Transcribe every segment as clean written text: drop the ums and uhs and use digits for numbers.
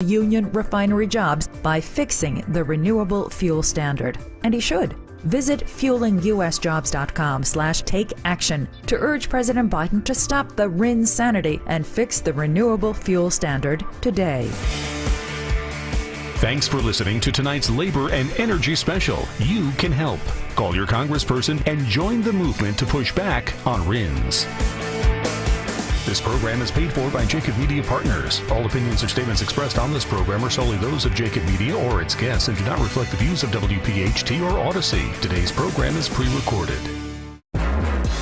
union refinery jobs by fixing the renewable fuel standard. And he should. Visit fuelingus.jobs.com/take action to urge President Biden to stop the RINsanity and fix the renewable fuel standard today. Thanks for listening to tonight's Labor and Energy Special. You can help. Call your congressperson and join the movement to push back on RINs. This program is paid for by Jacob Media Partners. All opinions or statements expressed on this program are solely those of Jacob Media or its guests and do not reflect the views of WPHT or Odyssey. Today's program is pre-recorded.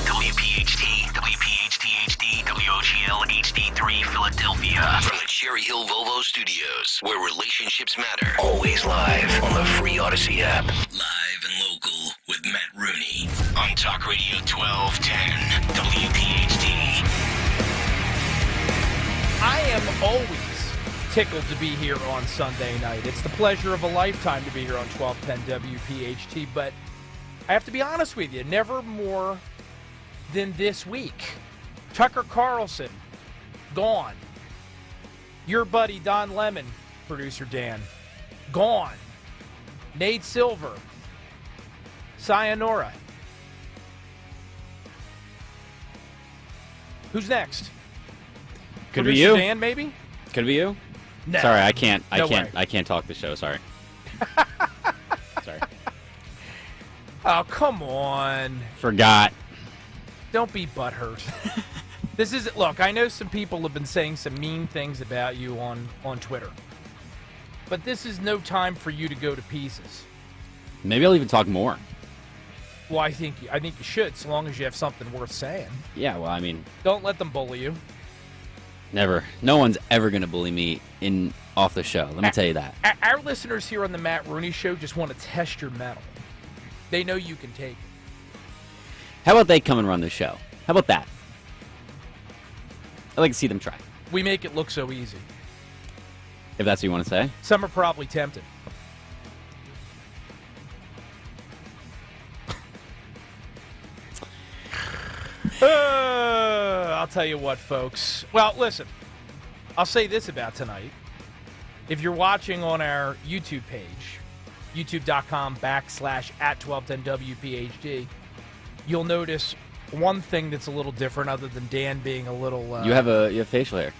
WPHT, WPHT-HD, WOGL HD3 Philadelphia. From the Cherry Hill Volvo Studios, where relationships matter. Always live on the free Odyssey app. Live and local with Matt Rooney. On Talk Radio 1210, WPHT. I am always tickled to be here on Sunday night. It's the pleasure of a lifetime to be here on 1210 WPHT, but I have to be honest with you, never more than this week. Tucker Carlson, gone. Your buddy Don Lemon, producer Dan, gone. Nate Silver, sayonara. Who's next? Could Producer be you. Dan, maybe? Could be you. No. Sorry, I can't. No way. I can't talk the show. Sorry. Sorry. Oh, come on. Forgot. Don't be butthurt. This is, look, I know some people have been saying some mean things about you on Twitter. But this is no time for you to go to pieces. Maybe I'll even talk more. Well, I think you should, so long as you have something worth saying. Yeah, well, I mean, Don't let them bully you. never. No one's ever going to bully me off the show. Let me tell you that. Our listeners here on the Matt Rooney Show just want to test your mettle. They know you can take it. How about they come and run the show? How about that? I'd like to see them try. We make it look so easy. If that's what you want to say. Some are probably tempted. I'll tell you what, folks. Well, listen, I'll say this about tonight. If you're watching on our YouTube page, youtube.com/@1210WPHD, you'll notice one thing that's a little different other than Dan being a little... You have facial hair.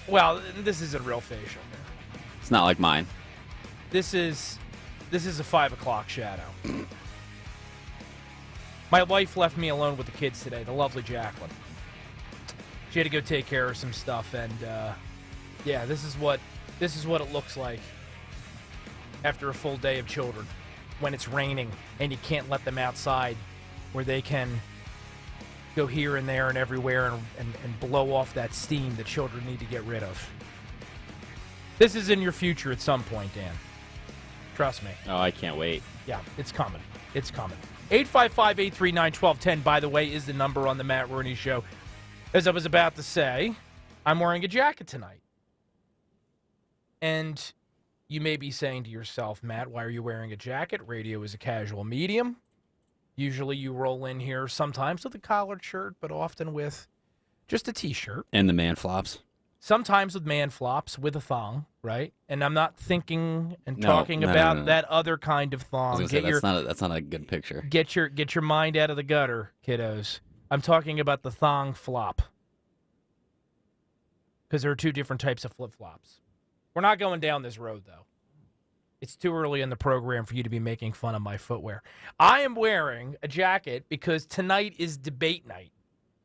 Well, this isn't real facial hair. It's not like mine. This is a 5 o'clock shadow. My wife left me alone with the kids today, the lovely Jacqueline. She had to go take care of some stuff, and yeah, this is what it looks like after a full day of children when it's raining and you can't let them outside where they can go here and there and everywhere and blow off that steam that children need to get rid of. This is in your future at some point, Dan. Trust me. Oh, I can't wait. Yeah, it's coming. It's coming. 855-839-1210, by the way, is the number on the Matt Rooney Show. As I was about to say, I'm wearing a jacket tonight. And you may be saying to yourself, Matt, why are you wearing a jacket? Radio is a casual medium. Usually you roll in here sometimes with a collared shirt, but often with just a T-shirt. And the man flops. Sometimes with man flops, with a thong, right? And I'm not thinking and talking about that other kind of thong. I was gonna say, that's not a good picture. Get your mind out of the gutter, kiddos. I'm talking about the thong flop. Because there are two different types of flip-flops. We're not going down this road, though. It's too early in the program for you to be making fun of my footwear. I am wearing a jacket because tonight is debate night.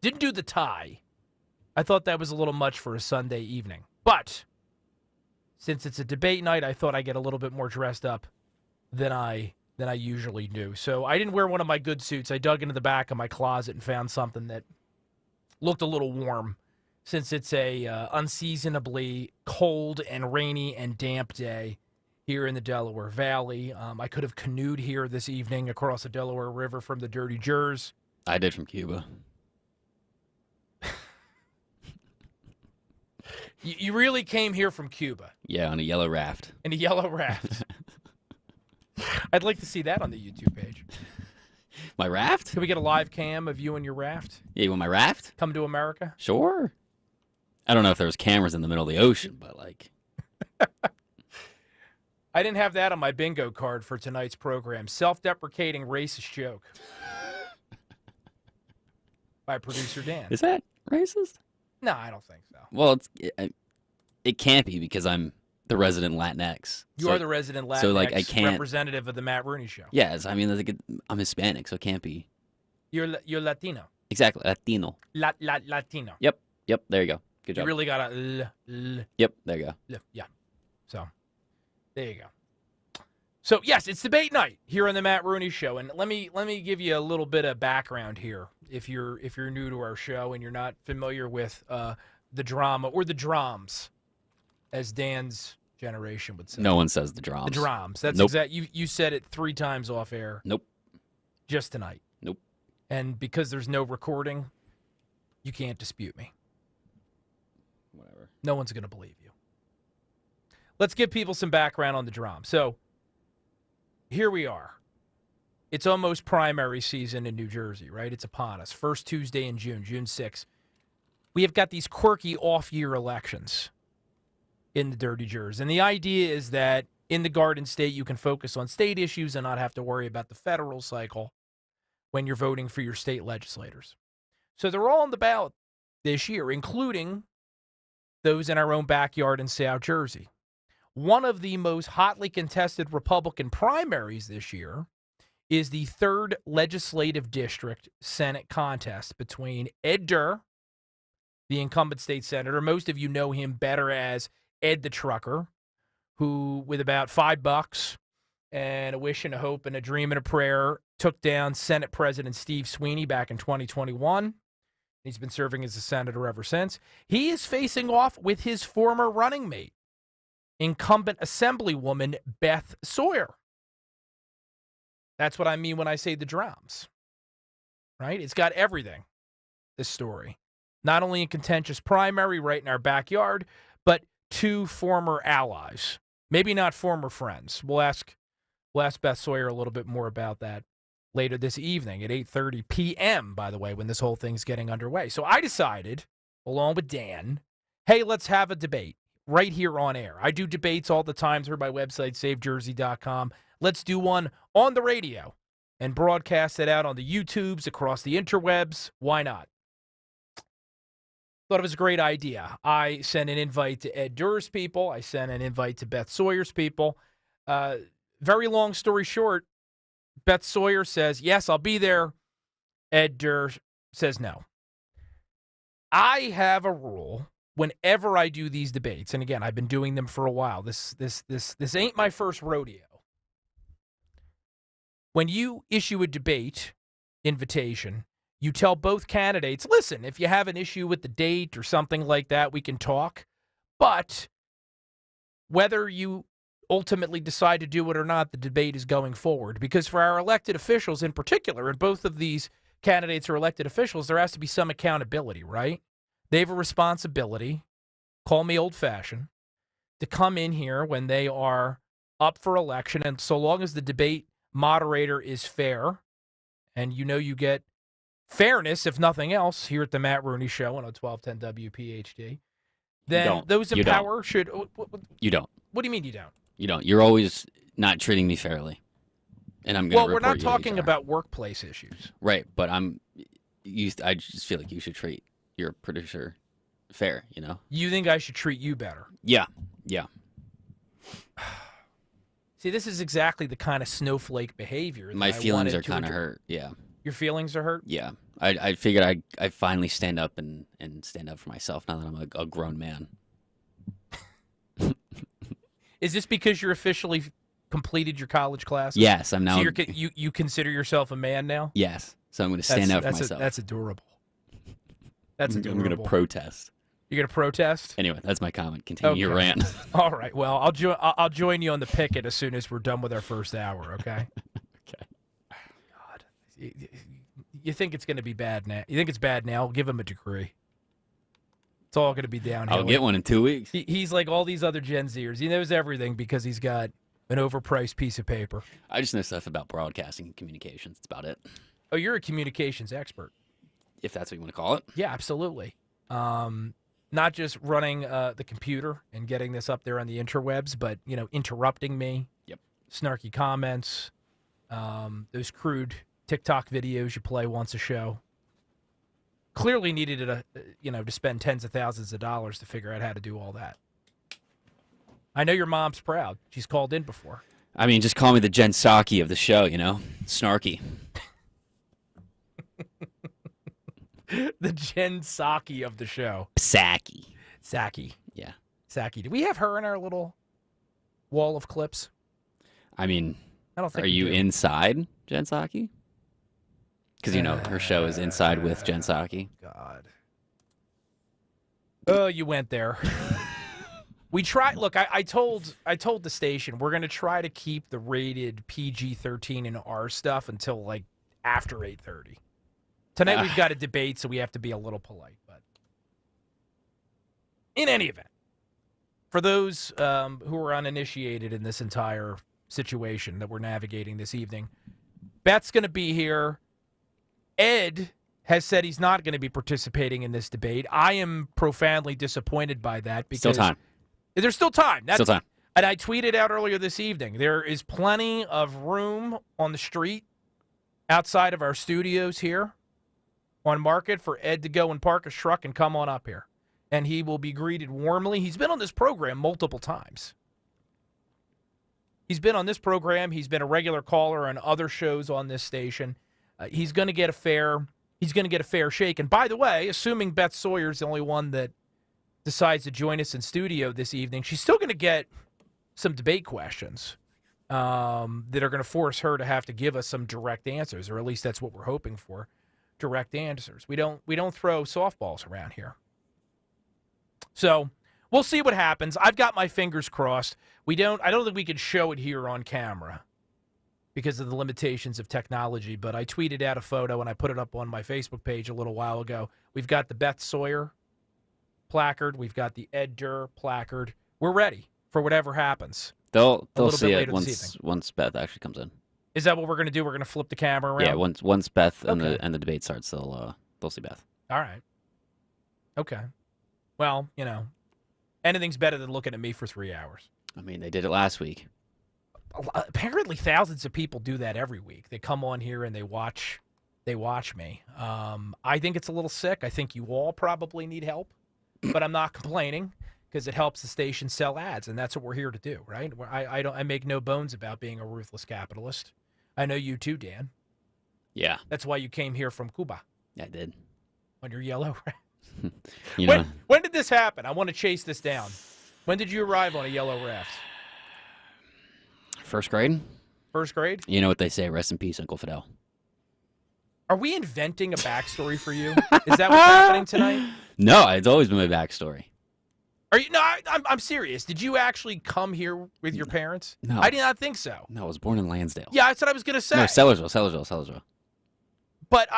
Didn't do the tie. I thought that was a little much for a Sunday evening. But since it's a debate night, I thought I'd get a little bit more dressed up than I usually do. So I didn't wear one of my good suits. I dug into the back of my closet and found something that looked a little warm since it's a unseasonably cold and rainy and damp day here in the Delaware Valley. I could have canoed here this evening across the Delaware River from the Dirty Jers. I did from Cuba. You really came here from Cuba? Yeah, on a yellow raft. In a yellow raft. I'd like to see that on the YouTube page. My raft? Can we get a live cam of you and your raft? Yeah, you want my raft? Come to America? Sure. I don't know if there was cameras in the middle of the ocean, but like, I didn't have that on my bingo card for tonight's program. Self-deprecating racist joke by producer Dan. Is that racist? No, I don't think so. Well, it can't be because I'm the resident Latinx. You are the resident Latinx so, like, I can't, representative of the Matt Rooney Show. Yes, I mean, like, I'm Hispanic, so it can't be. You're Latino. Exactly, Latino. Latino. Yep, there you go. Good job. You really got to Yep, there you go. yeah. So, there you go. So, yes, it's debate night here on the Matt Rooney Show, and let me give you a little bit of background here. If you're new to our show and you're not familiar with the drama or the drams, as Dan's generation would say. No one says the drams. The drams. That's nope. exact. You said it 3 times off air. Nope. Just tonight. Nope. And because there's no recording, you can't dispute me. Whatever. No one's going to believe you. Let's give people some background on the drama. So, here we are. It's almost primary season in New Jersey, right? It's upon us. First Tuesday in June, June 6th. We have got these quirky off-year elections in the Dirty Jers. And the idea is that in the Garden State, you can focus on state issues and not have to worry about the federal cycle when you're voting for your state legislators. So they're all on the ballot this year, including those in our own backyard in South Jersey. One of the most hotly contested Republican primaries this year is the 3rd Legislative District Senate contest between Ed Durr, the incumbent state senator. Most of you know him better as Ed the Trucker, who, with about $5 and a wish and a hope and a dream and a prayer, took down Senate President Steve Sweeney back in 2021. He's been serving as a senator ever since. He is facing off with his former running mate, incumbent Assemblywoman Beth Sawyer. That's what I mean when I say the drams, right? It's got everything, this story. Not only a contentious primary right in our backyard, but 2 former allies. Maybe not former friends. We'll ask Beth Sawyer a little bit more about that later this evening at 8:30 p.m., by the way, when this whole thing's getting underway. So I decided, along with Dan, hey, let's have a debate right here on air. I do debates all the time through my website, SaveJersey.com. Let's do one on the radio and broadcast it out on the YouTubes, across the interwebs. Why not? Thought it was a great idea. I sent an invite to Ed Durr's people. I sent an invite to Beth Sawyer's people. Very long story short, Beth Sawyer says, yes, I'll be there. Ed Durr says no. I have a rule whenever I do these debates, and again, I've been doing them for a while. This ain't my first rodeo. When you issue a debate invitation, you tell both candidates, listen, if you have an issue with the date or something like that, we can talk. But whether you ultimately decide to do it or not, the debate is going forward. Because for our elected officials in particular, and both of these candidates are elected officials, there has to be some accountability, right? They have a responsibility, call me old-fashioned, to come in here when they are up for election. And so long as the debate moderator is fair, and you know you get fairness, if nothing else, here at the Matt Rooney Show on 1210 WPHD, then those in power should... You don't. What do you mean you don't? You don't. You're always not treating me fairly. And I'm going to report you. Well, we're not talking about workplace issues. Right, but I just feel like you should treat your producer fair, you know? You think I should treat you better? Yeah. See, this is exactly the kind of snowflake behavior. My feelings are kind of hurt, yeah. Your feelings are hurt? Yeah. I figured I'd finally stand up and stand up for myself now that I'm a grown man. Is this because you're officially completed your college classes? Yes, I'm now. So you consider yourself a man now? Yes. So I'm going to stand up for myself. That's adorable. That's adorable. I'm going to protest. You're going to protest? Anyway, that's my comment. Continue your rant. All right. Well, I'll join you on the picket as soon as we're done with our first hour, okay? Okay. God. You think it's going to be bad now? You think it's bad now? Give him a degree. It's all going to be downhill. I'll get one in 2 weeks. He's like all these other Gen Zers. He knows everything because he's got an overpriced piece of paper. I just know stuff about broadcasting and communications. That's about it. Oh, you're a communications expert. If that's what you want to call it. Yeah, absolutely. not just running the computer and getting this up there on the interwebs, but, interrupting me. Yep. Snarky comments, those crude TikTok videos you play once a show. Clearly needed to spend tens of thousands of dollars to figure out how to do all that. I know your mom's proud. She's called in before. I mean, just call me the Jen Psaki of the show, Snarky. The Jen Psaki of the show. Psaki. Yeah. Psaki. Do we have her in our little wall of clips? I mean, I don't think are you inside Jen Psaki? Because, her show is Inside with Jen Psaki. God. Oh, you went there. We tried. Look, I told the station we're going to try to keep the rated PG-13 and R stuff until, after 8:30. Tonight we've got a debate, so we have to be a little polite. But in any event, for those who are uninitiated in this entire situation that we're navigating this evening, Beth's going to be here. Ed has said he's not going to be participating in this debate. I am profoundly disappointed by that because Still time. There's still time. Still time. And I tweeted out earlier this evening, there is plenty of room on the street outside of our studios here on Market for Ed to go and park his truck and come on up here. And he will be greeted warmly. He's been on this program multiple times. He's been on this program. He's been a regular caller on other shows on this station. He's going to get a fair shake. And by the way, assuming Beth Sawyer's the only one that decides to join us in studio this evening, she's still going to get some debate questions that are going to force her to have to give us some direct answers, or at least that's what we're hoping for, direct answers. We don't throw softballs around here. So we'll see what happens. I've got my fingers crossed. I don't think we can show it here on camera because of the limitations of technology, but I tweeted out a photo and I put it up on my Facebook page a little while ago. We've got the Beth Sawyer placard. We've got the Ed Durr placard. We're ready for whatever happens. They'll see it once Beth actually comes in. Is that what we're going to do? We're going to flip the camera around? Yeah, once Beth and the debate starts, they'll see Beth. All right. Okay. Well, anything's better than looking at me for 3 hours. I mean, they did it last week. Apparently thousands of people do that every week. They come on here and they watch me. I think it's a little sick. I think you all probably need help, but I'm not complaining because it helps the station sell ads, and that's what we're here to do, right? I make no bones about being a ruthless capitalist. I know you too, Dan. Yeah. That's why you came here from Cuba. Yeah, I did. On your yellow raft. know. When did this happen? I want to chase this down. When did you arrive on a yellow raft? First grade. First grade? You know what they say, rest in peace, Uncle Fidel. Are we inventing a backstory for you? Is that what's happening tonight? No, it's always been my backstory. Are you? No, I'm serious. Did you actually come here with your parents? No. I did not think so. No, I was born in Lansdale. Yeah, that's what I was going to say. No, Sellersville. But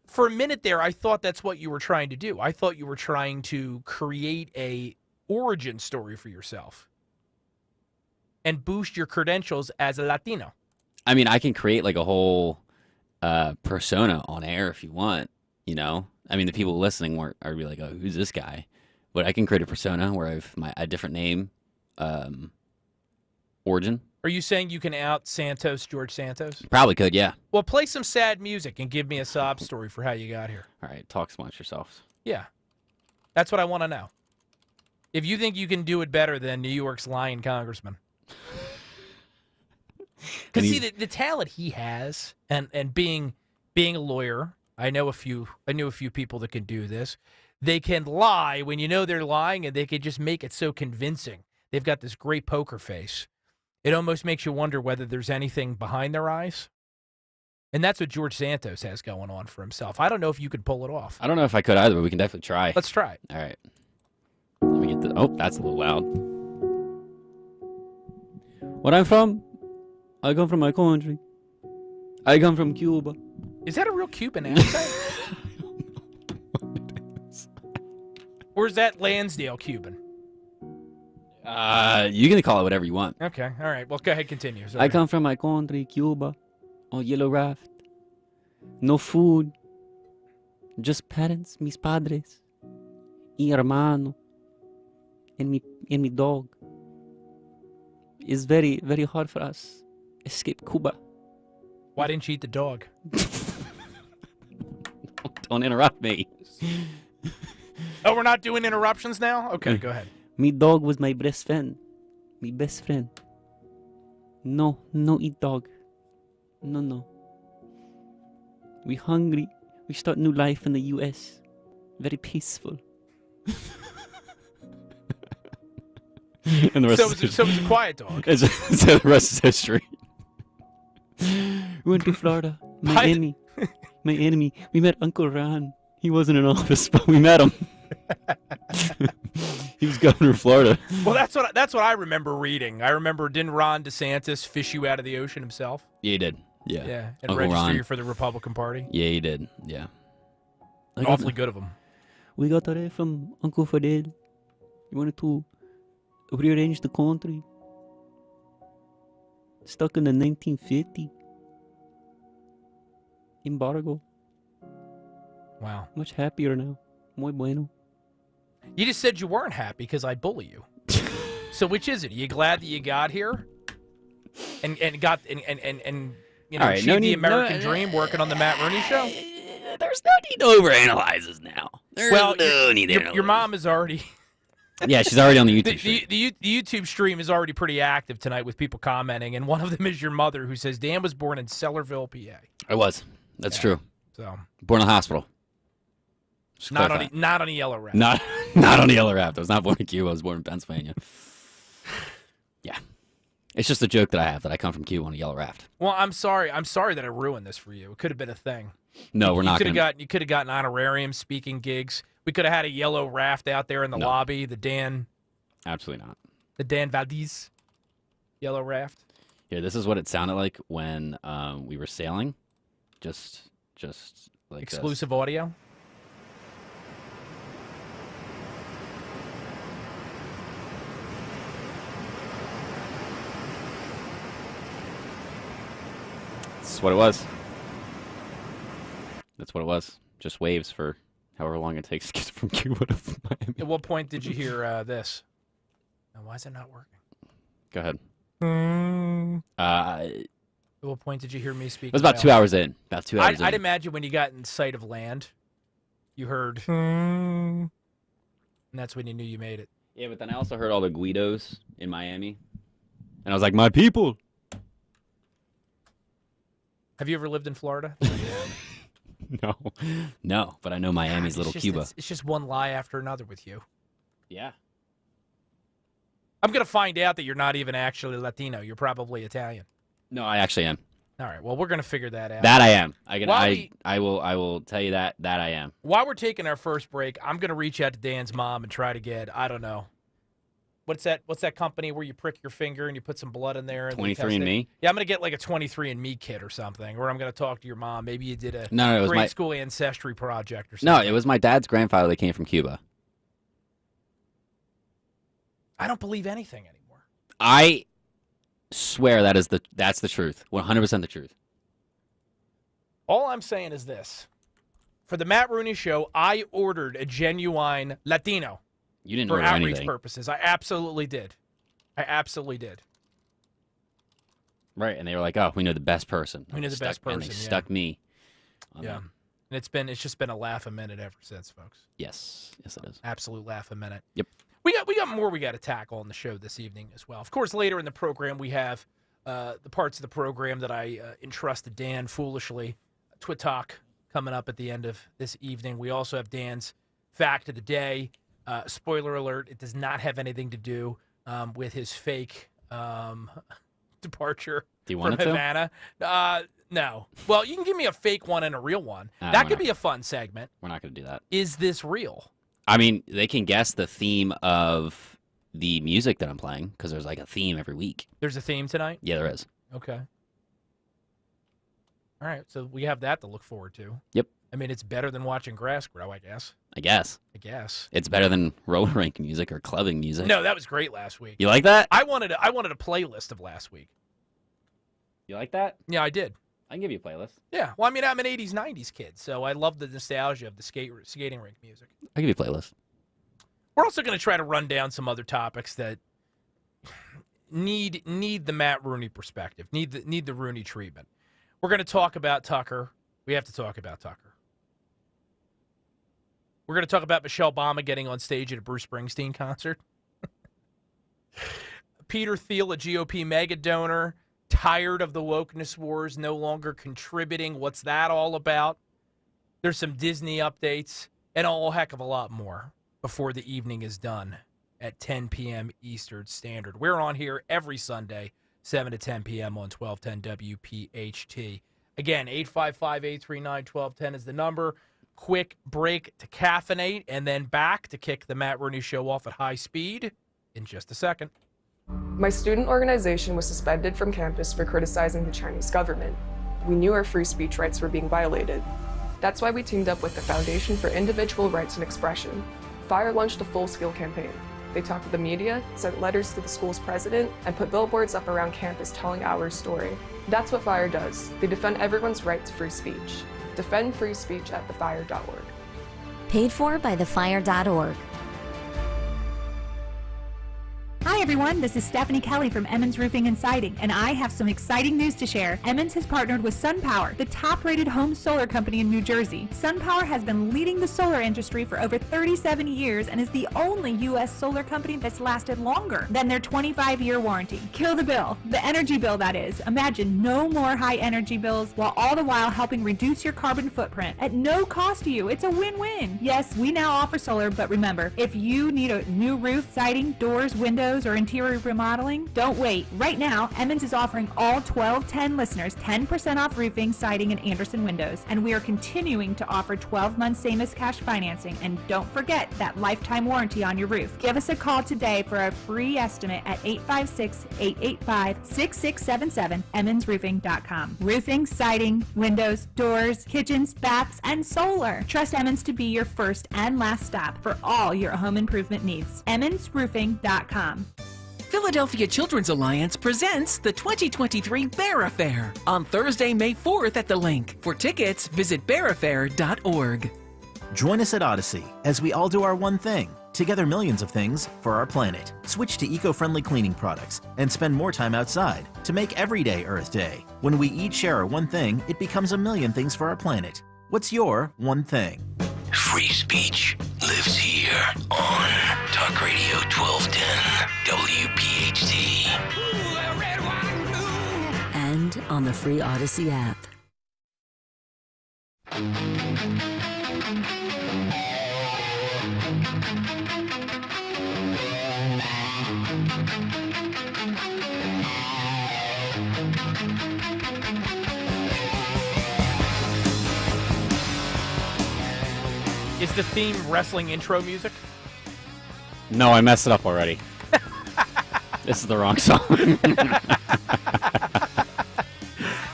for a minute there, I thought that's what you were trying to do. I thought you were trying to create a origin story for yourself and boost your credentials as a Latino. I mean, I can create like a whole persona on air if you want, I mean, the people listening are be like, oh, who's this guy? But I can create a persona where I have a different name, origin. Are you saying you can out George Santos? Probably could, yeah. Well, play some sad music and give me a sob story for how you got here. All right, talk amongst yourselves. Yeah. That's what I want to know. If you think you can do it better than New York's lying congressman. Because see, the talent he has, and being a lawyer, I knew a few people that can do this. They can lie when you know they're lying, and they can just make it so convincing. They've got this great poker face. It almost makes you wonder whether there's anything behind their eyes. And that's what George Santos has going on for himself. I don't know if you could pull it off. I don't know if I could either, but we can definitely try. Let's try it. All right. Let me get the... Oh, that's a little loud. Where I'm from, I come from my country. I come from Cuba. Is that a real Cuban accent? Or is that Lansdale Cuban? You can call it whatever you want. Okay, all right. Well, go ahead, continue. Sorry. I come from my country, Cuba, on yellow raft. No food, just parents, mis padres, mi hermano, and me dog. It's very, very hard for us. Escape Cuba. Why didn't you eat the dog? Don't interrupt me. Oh, we're not doing interruptions now? Okay, go ahead. Me dog was my best friend. Me best friend. No eat dog. No. We hungry. We start new life in the U.S. Very peaceful. And the rest So it's a quiet dog. so the rest is history. We went to Florida. My enemy. We met Uncle Ron. He wasn't in office, but we met him. He was governor of Florida. Well, that's what I remember reading. I remember, didn't Ron DeSantis fish you out of the ocean himself? Yeah, he did. Yeah. Yeah, and Uncle register Ron. you for the Republican Party. Yeah, he did. Yeah. Awfully good of him. We got a letter from Uncle Fidel. He wanted to rearrange the country. Stuck in the 1950 embargo. Wow. Much happier now. Muy bueno. You just said you weren't happy because I bully you. So which is it? Are you glad that you got here? And got and you know, All right, achieved the American dream working on the Matt Rooney show? There's no need to overanalyze this now. There's Well, no need to your analyze. mom is already Yeah, she's already on the YouTube stream. the YouTube stream is already pretty active tonight with people commenting, and one of them is your mother who says Dan was born in Sellerville, PA. I was. That's true. So Born in the hospital. Just not clarify. on a yellow raft. Not on the yellow raft. I was not born in Cuba. I was born in Pennsylvania. Yeah. It's just a joke that I have that I come from Cuba on a yellow raft. Well, I'm sorry that I ruined this for you. It could have been a thing. No, we're not You going to. could have gotten honorarium speaking gigs. We could have had a yellow raft out there in the lobby. The Dan Absolutely not. Valdez yellow raft. Here, this is what it sounded like when we were sailing. Just like this. Exclusive audio. That's what it was. That's what it was. Just waves for however long it takes to get from Cuba to Miami. At what point did you hear this? Now, why is it not working? Go ahead. At what point did you hear me speak? It was about 2 hours in. About 2 hours in. I'd imagine when you got in sight of land, you heard, and that's when you knew you made it. Yeah, but then I also heard all the Guidos in Miami. And I was like, my people. Have you ever lived in Florida? No, but I know Miami's little Cuba. It's just one lie after another with you. Yeah. I'm going to find out that you're not even actually Latino. You're probably Italian. No, I actually am. All right. Well, we're going to figure that out. That I am. I will tell you that I am. While we're taking our first break, I'm going to reach out to Dan's mom and try to get, I don't know. What's that company where you prick your finger and you put some blood in there? And 23andMe? Yeah, I'm going to get like a 23andMe kit or something, or I'm going to talk to your mom. Maybe you did a it was grade school ancestry project or something. No, it was my dad's grandfather that came from Cuba. I don't believe anything anymore. I swear that's the truth. 100% the truth. All I'm saying is this. For the Matt Rooney Show, I ordered a genuine Latino. You didn't for order outreach anything. purposes. I absolutely did. Right, and they were like, "Oh, we know the best person." We know the best person. And they yeah. stuck me. Yeah, and it's just been a laugh a minute ever since, folks. Yes, it is. Absolute laugh a minute. Yep. We got more we got to tackle on the show this evening as well. Of course, later in the program we have the parts of the program that I entrusted Dan foolishly. Twit Talk coming up at the end of this evening. We also have Dan's fact of the day. Spoiler alert, it does not have anything to do with his fake departure from Havana. No. Well, you can give me a fake one and a real one. That could be a fun segment. We're not going to do that. Is this real? I mean, they can guess the theme of the music that I'm playing because there's like a theme every week. There's a theme tonight? Yeah, there is. Okay. All right, so we have that to look forward to. Yep. I mean, it's better than watching grass grow, I guess. I guess. It's better than roller rink music or clubbing music. No, that was great last week. You like that? I wanted a playlist of last week. You like that? Yeah, I did. I can give you a playlist. Yeah. Well, I mean, I'm an 80s, 90s kid, so I love the nostalgia of the skating rink music. I'll give you a playlist. We're also going to try to run down some other topics that need the Matt Rooney perspective, need the Rooney treatment. We're going to talk about Tucker. We have to talk about Tucker. We're going to talk about Michelle Obama getting on stage at a Bruce Springsteen concert. Peter Thiel, a GOP mega donor, tired of the wokeness wars, no longer contributing. What's that all about? There's some Disney updates and a whole heck of a lot more before the evening is done at 10 p.m. Eastern Standard. We're on here every Sunday, 7 to 10 p.m. on 1210 WPHT. Again, 855-839-1210 is the number. Quick break to caffeinate and then back to kick the Matt Rooney Show off at high speed in just a second. My student organization was suspended from campus for criticizing the Chinese government. We knew our free speech rights were being violated. That's why we teamed up with the Foundation for Individual Rights and Expression. FIRE launched a full-scale campaign. They talked to the media, sent letters to the school's president, and put billboards up around campus telling our story. That's what FIRE does. They defend everyone's right to free speech. Defend free speech at thefire.org. Paid for by thefire.org. Hi everyone, this is Stephanie Kelly from Emmons Roofing and Siding, and I have some exciting news to share. Emmons has partnered with SunPower, the top-rated home solar company in New Jersey. SunPower has been leading the solar industry for over 37 years and is the only U.S. solar company that's lasted longer than their 25-year warranty. Kill the bill, the energy bill that is. Imagine no more high energy bills, while all the while helping reduce your carbon footprint at no cost to you. It's a win-win. Yes, we now offer solar, but remember, if you need a new roof, siding, doors, windows, or interior remodeling, don't wait. Right now, Emmons is offering all 1210 listeners 10% off roofing, siding, and Anderson windows. And we are continuing to offer 12-month same-as cash financing. And don't forget that lifetime warranty on your roof. Give us a call today for a free estimate at 856-885-6677, emmonsroofing.com. Roofing, siding, windows, doors, kitchens, baths, and solar. Trust Emmons to be your first and last stop for all your home improvement needs. emmonsroofing.com. Philadelphia Children's Alliance presents the 2023 Bear Affair on Thursday, May 4th at the Link. For tickets, visit bearaffair.org. Join us at Odyssey as we all do our one thing. Together millions of things for our planet. Switch to eco-friendly cleaning products and spend more time outside to make every day Earth Day. When we each share our one thing, it becomes a million things for our planet. What's your one thing? Free speech lives here on Talk Radio 1210 WPHT. And on the free Odyssey app. Is the theme wrestling intro music? No, I messed it up already. This is the wrong song.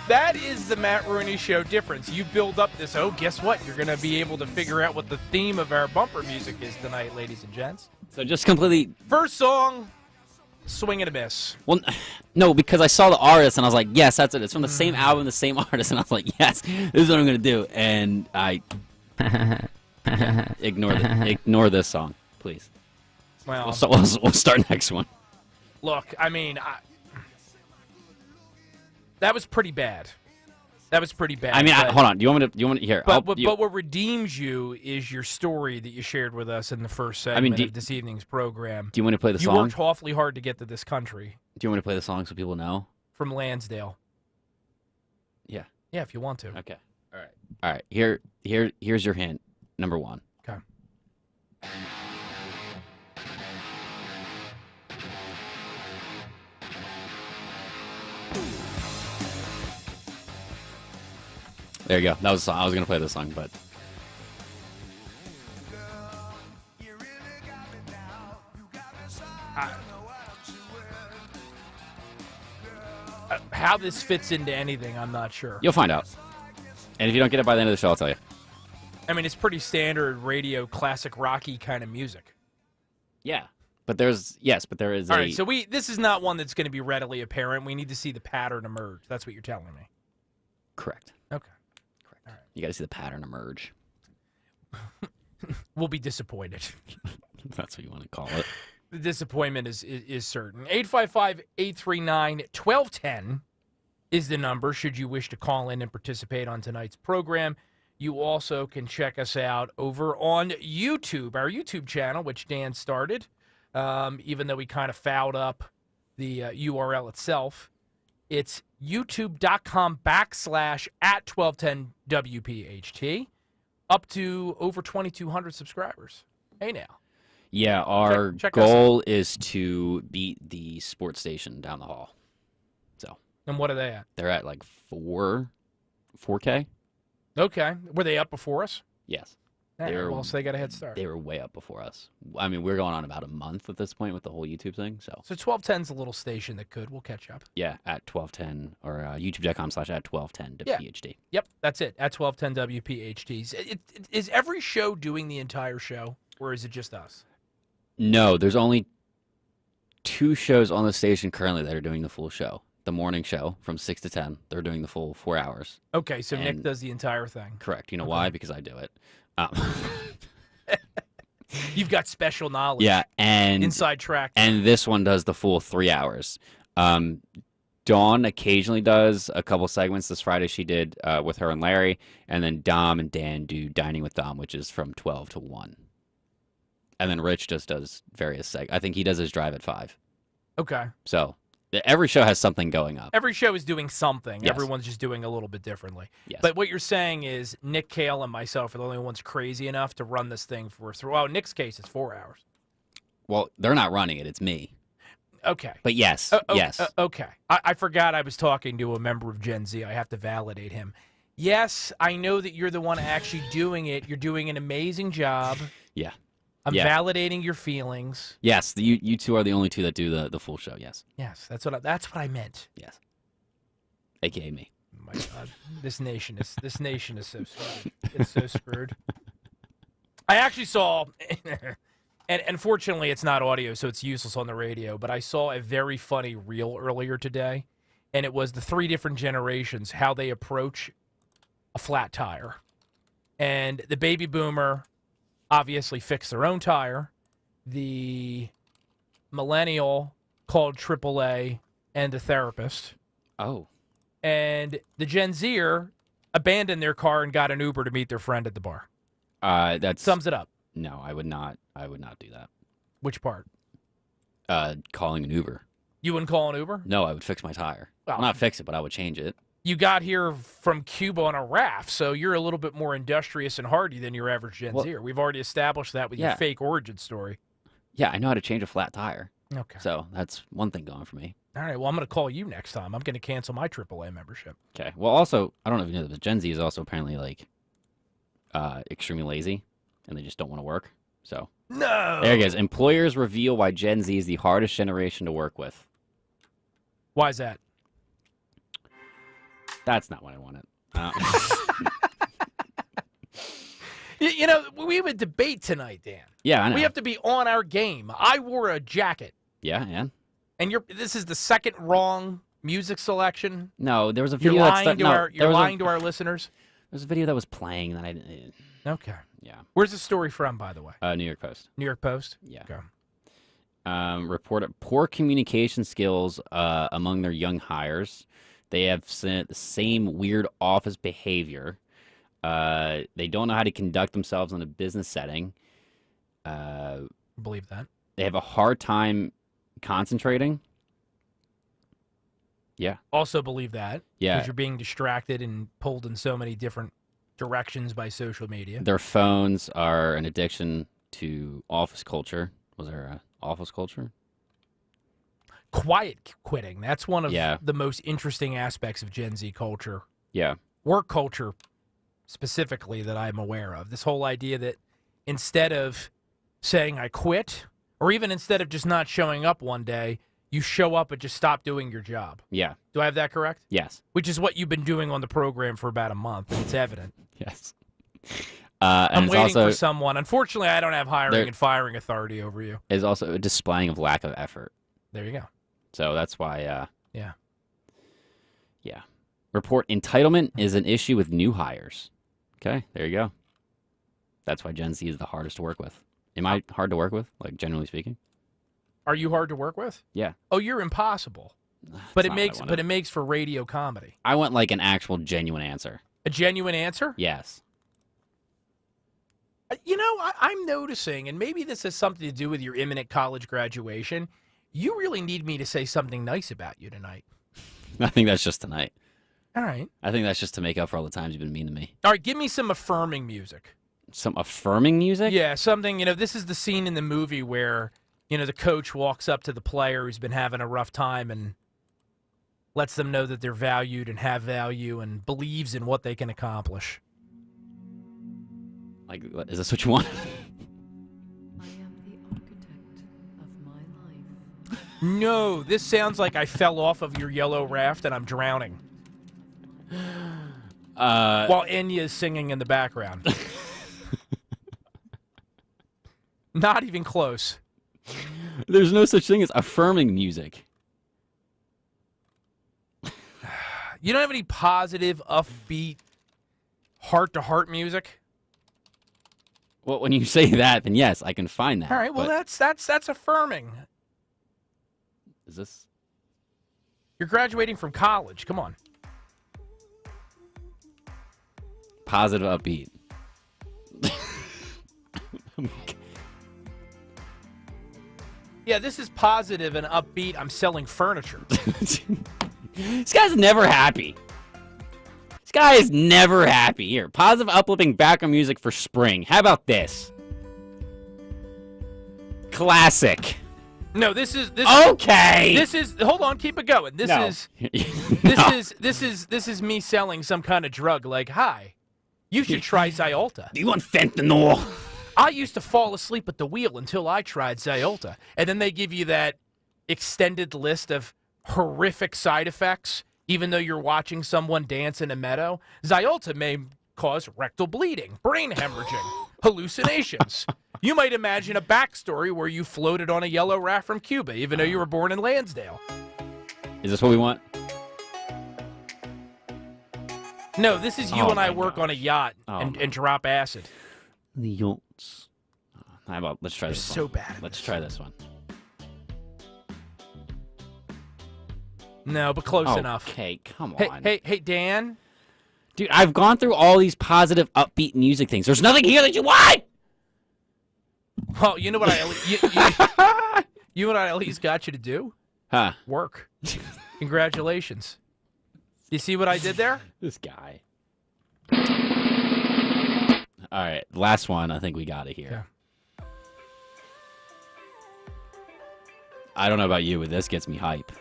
That is the Matt Rooney Show difference. You build up this, guess what? You're going to be able to figure out what the theme of our bumper music is tonight, ladies and gents. So just completely... First song, swing and a miss. Well, no, because I saw the artist and I was like, yes, that's it. It's from the same album, the same artist. And I was like, yes, this is what I'm going to do. And I... ignore this song, please. Well, we'll start next one. Look, I mean, that was pretty bad. That was pretty bad. I mean, hold on. Do you want me to hear? But what redeems you is your story that you shared with us in the first segment of this evening's program. Do you want to play the song? You worked awfully hard to get to this country. Do you want me to play the song so people know? From Lansdale. Yeah. Yeah, if you want to. Okay. All right. Here's your hint. Number one. Okay. There you go. That was the song. I was gonna play this song, but how this fits into anything, I'm not sure. You'll find out. And if you don't get it by the end of the show, I'll tell you. I mean, it's pretty standard radio, classic Rocky kind of music. Yeah. But there is All right, so this is not one that's going to be readily apparent. We need to see the pattern emerge. That's what you're telling me. Correct. Okay. Correct. All right. You got to see the pattern emerge. We'll be disappointed. That's what you want to call it. The disappointment is certain. 855-839-1210 is the number should you wish to call in and participate on tonight's program. You also can check us out over on YouTube, our YouTube channel, which Dan started, even though we kind of fouled up the URL itself. It's youtube.com/@1210WPHT, up to over 2,200 subscribers. Hey, now. Yeah, our check goal is to beat the sports station down the hall. So. And what are they at? They're at like 4K. Okay. Were they up before us? Yes. All right, well, so they got a head start. They were way up before us. I mean, we're going on about a month at this point with the whole YouTube thing. So 1210's a little station that could. We'll catch up. Yeah, at 1210 or youtube.com/@1210WPHT. Yep, that's it. At 1210WPHT. Is every show doing the entire show, or is it just us? No, there's only 2 shows on the station currently that are doing the full show. The morning show from 6 to 10. They're doing the full 4 hours. Okay, so Nick does the entire thing. Correct. You know why? Because I do it. You've got special knowledge. Yeah, and inside track. And this one does the full 3 hours. Dawn occasionally does a couple segments. This Friday she did with her and Larry, and then Dom and Dan do Dining with Dom, which is from 12 to 1. And then Rich just does various I think he does his drive at 5. Okay. So every show has something going up. Every show is doing something. Yes. Everyone's just doing a little bit differently. Yes. But what you're saying is Nick Cale and myself are the only ones crazy enough to run this thing for in Nick's case, it's 4 hours. Well, they're not running it. It's me. Okay. But yes, yes. Okay. I forgot I was talking to a member of Gen Z. I have to validate him. Yes, I know that you're the one actually doing it. You're doing an amazing job. Yeah. I'm validating your feelings. Yes, you two are the only two that do the full show. Yes. Yes, that's what I meant. Yes. AKA me. Oh my God, this nation is so screwed. It's so screwed. I actually saw, and unfortunately it's not audio, so it's useless on the radio. But I saw a very funny reel earlier today, and it was the 3 different generations how they approach a flat tire, and the baby boomer obviously fixed their own tire. The millennial called AAA and a therapist. Oh. And the Gen Zer abandoned their car and got an Uber to meet their friend at the bar. That sums it up. No, I would not do that. Which part? Calling an Uber. You wouldn't call an Uber? No, I would fix my tire. Well, not fix it, but I would change it. You got here from Cuba on a raft, so you're a little bit more industrious and hardy than your average Gen Zer. We've already established that with your fake origin story. Yeah, I know how to change a flat tire. Okay. So that's one thing going for me. All right, well, I'm going to call you next time. I'm going to cancel my AAA membership. Okay. Well, also, I don't know if you know, but Gen Z is also apparently, extremely lazy, and they just don't want to work. So. No! There it goes. Employers reveal why Gen Z is the hardest generation to work with. Why is that? That's not what I wanted. You know, we have a debate tonight, Dan. Yeah, I know. We have to be on our game. I wore a jacket. Yeah, and this is the second wrong music selection. No, there was a video. You're lying to our listeners. There's a video that was playing that I didn't. Okay. Yeah. Where's the story from, by the way? New York Post. New York Post. Yeah. Okay. Reported poor communication skills among their young hires. They have the same weird office behavior. They don't know how to conduct themselves in a business setting. Believe that. They have a hard time concentrating. Yeah. Also believe that. Yeah. Because you're being distracted and pulled in so many different directions by social media. Their phones are an addiction to office culture. Was there office culture? Quiet quitting. That's one of Yeah. the most interesting aspects of Gen Z culture. Yeah. Work culture specifically that I'm aware of. This whole idea that instead of saying I quit, or even instead of just not showing up one day, you show up and just stop doing your job. Yeah. Do I have that correct? Yes. Which is what you've been doing on the program for about a month. It's evident. Yes. I'm waiting for someone. Unfortunately, I don't have hiring and firing authority over you. Is also a displaying of lack of effort. There you go. So that's why. Yeah. Yeah. Report entitlement is an issue with new hires. Okay, there you go. That's why Gen Z is the hardest to work with. Am I hard to work with, like generally speaking? Are you hard to work with? Yeah. Oh, you're impossible. But it makes for radio comedy. I want like an actual genuine answer. A genuine answer? Yes. You know, I'm noticing, and maybe this has something to do with your imminent college graduation, you really need me to say something nice about you tonight. I think that's just tonight. All right. I think that's just to make up for all the times you've been mean to me. All right, give me some affirming music. Some affirming music? Yeah, something, this is the scene in the movie where, the coach walks up to the player who's been having a rough time and lets them know that they're valued and have value and believes in what they can accomplish. Like, is this what you want? I am the architect of my life. No, this sounds like I fell off of your yellow raft and I'm drowning. While Enya is singing in the background. Not even close. There's no such thing as affirming music. You don't have any positive, upbeat, heart-to-heart music? Well, when you say that, then yes, I can find that. All right, well, that's affirming. Is this? You're graduating from college. Come on. Positive, upbeat. Yeah, this is positive and upbeat. I'm selling furniture. This guy's never happy. This guy is never happy. Here, positive, uplifting background music for spring. How about this? Classic. No, this is okay. This is hold on, keep it going. This is me selling some kind of drug. Like, hi, you should try Zyolta. Do you want fentanyl? I used to fall asleep at the wheel until I tried Zyolta, and then they give you that extended list of horrific side effects. Even though you're watching someone dance in a meadow, Zyolta may cause rectal bleeding, brain hemorrhaging, hallucinations. You might imagine a backstory where you floated on a yellow raft from Cuba, even though you were born in Lansdale. Is this what we want? No, this is you and I work on a yacht and drop acid. The yachts. How about let's try this so one. bad. Let's try this one. No, but close enough. Okay, come on. Hey, Dan. Dude, I've gone through all these positive, upbeat music things. There's nothing here that you want. Well, you know what you and I at least got you to do? Huh? Work. Congratulations. You see what I did there? This guy. All right, last one. I think we got it here. Yeah. I don't know about you, but this gets me hype.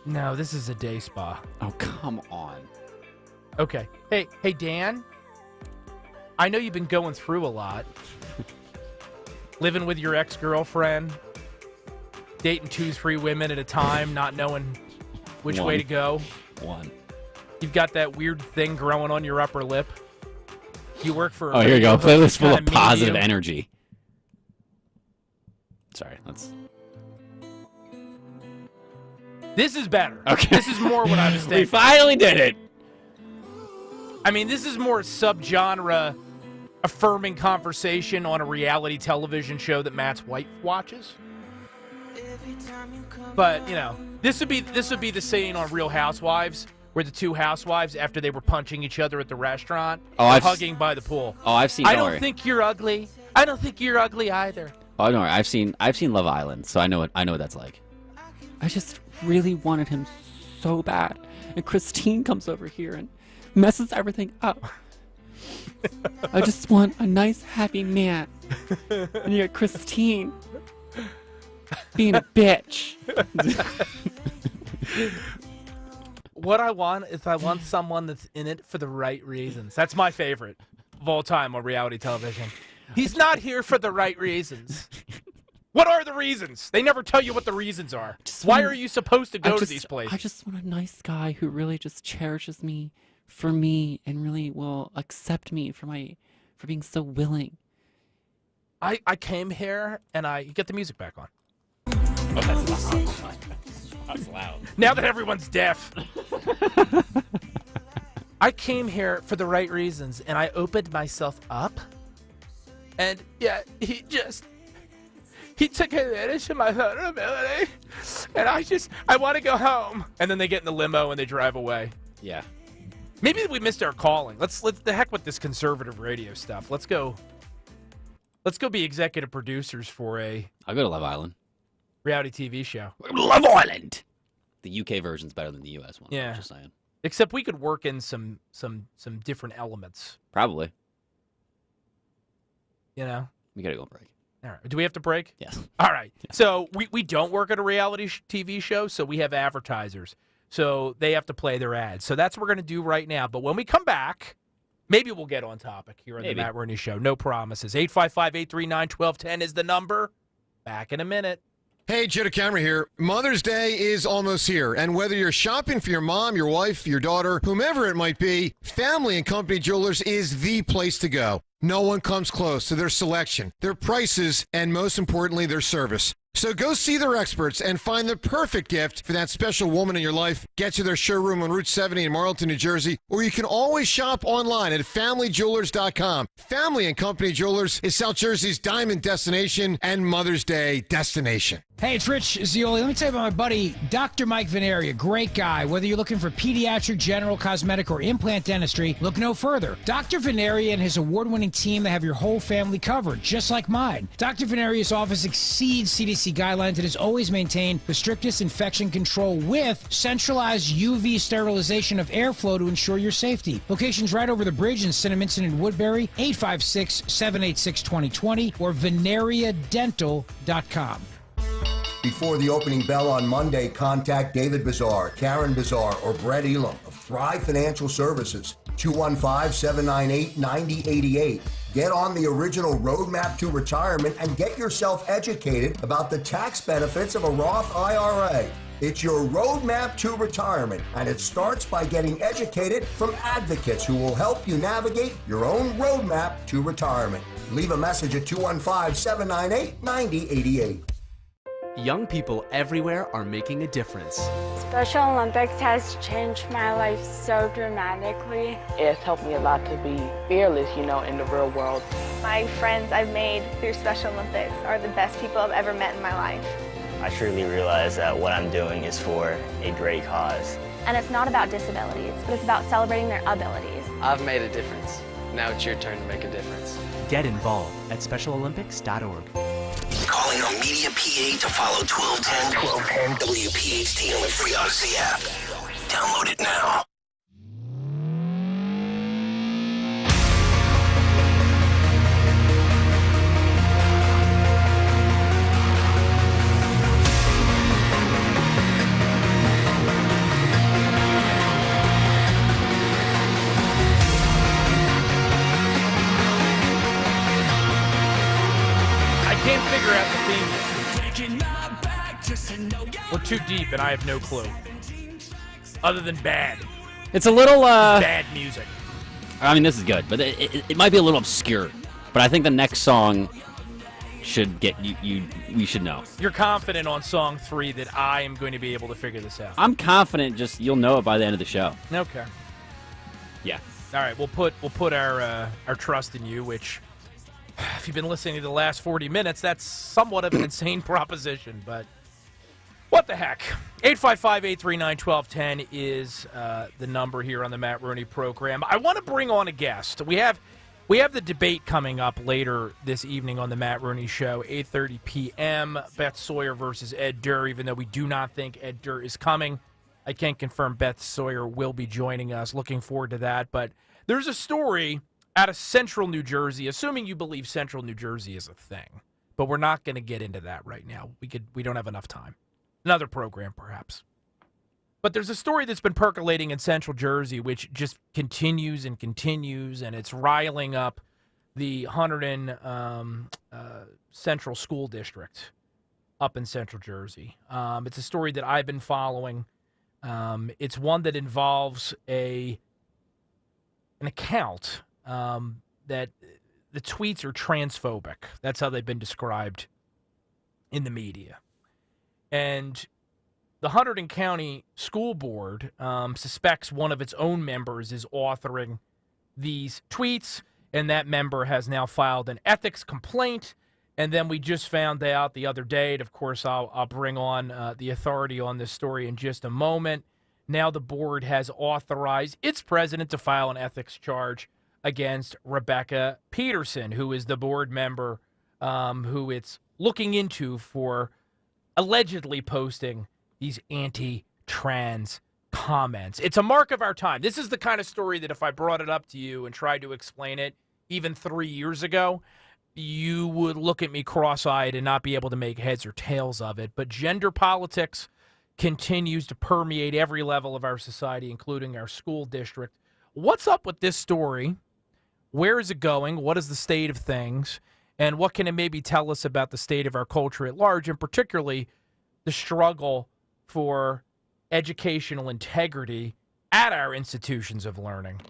No, this is a day spa. Oh, come on. Okay. Hey, Dan. I know you've been going through a lot. Living with your ex-girlfriend. Dating 2-3 women at a time, not knowing which way to go. You've got that weird thing growing on your upper lip. You work for here you go. A playlist full of positive energy. Sorry, let's... This is better. Okay. This is more what I was thinking. We finally did it. I mean, this is more subgenre affirming conversation on a reality television show that Matt's wife watches. But, this would be the scene on Real Housewives where the two housewives, after they were punching each other at the restaurant, were hugging by the pool. Oh, I've seen. I don't think you're ugly. I don't think you're ugly either. Oh, don't worry. I've seen Love Island, so I know what that's like. I just really wanted him so bad, and Christine comes over here and messes everything up. I just want a nice, happy man, and you're Christine being a bitch. What I want is someone that's in it for the right reasons. That's my favorite of all time on reality television. He's not here for the right reasons. What are the reasons? They never tell you what the reasons are. Why are you supposed to go to these places? I just want a nice guy who really just cherishes me for me and really will accept me for being so willing. I came here and you get the music back on. Oh, that's loud. That's loud. Now that everyone's deaf. I came here for the right reasons, and I opened myself up. And, yeah, he took advantage of my vulnerability. And I want to go home. And then they get in the limo and they drive away. Yeah. Maybe we missed our calling. Let's the heck with this conservative radio stuff. Let's go be executive producers for a I'll go to Love Island. reality TV show. Love Island. The UK version's better than the US one. Yeah. I'm just saying. Except we could work in some different elements. Probably. You know? We gotta go on break. All right. Do we have to break? Yes. All right. Yeah. So we don't work at a reality TV show, so we have advertisers. So they have to play their ads. So that's what we're going to do right now. But when we come back, maybe we'll get on topic here on the Matt Rooney Show. No promises. 855-839-1210 is the number. Back in a minute. Hey, Joe DeCamera here. Mother's Day is almost here, and whether you're shopping for your mom, your wife, your daughter, whomever it might be, Family and Company Jewelers is the place to go. No one comes close to their selection, their prices, and most importantly, their service. So go see their experts and find the perfect gift for that special woman in your life. Get to their showroom on Route 70 in Marlton, New Jersey, or you can always shop online at FamilyJewelers.com. Family and Company Jewelers is South Jersey's diamond destination and Mother's Day destination. Hey, it's Rich Zioli. Let me tell you about my buddy, Dr. Mike Veneri, a great guy. Whether you're looking for pediatric, general, cosmetic, or implant dentistry, look no further. Dr. Veneri and his award-winning team, they have your whole family covered, just like mine. Dr. Veneri's office exceeds CDC guidelines and has always maintained the strictest infection control with centralized UV sterilization of airflow to ensure your safety. Locations right over the bridge in Cinnaminson and Woodbury, 856-786-2020 or veneriadental.com. Before the opening bell on Monday, contact David Bazar, Karen Bazar, or Brett Elam of Thrive Financial Services, 215-798-9088. Get on the original Roadmap to Retirement and get yourself educated about the tax benefits of a Roth IRA. It's your Roadmap to Retirement, and it starts by getting educated from advocates who will help you navigate your own Roadmap to Retirement. Leave a message at 215-798-9088. Young people everywhere are making a difference. Special Olympics has changed my life so dramatically. It's helped me a lot to be fearless, in the real world. My friends I've made through Special Olympics are the best people I've ever met in my life. I truly realize that what I'm doing is for a great cause. And it's not about disabilities, but it's about celebrating their abilities. I've made a difference. Now it's your turn to make a difference. Get involved at SpecialOlympics.org. Calling on Media PA to follow 1210 WPHT on the free Odyssey app. Download it now. Can't figure out the theme. We're too deep, and I have no clue. Other than bad. It's a little bad music. I mean, this is good, but it might be a little obscure. But I think the next song should get you. We should know. You're confident on song 3 that I am going to be able to figure this out. I'm confident. Just you'll know it by the end of the show. Okay. Yeah. All right. We'll put our trust in you, which. If you've been listening to the last 40 minutes, that's somewhat of an insane proposition, but what the heck. 855-839-1210 is the number here on the Matt Rooney program. I want to bring on a guest. We have the debate coming up later this evening on the Matt Rooney Show, 8:30 p.m., Beth Sawyer versus Ed Durr, even though we do not think Ed Durr is coming. I can't confirm Beth Sawyer will be joining us. Looking forward to that, but there's a story out of Central New Jersey, assuming you believe Central New Jersey is a thing. But we're not going to get into that right now. We don't have enough time. Another program, perhaps. But there's a story that's been percolating in Central Jersey, which just continues, and it's riling up the Hunterdon Central School District up in Central Jersey. It's a story that I've been following. It's one that involves an account that the tweets are transphobic. That's how they've been described in the media. And the Hunterdon County School Board suspects one of its own members is authoring these tweets, and that member has now filed an ethics complaint. And then we just found out the other day, and of course I'll bring on the authority on this story in just a moment. Now the board has authorized its president to file an ethics charge against Rebecca Peterson, who is the board member who it's looking into for allegedly posting these anti-trans comments. It's a mark of our time. This is the kind of story that if I brought it up to you and tried to explain it even 3 years ago, you would look at me cross-eyed and not be able to make heads or tails of it. But gender politics continues to permeate every level of our society, including our school district. What's up with this story? Where is it going? What is the state of things? And what can it maybe tell us about the state of our culture at large, and particularly the struggle for educational integrity at our institutions of learning?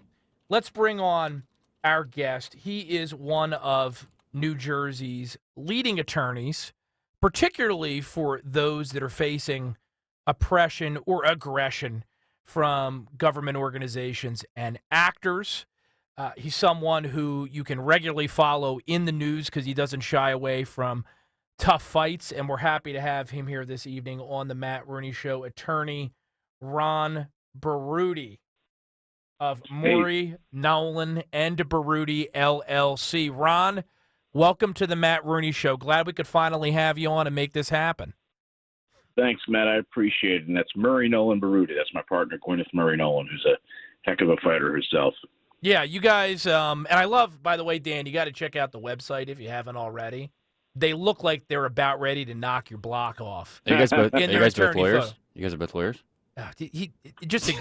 Let's bring on our guest. He is one of New Jersey's leading attorneys, particularly for those that are facing oppression or aggression from government organizations and actors. He's someone who you can regularly follow in the news because he doesn't shy away from tough fights, and we're happy to have him here this evening on the Matt Rooney Show. Attorney Ron Baruti of Murray, Nolan, and Baruti, LLC. Ron, welcome to the Matt Rooney Show. Glad we could finally have you on and make this happen. Thanks, Matt. I appreciate it. And that's Murray Nolan Baruti. That's my partner, Gwyneth Murray Nolan, who's a heck of a fighter herself. Yeah, you guys, and I love, by the way, Dan, you got to check out the website if you haven't already. They look like they're about ready to knock your block off. Are you guys both, both lawyers? Photo. You guys are both lawyers? He just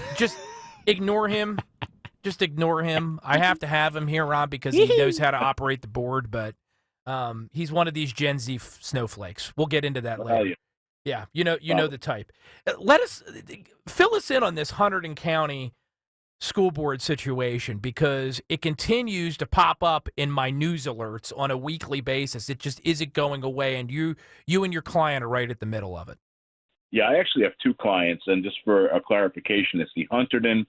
ignore him. Just ignore him. I have to have him here, Ron, because he knows how to operate the board, but he's one of these Gen Z snowflakes. We'll get into that later. Yeah, you know the type. Fill us in on this Hunterdon County school board situation, because it continues to pop up in my news alerts on a weekly basis. It just isn't going away, and you and your client are right at the middle of it. Yeah, I actually have two clients, and just for a clarification, it's the Hunterdon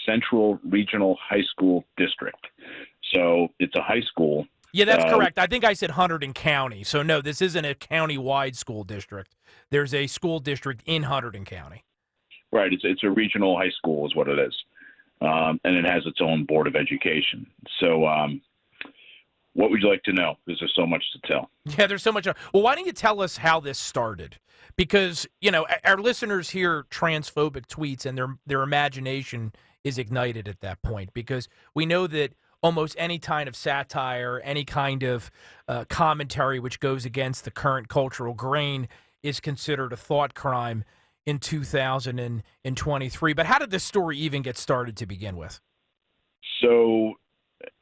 Central Regional High School District. So it's a high school. Yeah, that's correct. I think I said Hunterdon County. So no, this isn't a county-wide school district. There's a school district in Hunterdon County. Right. It's a regional high school is what it is. And it has its own board of education. So what would you like to know? Because there's so much to tell. Yeah, there's so much. Well, why don't you tell us how this started? Because, our listeners hear transphobic tweets and their imagination is ignited at that point, because we know that almost any kind of satire, any kind of commentary which goes against the current cultural grain is considered a thought crime in 2023. But how did this story even get started to begin with? So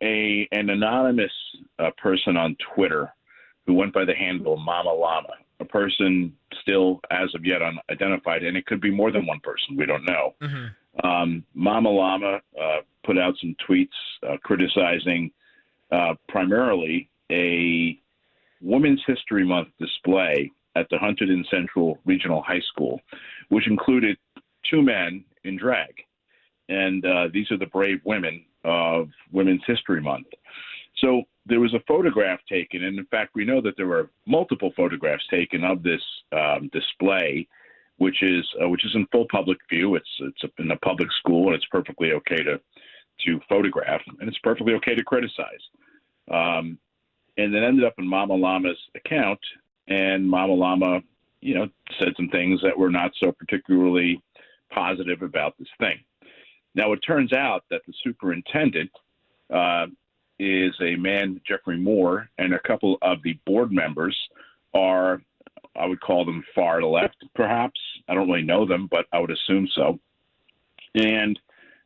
an anonymous person on Twitter who went by the handle Mama Llama, a person still as of yet unidentified, and it could be more than one person, we don't know. Mm-hmm. Mama Llama put out some tweets criticizing primarily a Women's History Month display at the Hunterdon Central Regional High School, which included two men in drag. And these are the brave women of Women's History Month. So there was a photograph taken, and in fact, we know that there were multiple photographs taken of this display, which is in full public view. It's in a public school, and it's perfectly okay to photograph, and it's perfectly okay to criticize. And it ended up in Mama Llama's account, and Mama Llama, said some things that were not so particularly positive about this thing. Now, it turns out that the superintendent is a man, Jeffrey Moore, and a couple of the board members are, I would call them far left, perhaps. I don't really know them, but I would assume so. And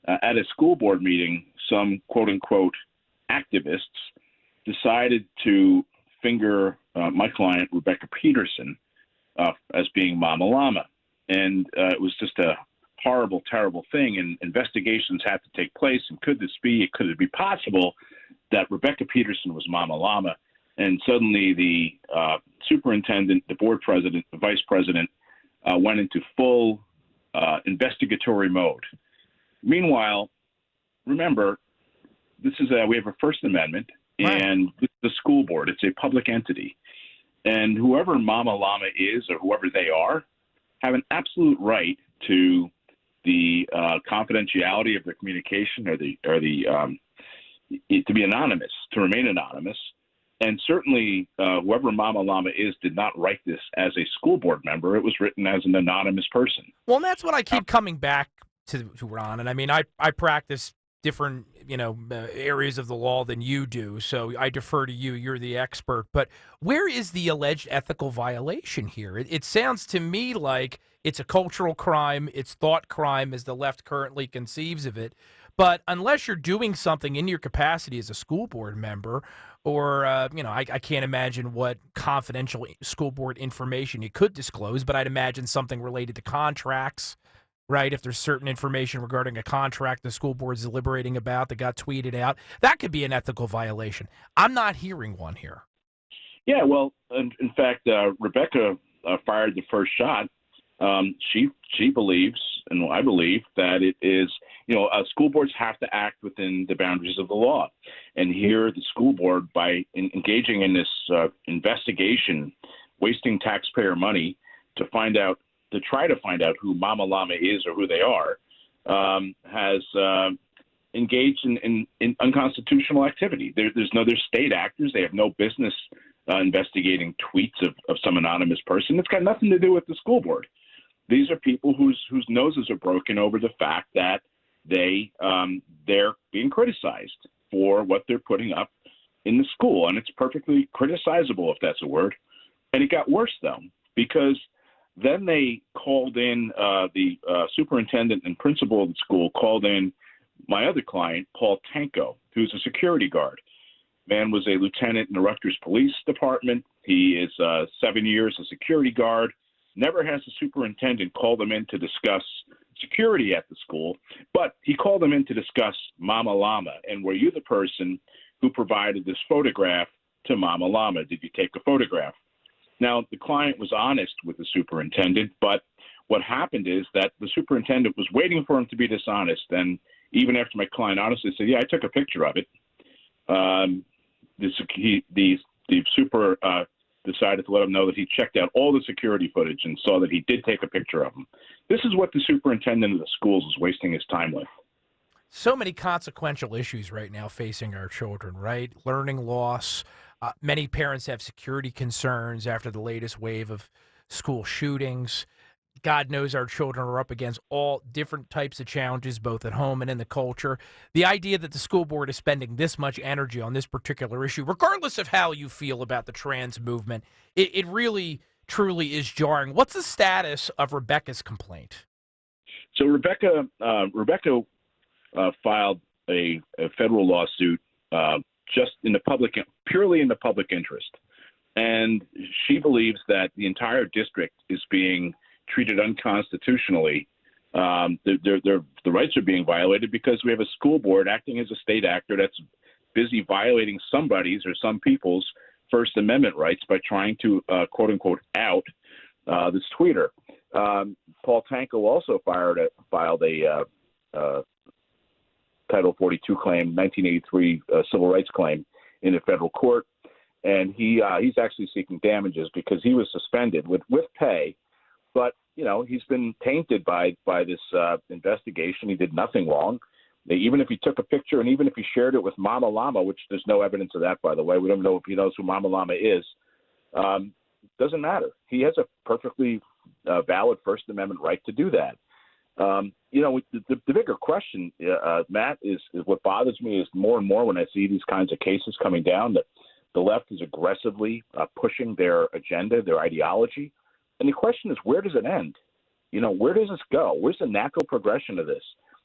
at a school board meeting, some quote-unquote activists decided to finger my client, Rebecca Peterson, as being Mama Llama. And it was just a horrible, terrible thing, and investigations had to take place. And could it be possible that Rebecca Peterson was Mama Llama? And suddenly the superintendent, the board president, the vice president went into full investigatory mode. Meanwhile, remember, this is we have a First Amendment, and the school board. It's a public entity, and whoever Mama Llama is or whoever they are have an absolute right to the confidentiality of their communication or the to be anonymous, to remain anonymous. And certainly, whoever Mama Llama is did not write this as a school board member. It was written as an anonymous person. Well, and that's what I keep coming back to Ron. And I mean, I practice different, areas of the law than you do. So I defer to you. You're the expert. But where is the alleged ethical violation here? It sounds to me like it's a cultural crime. It's thought crime as the left currently conceives of it. But unless you're doing something in your capacity as a school board member, or, I can't imagine what confidential school board information you could disclose, but I'd imagine something related to contracts, right? If there's certain information regarding a contract the school board's deliberating about that got tweeted out, that could be an ethical violation. I'm not hearing one here. Yeah, well, in fact, Rebecca fired the first shot. She believes, and I believe, that it is, school boards have to act within the boundaries of the law. And here the school board, by engaging in this investigation, wasting taxpayer money to try to find out who Mama Llama is or who they are, has engaged in unconstitutional activity. They're state actors. They have no business investigating tweets of some anonymous person. It's got nothing to do with the school board. These are people whose noses are broken over the fact that they're being criticized for what they're putting up in the school, and it's perfectly criticizable, if that's a word. And it got worse, though, because then they called in the superintendent and principal of the school called in my other client, Paul Tanko, who's a security guard. Man was a lieutenant in the Rutgers Police Department. He is 7 years a security guard. Never has the superintendent called him in to discuss security at the school, but he called him in to discuss Mama Llama. And were you the person who provided this photograph to Mama Llama? Did you take a photograph? Now, the client was honest with the superintendent, but what happened is that the superintendent was waiting for him to be dishonest. And even after my client honestly said, yeah, I took a picture of it, the super decided to let him know that he checked out all the security footage and saw that he did take a picture of him. This is what the superintendent of the schools is wasting his time with. So many consequential issues right now facing our children, right? Learning loss. Many parents have security concerns after the latest wave of school shootings. God knows our children are up against all different types of challenges, both at home and in the culture. The idea that the school board is spending this much energy on this particular issue, regardless of how you feel about the trans movement, it really, truly is jarring. What's the status of Rebecca's complaint? So Rebecca filed a federal lawsuit just in the purely in the public interest. And she believes that the entire district is being treated unconstitutionally. The rights are being violated because we have a school board acting as a state actor that's busy violating somebody's or some people's First Amendment rights by trying to, quote unquote, out this tweeter. Paul Tanko also filed a Title 42 claim, 1983 civil rights claim in a federal court. And he's actually seeking damages because he was suspended with pay. But, he's been tainted by this investigation. He did nothing wrong. Even if he took a picture and even if he shared it with Mama Llama, which there's no evidence of that, by the way, we don't know if he knows who Mama Llama is, doesn't matter. He has a perfectly valid First Amendment right to do that. The bigger question, Matt, is what bothers me is more and more when I see these kinds of cases coming down that the left is aggressively pushing their agenda, their ideology. And the question is, where does it end? Where does this go? Where's the natural progression of this?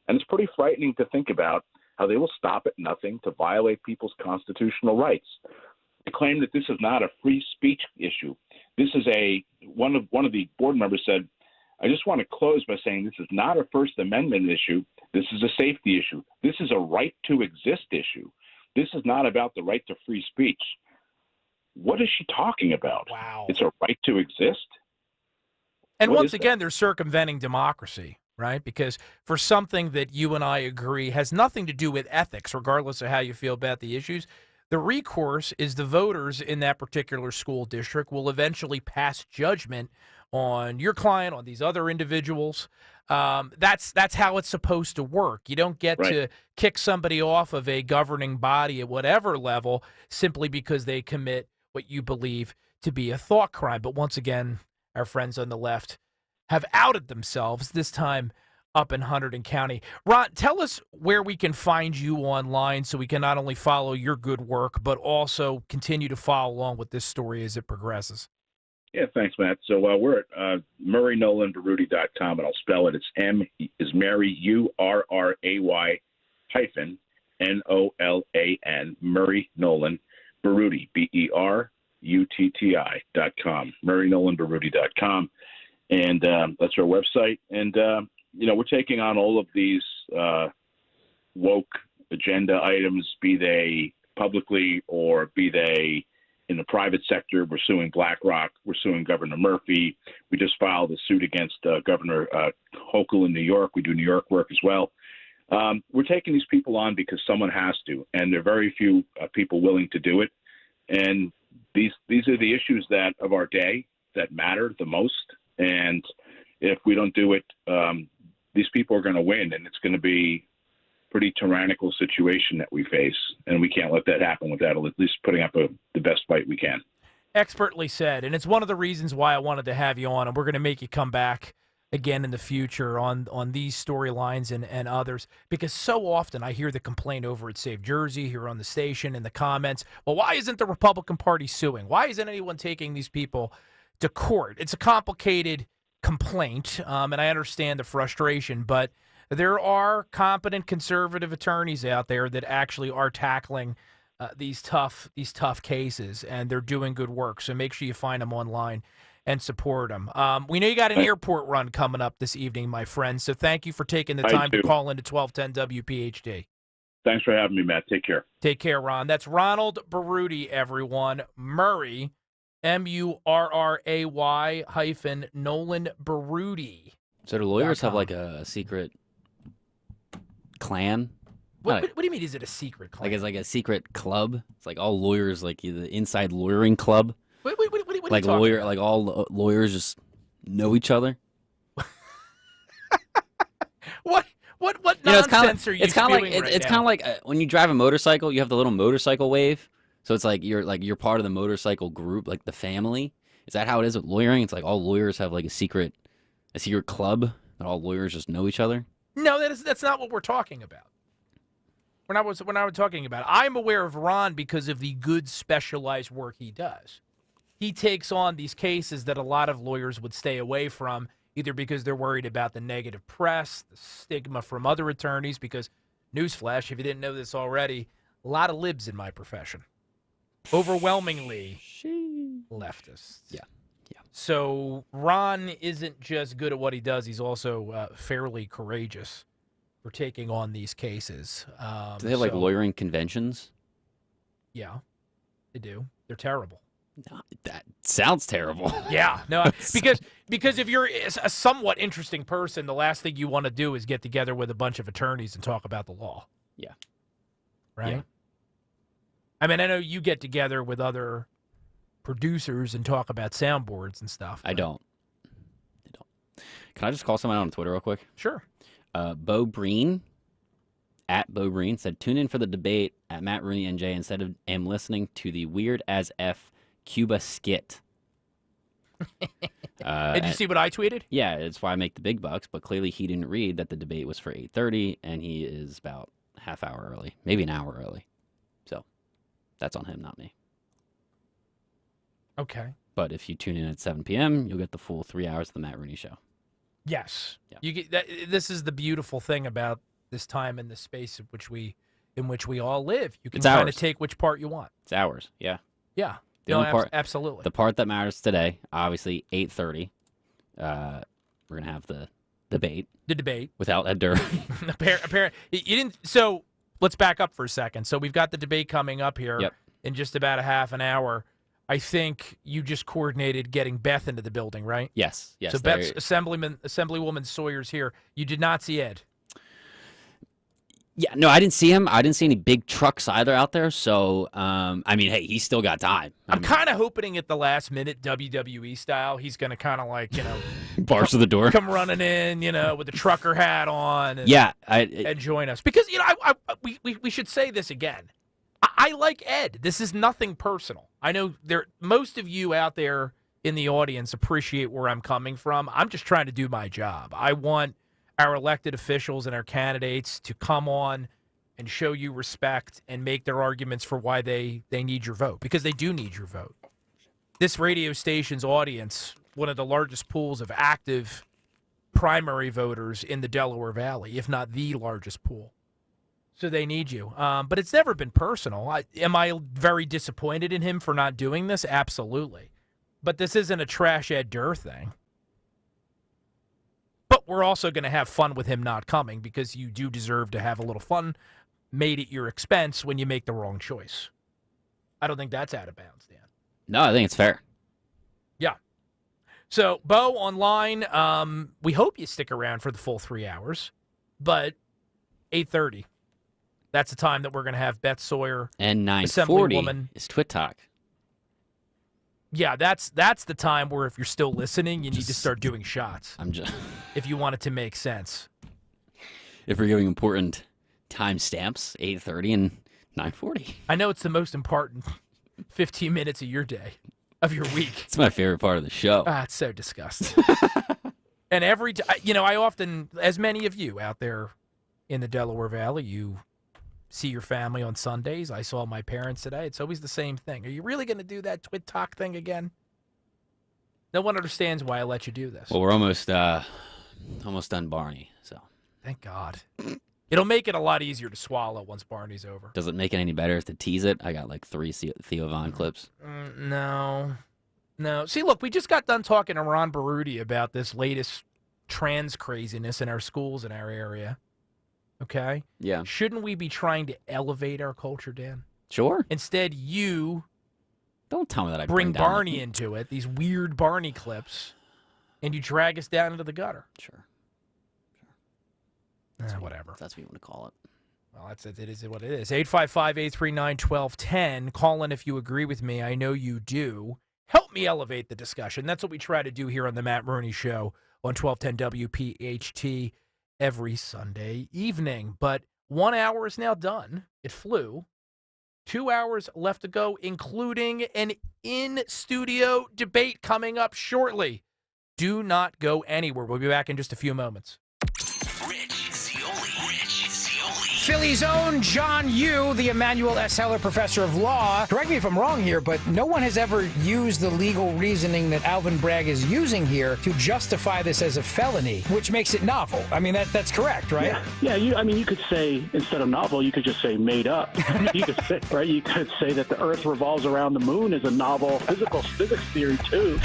And it's pretty frightening to think about how they will stop at nothing to violate people's constitutional rights. They claim that this is not a free speech issue. This is one of the board members said, I just want to close by saying this is not a First Amendment issue. This is a safety issue. This is a right to exist issue. This is not about the right to free speech. What is she talking about? Wow. It's a right to exist? And What once is that? again, they're circumventing democracy, right? Because for something that you and I agree has nothing to do with ethics, regardless of how you feel about the issues, the recourse is the voters in that particular school district will eventually pass judgment on your client, on these other individuals. That's how it's supposed to work. You don't get to kick somebody off of a governing body at whatever level simply because they commit what you believe to be a thought crime. But once again, our friends on the left have outed themselves, this time up in Hunterdon County. Ron, tell us where we can find you online so we can not only follow your good work, but also continue to follow along with this story as it progresses. Yeah, thanks, Matt. So we're at MurrayNolanBaruti.com, and I'll spell it. It's M is Mary, U-R-R-A-Y hyphen N-O-L-A-N, Murray Nolan Baruti, BERUTTI.com, MurrayNolanBaruti.com. And that's our website. And, we're taking on all of these woke agenda items, be they publicly or be they in the private sector. We're suing BlackRock. We're suing Governor Murphy. We just filed a suit against Governor Hochul in New York. We do New York work as well. We're taking these people on because someone has to, and there are very few people willing to do it. And these are the issues that of our day that matter the most. And if we don't do it, these people are going to win, and it's going to be a pretty tyrannical situation that we face, and we can't let that happen without at least putting up the best fight we can. Expertly said, and it's one of the reasons why I wanted to have you on, and we're going to make you come back again in the future on these storylines and others, because so often I hear the complaint over at Save Jersey here on the station in the comments, well, why isn't the Republican Party suing? Why isn't anyone taking these people to court? It's a complicated complaint, and I understand the frustration, but there are competent conservative attorneys out there that actually are tackling these tough cases, and they're doing good work. So make sure you find them online and support them. We know you got an airport run coming up this evening, my friend. So thank you for taking the time to call into 1210 WPHD. Thanks for having me, Matt. Take care. Take care, Ron. That's Ronald Baruti, everyone. Murray, Murray hyphen Nolan Baruti. So do lawyers have like a secret clan? What do you mean? Is it a secret clan? Like it's like a secret club? It's like all lawyers, like the inside lawyering club. What like lawyer, about? Like all lawyers just know each other. What nonsense are you spewing It's kind of like when you drive a motorcycle, you have the little motorcycle wave. So it's like you're part of the motorcycle group, like the family. Is that how it is with lawyering? It's like all lawyers have like a secret club that all lawyers just know each other. No, that's not what we're talking about. We're not talking about it. I'm aware of Ron because of the good specialized work he does. He takes on these cases that a lot of lawyers would stay away from, either because they're worried about the negative press, the stigma from other attorneys, because, newsflash, if you didn't know this already, a lot of libs in my profession. Overwhelmingly leftists. Yeah. So Ron isn't just good at what he does, he's also fairly courageous for taking on these cases. Do they have like lawyering conventions? Yeah, they do. They're terrible. No, that sounds terrible. Yeah, no, because if you're a somewhat interesting person, the last thing you want to do is get together with a bunch of attorneys and talk about the law. Yeah. Right? Yeah. I mean, I know you get together with other producers and talk about soundboards and stuff. I don't. Can I just call someone out on Twitter real quick? Sure. Bo Breen, at Bo Breen, said, tune in for the debate at Matt Rooney NJ instead of am listening to the Weird as F Cuba skit. Did you see what I tweeted? Yeah, it's why I make the big bucks, but clearly he didn't read that the debate was for 8:30, and he is about half hour early, maybe an hour early. So that's on him, not me. Okay. But if you tune in at 7 p.m., you'll get the full 3 hours of the Matt Rooney Show. Yes. Yeah. You get that. This is the beautiful thing about this time and this space in which we all live. You can kind of take which part you want. It's ours. Yeah. Yeah. The only part, absolutely. The part that matters today, obviously, 8:30. We're gonna have the debate. The debate without Ed Durr. Apparently, you didn't. So let's back up for a second. So we've got the debate coming up here in just about a half an hour. I think you just coordinated getting Beth into the building, right? Yes. So Beth's Assemblywoman Sawyer's here. You did not see Ed. Yeah, no, I didn't see him. I didn't see any big trucks either out there. So, I mean, hey, he's still got time. I'm kind of hoping at the last minute, WWE style, he's going to kind of like, bars to the door, come running in, with the trucker hat on. And, and join us because we should say this again. I like Ed. This is nothing personal. I know most of you out there in the audience appreciate where I'm coming from. I'm just trying to do my job. I want our elected officials and our candidates to come on and show you respect and make their arguments for why they need your vote, because they do need your vote. This radio station's audience, one of the largest pools of active primary voters in the Delaware Valley, if not the largest pool. So they need you. But it's never been personal. Am I very disappointed in him for not doing this? Absolutely. But this isn't a trash Ed Durr thing. But we're also going to have fun with him not coming, because you do deserve to have a little fun made at your expense when you make the wrong choice. I don't think that's out of bounds, Dan. No, I think it's fair. Yeah. So, Bo, online, we hope you stick around for the full 3 hours, but 8:30. That's the time that we're going to have Beth Sawyer and 9:40 is Twit Talk. Yeah, that's the time where if you're still listening, you need to start doing shots. If you want it to make sense. If we're giving important timestamps, 8:30 and 9:40. I know it's the most important 15 minutes of your day, of your week. It's my favorite part of the show. It's so disgusting. And I often, as many of you out there in the Delaware Valley, you see your family on Sundays. I saw my parents today. It's always the same thing. Are you really going to do that Twit Talk thing again? No one understands why I let you do this. Well, we're almost done Barney, so. Thank God. It'll make it a lot easier to swallow once Barney's over. Does it make it any better to tease it? I got like 3 Theo Von clips. No. See, look, we just got done talking to Ron Baruti about this latest trans craziness in our schools in our area. Okay? Yeah. Shouldn't we be trying to elevate our culture, Dan? Sure. Instead, you don't tell me that I bring Barney into it, these weird Barney clips, and you drag us down into the gutter. Sure. Whatever. That's what you want to call it. Well, it is what it is. 855-839-1210. Call in if you agree with me. I know you do. Help me elevate the discussion. That's what we try to do here on the Matt Rooney Show on 1210 WPHT. Every Sunday evening. But 1 hour is now done. It flew. 2 hours left to go, including an in-studio debate coming up shortly. Do not go anywhere. We'll be back in just a few moments. Philly's own John Yoo, the Emmanuel S. Heller Professor of Law. Correct me if I'm wrong here, but no one has ever used the legal reasoning that Alvin Bragg is using here to justify this as a felony, which makes it novel. I mean, that's correct, right? Yeah. You could say, instead of novel, you could just say made up. You could say, right? You could say that the Earth revolves around the moon is a novel physics theory, too.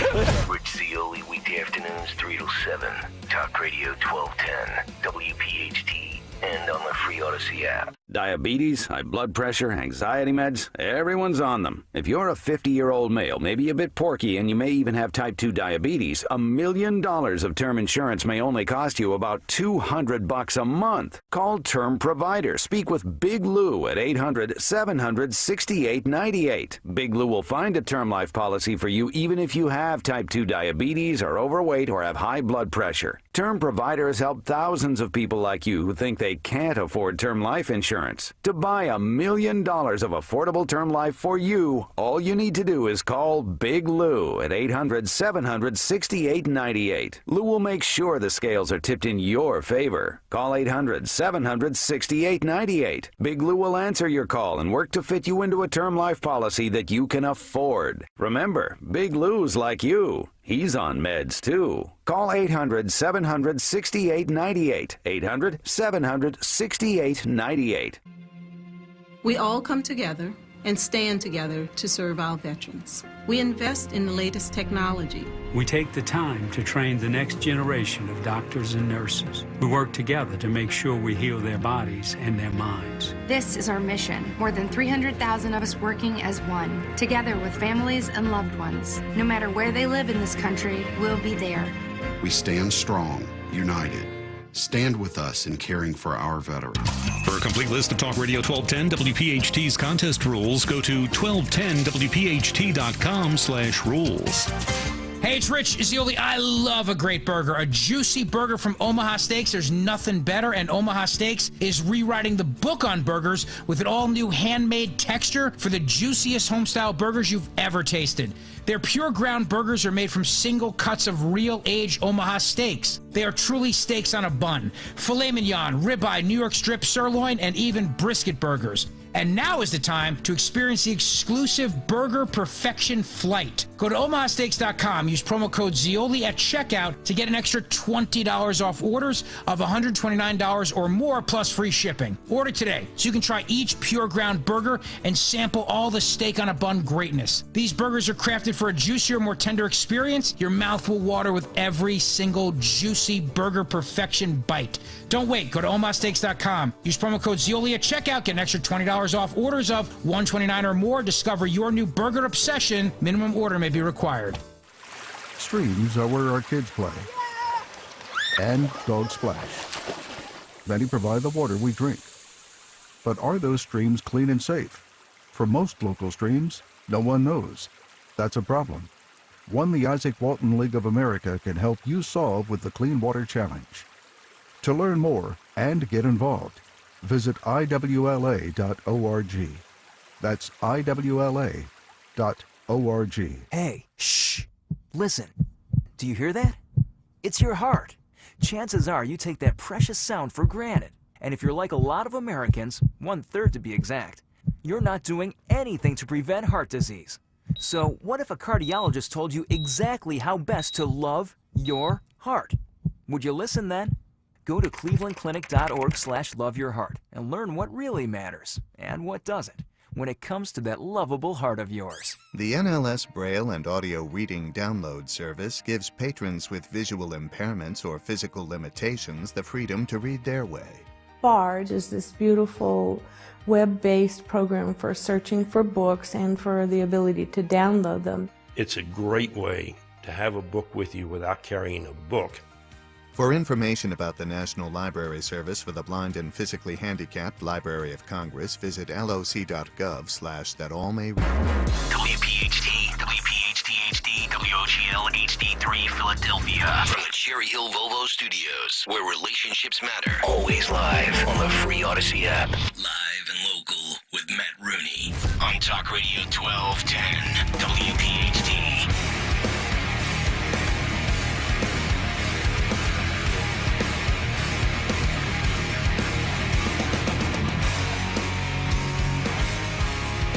Rich Zioli, weekday afternoons, 3 to 7. Talk Radio 1210, WPHT. And on the free Odyssey app. Diabetes, high blood pressure, anxiety meds, everyone's on them. If you're a 50-year-old male, maybe a bit porky, and you may even have type 2 diabetes, $1 million of term insurance may only cost you about $200 a month. Call Term Provider. Speak with Big Lou at 800-700-6898. Big Lou will find a term life policy for you even if you have type 2 diabetes, are overweight, or have high blood pressure. Term Provider has helped thousands of people like you who think they can't afford term life insurance. To buy $1 million of affordable term life for you, all you need to do is call Big Lou at 800-700-6898. Lou will make sure the scales are tipped in your favor. Call 800-700-6898. Big Lou will answer your call and work to fit you into a term life policy that you can afford. Remember, Big Lou's like you. He's on meds, too. Call 800-700-6898. 800-700-6898. We all come together and stand together to serve our veterans. We invest in the latest technology. We take the time to train the next generation of doctors and nurses. We work together to make sure we heal their bodies and their minds. This is our mission. More than 300,000 of us working as one, together with families and loved ones. No matter where they live in this country, we'll be there. We stand strong, united. Stand with us in caring for our veterans. For a complete list of Talk Radio 1210 WPHT's contest rules, go to 1210WPHT.com/rules. Hey, it's Rich Zioli. I love a great burger. A juicy burger from Omaha Steaks. There's nothing better, and Omaha Steaks is rewriting the book on burgers with an all-new handmade texture for the juiciest homestyle burgers you've ever tasted. Their pure ground burgers are made from single cuts of real-aged Omaha steaks. They are truly steaks on a bun. Filet mignon, ribeye, New York strip, sirloin, and even brisket burgers. And now is the time to experience the exclusive Burger Perfection Flight. Go to omahasteaks.com. Use promo code Zioli at checkout to get an extra $20 off orders of $129 or more plus free shipping. Order today so you can try each pure ground burger and sample all the steak on a bun greatness. These burgers are crafted for a juicier, more tender experience. Your mouth will water with every single juicy Burger Perfection bite. Don't wait. Go to omahasteaks.com. Use promo code Zioli at checkout. Get an extra $20 off orders of $129 or more. Discover your new burger obsession. Minimum order may be required. Streams are where our kids play. And dogs splash. Many provide the water we drink. But are those streams clean and safe? For most local streams, no one knows. That's a problem. One the Isaac Walton League of America can help you solve with the Clean Water Challenge. To learn more and get involved, visit iwla.org. That's iwla.org. Hey, shh. Listen. Do you hear that? It's your heart. Chances are you take that precious sound for granted. And if you're like a lot of Americans, 1/3 to be exact, you're not doing anything to prevent heart disease. So what if a cardiologist told you exactly how best to love your heart? Would you listen then? Go to clevelandclinic.org/loveyourheart and learn what really matters and what doesn't when it comes to that lovable heart of yours. The NLS Braille and Audio Reading Download Service gives patrons with visual impairments or physical limitations the freedom to read their way. Barge is this beautiful web-based program for searching for books and for the ability to download them. It's a great way to have a book with you without carrying a book. For information about the National Library Service for the Blind and Physically Handicapped Library of Congress, visit loc.gov/thatallmayread. WPHT, WPHT-HD, WOGL HD3 Philadelphia. From the Cherry Hill Volvo Studios, where relationships matter. Always live on the free Odyssey app. Live and local with Matt Rooney. On Talk Radio 1210, WPHT.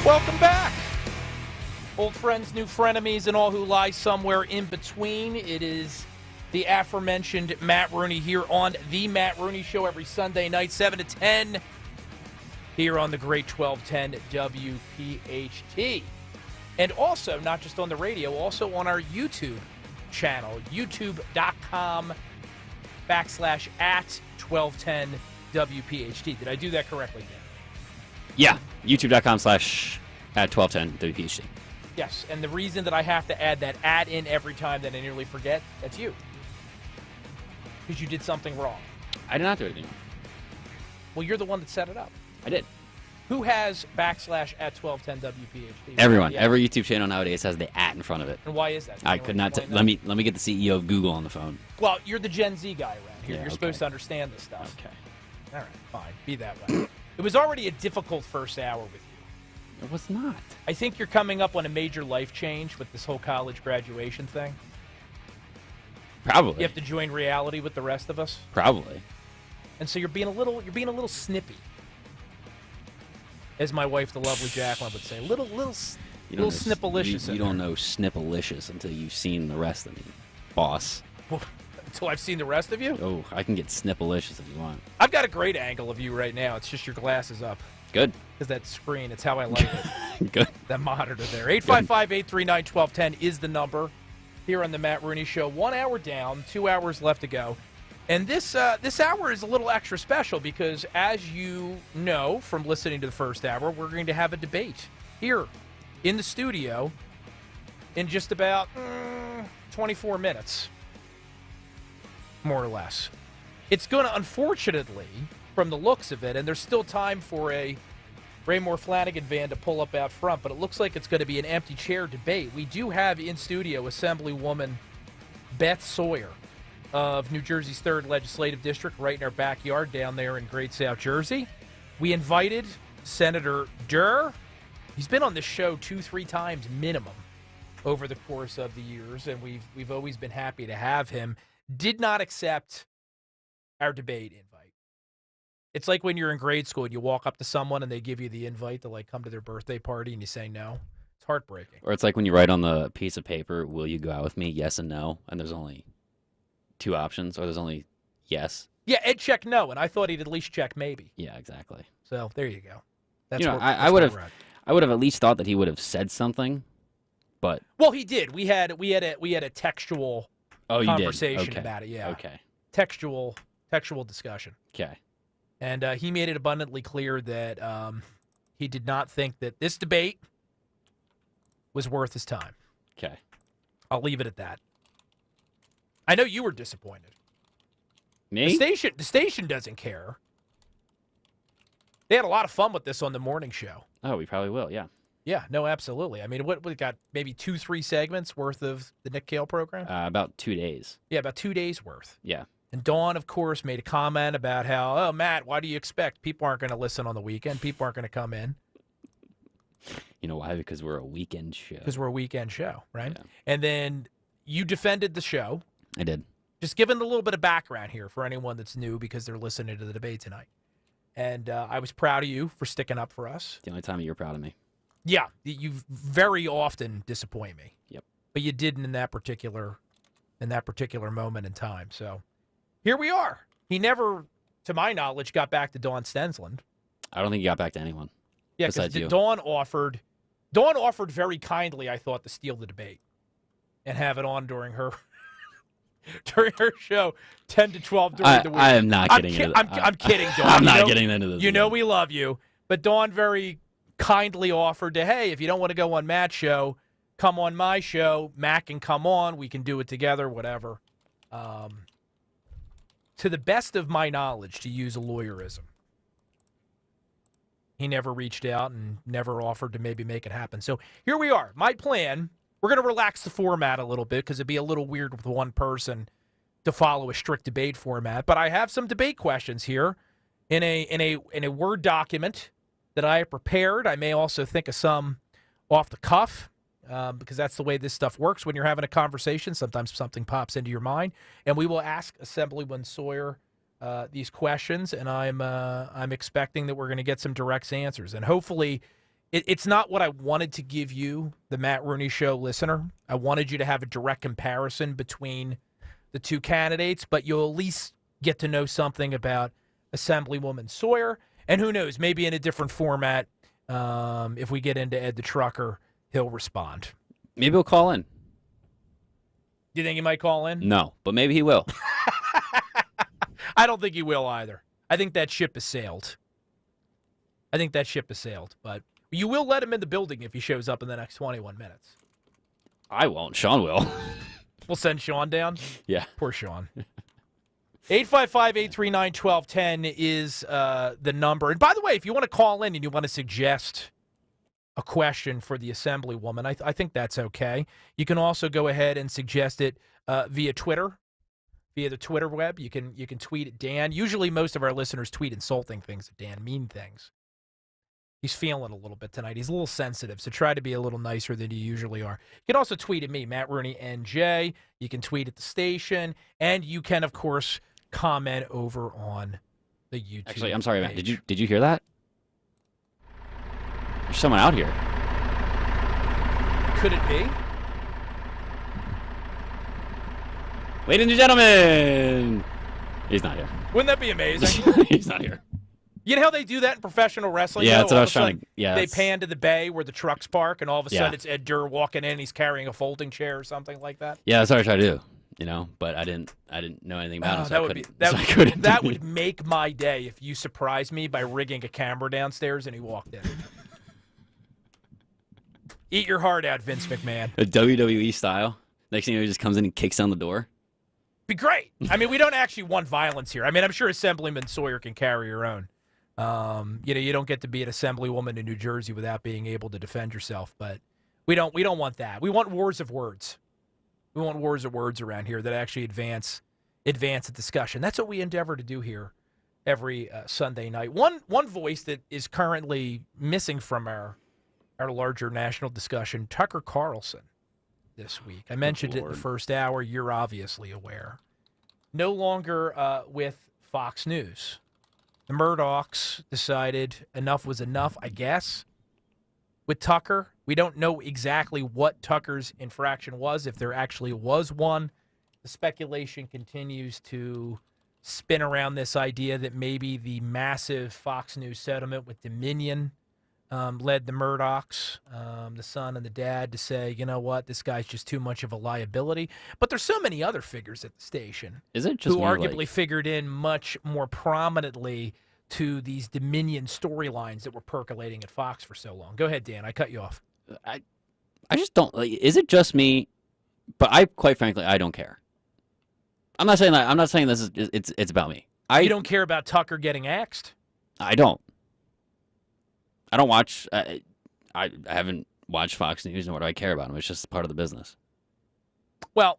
Welcome back. Old friends, new frenemies, and all who lie somewhere in between. It is the aforementioned Matt Rooney here on The Matt Rooney Show every Sunday night, 7 to 10, here on the great 1210 WPHT. And also, not just on the radio, also on our YouTube channel, youtube.com/@1210 WPHT. Did I do that correctly, Dan? Yeah, youtube.com/@1210 WPHT. Yes, and the reason that I have to add that "at" in every time that I nearly forget, that's you. Because you did something wrong. I did not do anything. Well, you're the one that set it up. I did. Who has @1210 WPHT? Everyone. Yeah. Every YouTube channel nowadays has the @ in front of it. And why is that? I could not. Let me get the CEO of Google on the phone. Well, you're the Gen Z guy around here. Yeah, You're okay. supposed to understand this stuff. Okay. All right, fine. Be that way. It was already a difficult first hour with you. It was not. I think you're coming up on a major life change with this whole college graduation thing. Probably. You have to join reality with the rest of us. Probably. And so you're being a little snippy, as my wife, the lovely Jacqueline, would say. Little snippalicious. You don't know snippalicious until you've seen the rest of me, boss. Well, until I've seen the rest of you? Oh, I can get snippalicious if you want. I've got a great angle of you right now. It's just your glasses up. Good. Because that screen, it's how I like it. Good. That monitor there. 855-839-1210 is the number here on the Matt Rooney Show. 1 hour down, 2 hours left to go. And this hour is a little extra special because, as you know from listening to the first hour, we're going to have a debate here in the studio in just about 24 minutes, more or less. It's going to, unfortunately, from the looks of it, and there's still time for a Raymore Flanagan van to pull up out front, but it looks like it's going to be an empty chair debate. We do have in studio Assemblywoman Beth Sawyer of New Jersey's 3rd Legislative District, right in our backyard down there in Great South Jersey. We invited Senator Durr. He's been on this show 2-3 times minimum over the course of the years, and we've always been happy to have him. Did not accept our debate invite. It's like when you're in grade school and you walk up to someone and they give you the invite to like come to their birthday party and you say no. It's heartbreaking. Or it's like when you write on the piece of paper, will you go out with me? Yes and no. And there's only 2 options, or there's only yes. Yeah, Ed checked no, and I thought he'd at least check maybe. Yeah, exactly. So there you go. That's I would have at least thought that he would have said something, but well, he did. We had a textual conversation about it. Yeah. Okay. Textual discussion. Okay. And he made it abundantly clear that he did not think that this debate was worth his time. Okay. I'll leave it at that. I know you were disappointed. Me? The station doesn't care. They had a lot of fun with this on the morning show. Oh, we probably will, yeah. Yeah, no, absolutely. I mean, what we got maybe 2-3 segments worth of the Nick Cale program? About 2 days. Yeah, about 2 days worth. Yeah. And Dawn, of course, made a comment about how, oh, Matt, why do you expect people aren't going to listen on the weekend? People aren't going to come in. You know why? Because we're a weekend show. Because we're a weekend show, right? Yeah. And then you defended the show. I did. Just giving a little bit of background here for anyone that's new because they're listening to the debate tonight. And I was proud of you for sticking up for us. The only time you're proud of me. Yeah, you very often disappoint me. Yep. But you didn't in that particular moment in time. So here we are. He never, to my knowledge, got back to Dawn Stensland. I don't think he got back to anyone. Yeah, because Dawn offered very kindly, I thought, to steal the debate and have it on during her show 10 to 12 during the week. I am not getting into that. I'm kidding, Dawn. I'm not getting into this. You know we love you. But Dawn very kindly offered to, hey, if you don't want to go on Matt's show, come on my show. Matt can come on. We can do it together, whatever. To the best of my knowledge, to use a lawyerism, he never reached out and never offered to maybe make it happen. So here we are. My plan, we're going to relax the format a little bit because it'd be a little weird with one person to follow a strict debate format. But I have some debate questions here in a Word document that I have prepared. I may also think of some off the cuff because that's the way this stuff works. When you're having a conversation, sometimes something pops into your mind. And we will ask Assemblywoman Sawyer these questions, and I'm expecting that we're going to get some direct answers. And hopefully it's not what I wanted to give you, the Matt Rooney Show listener. I wanted you to have a direct comparison between the two candidates, but you'll at least get to know something about Assemblywoman Sawyer. And who knows, maybe in a different format, if we get into Ed the Trucker, he'll respond. Maybe he'll call in. Do you think he might call in? No, but maybe he will. I don't think he will either. I think that ship has sailed. But you will let him in the building if he shows up in the next 21 minutes. I won't. Sean will. We'll send Sean down? Yeah. Poor Sean. 855-839-1210 is the number. And by the way, if you want to call in and you want to suggest a question for the Assemblywoman, I think that's okay. You can also go ahead and suggest it via Twitter, via the Twitter web. You can tweet at Dan. Usually most of our listeners tweet insulting things at Dan, mean things. He's feeling a little bit tonight. He's a little sensitive, so try to be a little nicer than you usually are. You can also tweet at me, Matt Rooney NJ. You can tweet at the station, and you can, of course, comment over on the YouTube. Actually, I'm sorry, page. Matt. Did you hear that? There's someone out here. Could it be? Ladies and gentlemen, he's not here. Wouldn't that be amazing? He's not here. You know how they do that in professional wrestling? Yeah, though? that's what All I of was a trying sudden, to. Yeah, they pan to the bay where the trucks park, and all of a sudden Yeah. it's Ed Durr walking in. And he's carrying a folding chair or something like that. Yeah, that's what I try to do. But I didn't know anything about him, so I couldn't. That would make my day if you surprised me by rigging a camera downstairs and he walked in. Eat your heart out, Vince McMahon. A WWE style. Next thing you know, he just comes in and kicks down the door. Be great. I mean, we don't actually want violence here. I mean, I'm sure Assemblyman Sawyer can carry your own. You don't get to be an assemblywoman in New Jersey without being able to defend yourself, but we don't want that. We want wars of words. We want wars of words around here that actually advance a discussion. That's what we endeavor to do here every Sunday night. One voice that is currently missing from our larger national discussion, Tucker Carlson, this week. I mentioned it in the first hour. You're obviously aware. No longer with Fox News. The Murdochs decided enough was enough, I guess, with Tucker. We don't know exactly what Tucker's infraction was, if there actually was one. The speculation continues to spin around this idea that maybe the massive Fox News settlement with Dominion led the Murdochs, the son and the dad, to say, you know what, this guy's just too much of a liability. But there's so many other figures at the station Is it just who more arguably figured in much more prominently to these Dominion storylines that were percolating at Fox for so long. Go ahead, Dan. I cut you off. I just don't. Is it just me? But quite frankly, I don't care. I'm not saying that. I'm not saying this is. It's about me. You don't care about Tucker getting axed? I don't. I don't watch. I haven't watched Fox News, nor do I care about them. It's just part of the business. Well,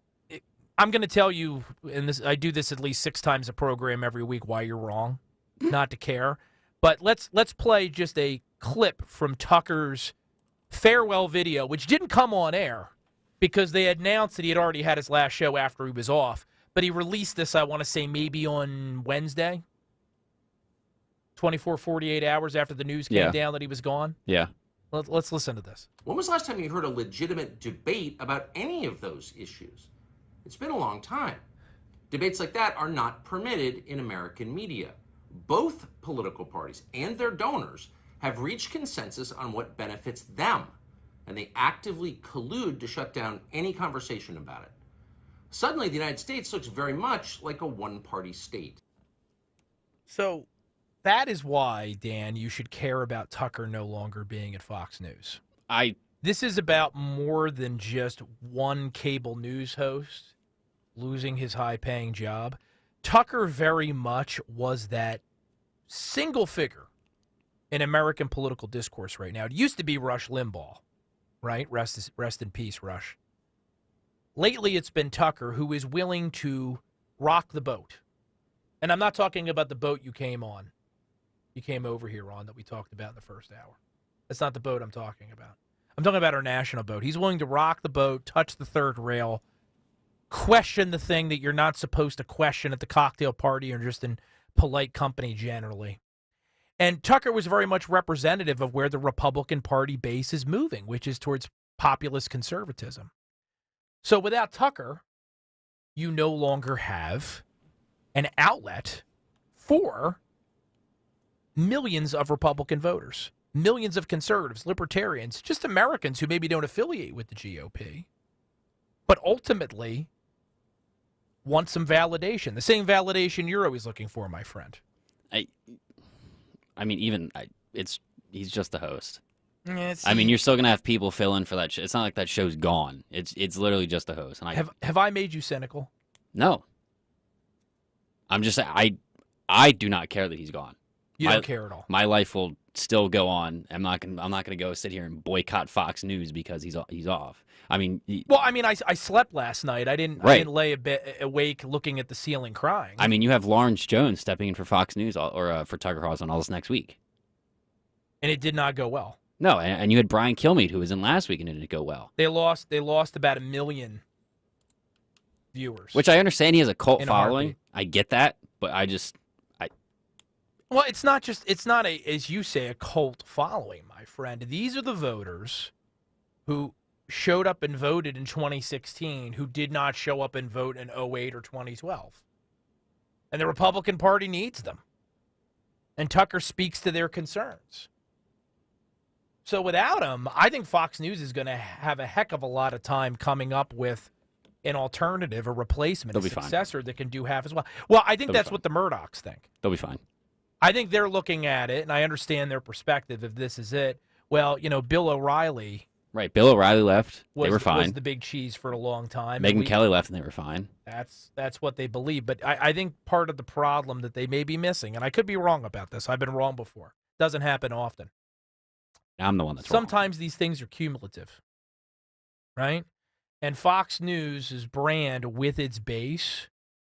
I'm going to tell you, and I do this at least 6 times a program every week, why you're wrong, not to care. But let's play just a clip from Tucker's farewell video, which didn't come on air because they announced that he had already had his last show after he was off. But he released this, I want to say, maybe on Wednesday. 24, 48 hours after the news came down that he was gone? Yeah. Let's listen to this. When was the last time you heard a legitimate debate about any of those issues? It's been a long time. Debates like that are not permitted in American media. Both political parties and their donors have reached consensus on what benefits them, and they actively collude to shut down any conversation about it. Suddenly, the United States looks very much like a one-party state. So that is why, Dan, you should care about Tucker no longer being at Fox News. This is about more than just one cable news host losing his high-paying job. Tucker very much was that single figure in American political discourse right now. It used to be Rush Limbaugh, right? Rest in peace, Rush. Lately, it's been Tucker, who is willing to rock the boat. And I'm not talking about the boat you came on. You came over here on that we talked about in the first hour. That's not the boat I'm talking about. I'm talking about our national boat. He's willing to rock the boat, touch the third rail, question the thing that you're not supposed to question at the cocktail party or just in polite company generally. And Tucker was very much representative of where the Republican Party base is moving, which is towards populist conservatism. So without Tucker, you no longer have an outlet for millions of Republican voters, millions of conservatives, libertarians, just Americans who maybe don't affiliate with the GOP, but ultimately want some validation, the same validation you're always looking for, my friend. He's just a host. Yeah, I mean, you're still gonna have people fill in for that show. It's not like that show's gone. It's literally just a host. And have I made you cynical? No. I'm just I do not care that he's gone. You don't care at all. My life will still go on. I'm not gonna go sit here and boycott Fox News because he's off. I mean, I slept last night. I didn't lay a bit awake looking at the ceiling crying. I mean, you have Lawrence Jones stepping in for Fox News or for Tucker Carlson all this next week, and it did not go well. No, and you had Brian Kilmeade who was in last week and it didn't go well. They lost about 1 million viewers, which I understand he has a cult following. I get that, but well, it's not as you say, a cult following, my friend. These are the voters who showed up and voted in 2016 who did not show up and vote in 2008 or 2012. And the Republican Party needs them. And Tucker speaks to their concerns. So without him, I think Fox News is going to have a heck of a lot of time coming up with an alternative, a replacement, a successor that can do half as well. Well, I think that's what the Murdochs think. They'll be fine. I think they're looking at it, and I understand their perspective if this is it. Well, Bill O'Reilly. Right, Bill O'Reilly left. They were fine. Was the big cheese for a long time. Megyn Kelly left, and they were fine. That's what they believe. But I think part of the problem that they may be missing, and I could be wrong about this. I've been wrong before. Doesn't happen often. I'm the one that's Sometimes these things are cumulative, right? And Fox News' brand with its base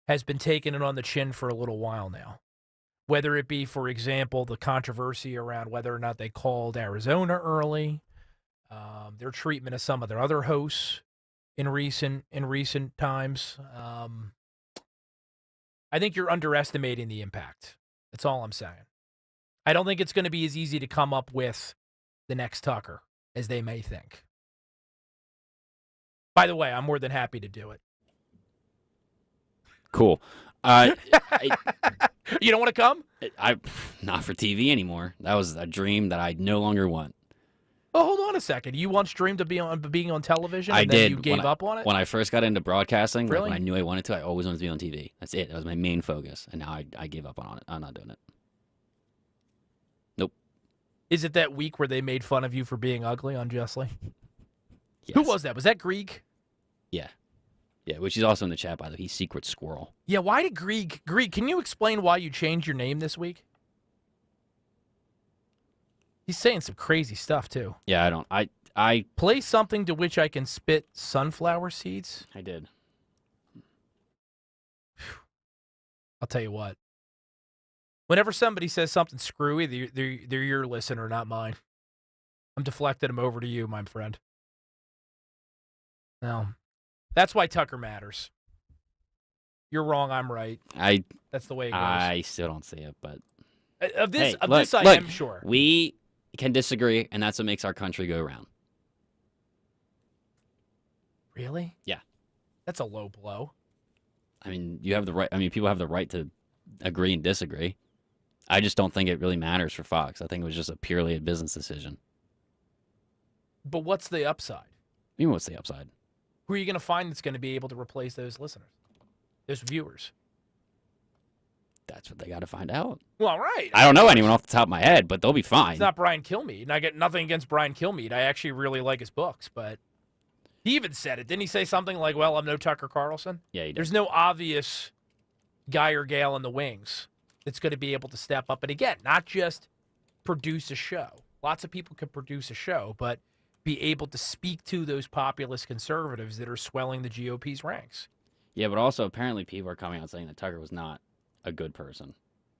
has been taking it on the chin for a little while now. Whether it be, for example, the controversy around whether or not they called Arizona early, their treatment of some of their other hosts in recent times. I think you're underestimating the impact. That's all I'm saying. I don't think it's going to be as easy to come up with the next Tucker as they may think. By the way, I'm more than happy to do it. Cool. You don't want to come? Not for TV anymore. That was a dream that I no longer want. Oh, hold on a second. You once dreamed of being on television? I and did. Then you gave up on it? When I first got into broadcasting, really? When I knew I wanted to, I always wanted to be on TV. That's it. That was my main focus. And now I gave up on it. I'm not doing it. Nope. Is it that week where they made fun of you for being ugly unjustly? Yes. Who was that? Was that Grieg? Yeah. Yeah, which is also in the chat, by the way. He's Secret Squirrel. Yeah, why did Grieg, can you explain why you changed your name this week? He's saying some crazy stuff, too. Yeah, I play something to which I can spit sunflower seeds. I did. I'll tell you what. Whenever somebody says something screwy, they're your listener, not mine. I'm deflecting them over to you, my friend. No. That's why Tucker matters. You're wrong, I'm right. That's the way it goes. I still don't see it, but of this look, I am sure. We can disagree, and that's what makes our country go around. Really? Yeah. That's a low blow. I mean, you have the right. I mean, people have the right to agree and disagree. I just don't think it really matters for Fox. I think it was just purely a business decision. But what's the upside? You know, what's the upside? Who are you going to find that's going to be able to replace those listeners, those viewers? That's what they got to find out. Well, right. I don't know anyone off the top of my head, but they'll be fine. It's not Brian Kilmeade, and I get nothing against Brian Kilmeade. I actually really like his books, but he even said it. Didn't he say something like, well, I'm no Tucker Carlson? Yeah, he did. There's no obvious guy or gal in the wings that's going to be able to step up. And again, not just produce a show. Lots of people can produce a show, but be able to speak to those populist conservatives that are swelling the GOP's ranks. Yeah, but also apparently people are coming out saying that Tucker was not a good person.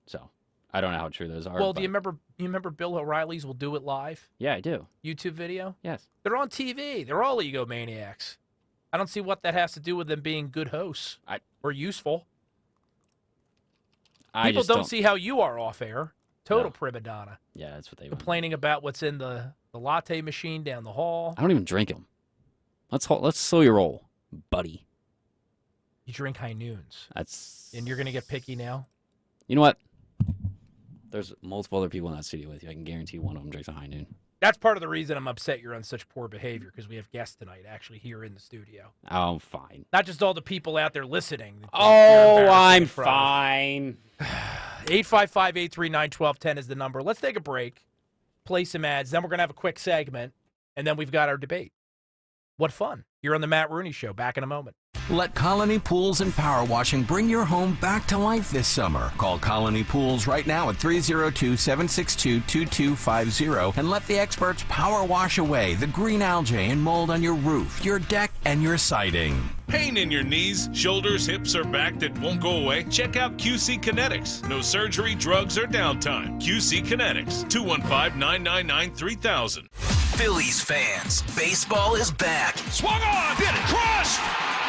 So I don't know how true those are. Well, do you remember Bill O'Reilly's Will Do It Live? Yeah, I do. YouTube video? Yes. They're on TV. They're all egomaniacs. I don't see what that has to do with them being good hosts or useful. People don't see how you are off air. Total prima donna. Yeah, that's what they complaining about what's in the latte machine down the hall. I don't even drink them. Let's slow your roll, buddy. You drink High Noons. And you're going to get picky now? You know what? There's multiple other people in that studio with you. I can guarantee one of them drinks a High Noon. That's part of the reason I'm upset you're on such poor behavior, because we have guests tonight actually here in the studio. Oh, fine. Not just all the people out there listening. Oh, I'm fine. 855-839-1210 is the number. Let's take a break, play some ads, then we're going to have a quick segment, and then we've got our debate. What fun. You're on the Matt Rooney Show. Back in a moment. Let Colony Pools and Power Washing bring your home back to life this summer. Call Colony Pools right now at 302-762-2250 and let the experts power wash away the green algae and mold on your roof, your deck, and your siding. Pain in your knees, shoulders, hips, or back that won't go away? Check out QC Kinetics. No surgery, drugs, or downtime. QC Kinetics. 215-999-3000. Phillies fans, baseball is back. Swung on, hit, crushed,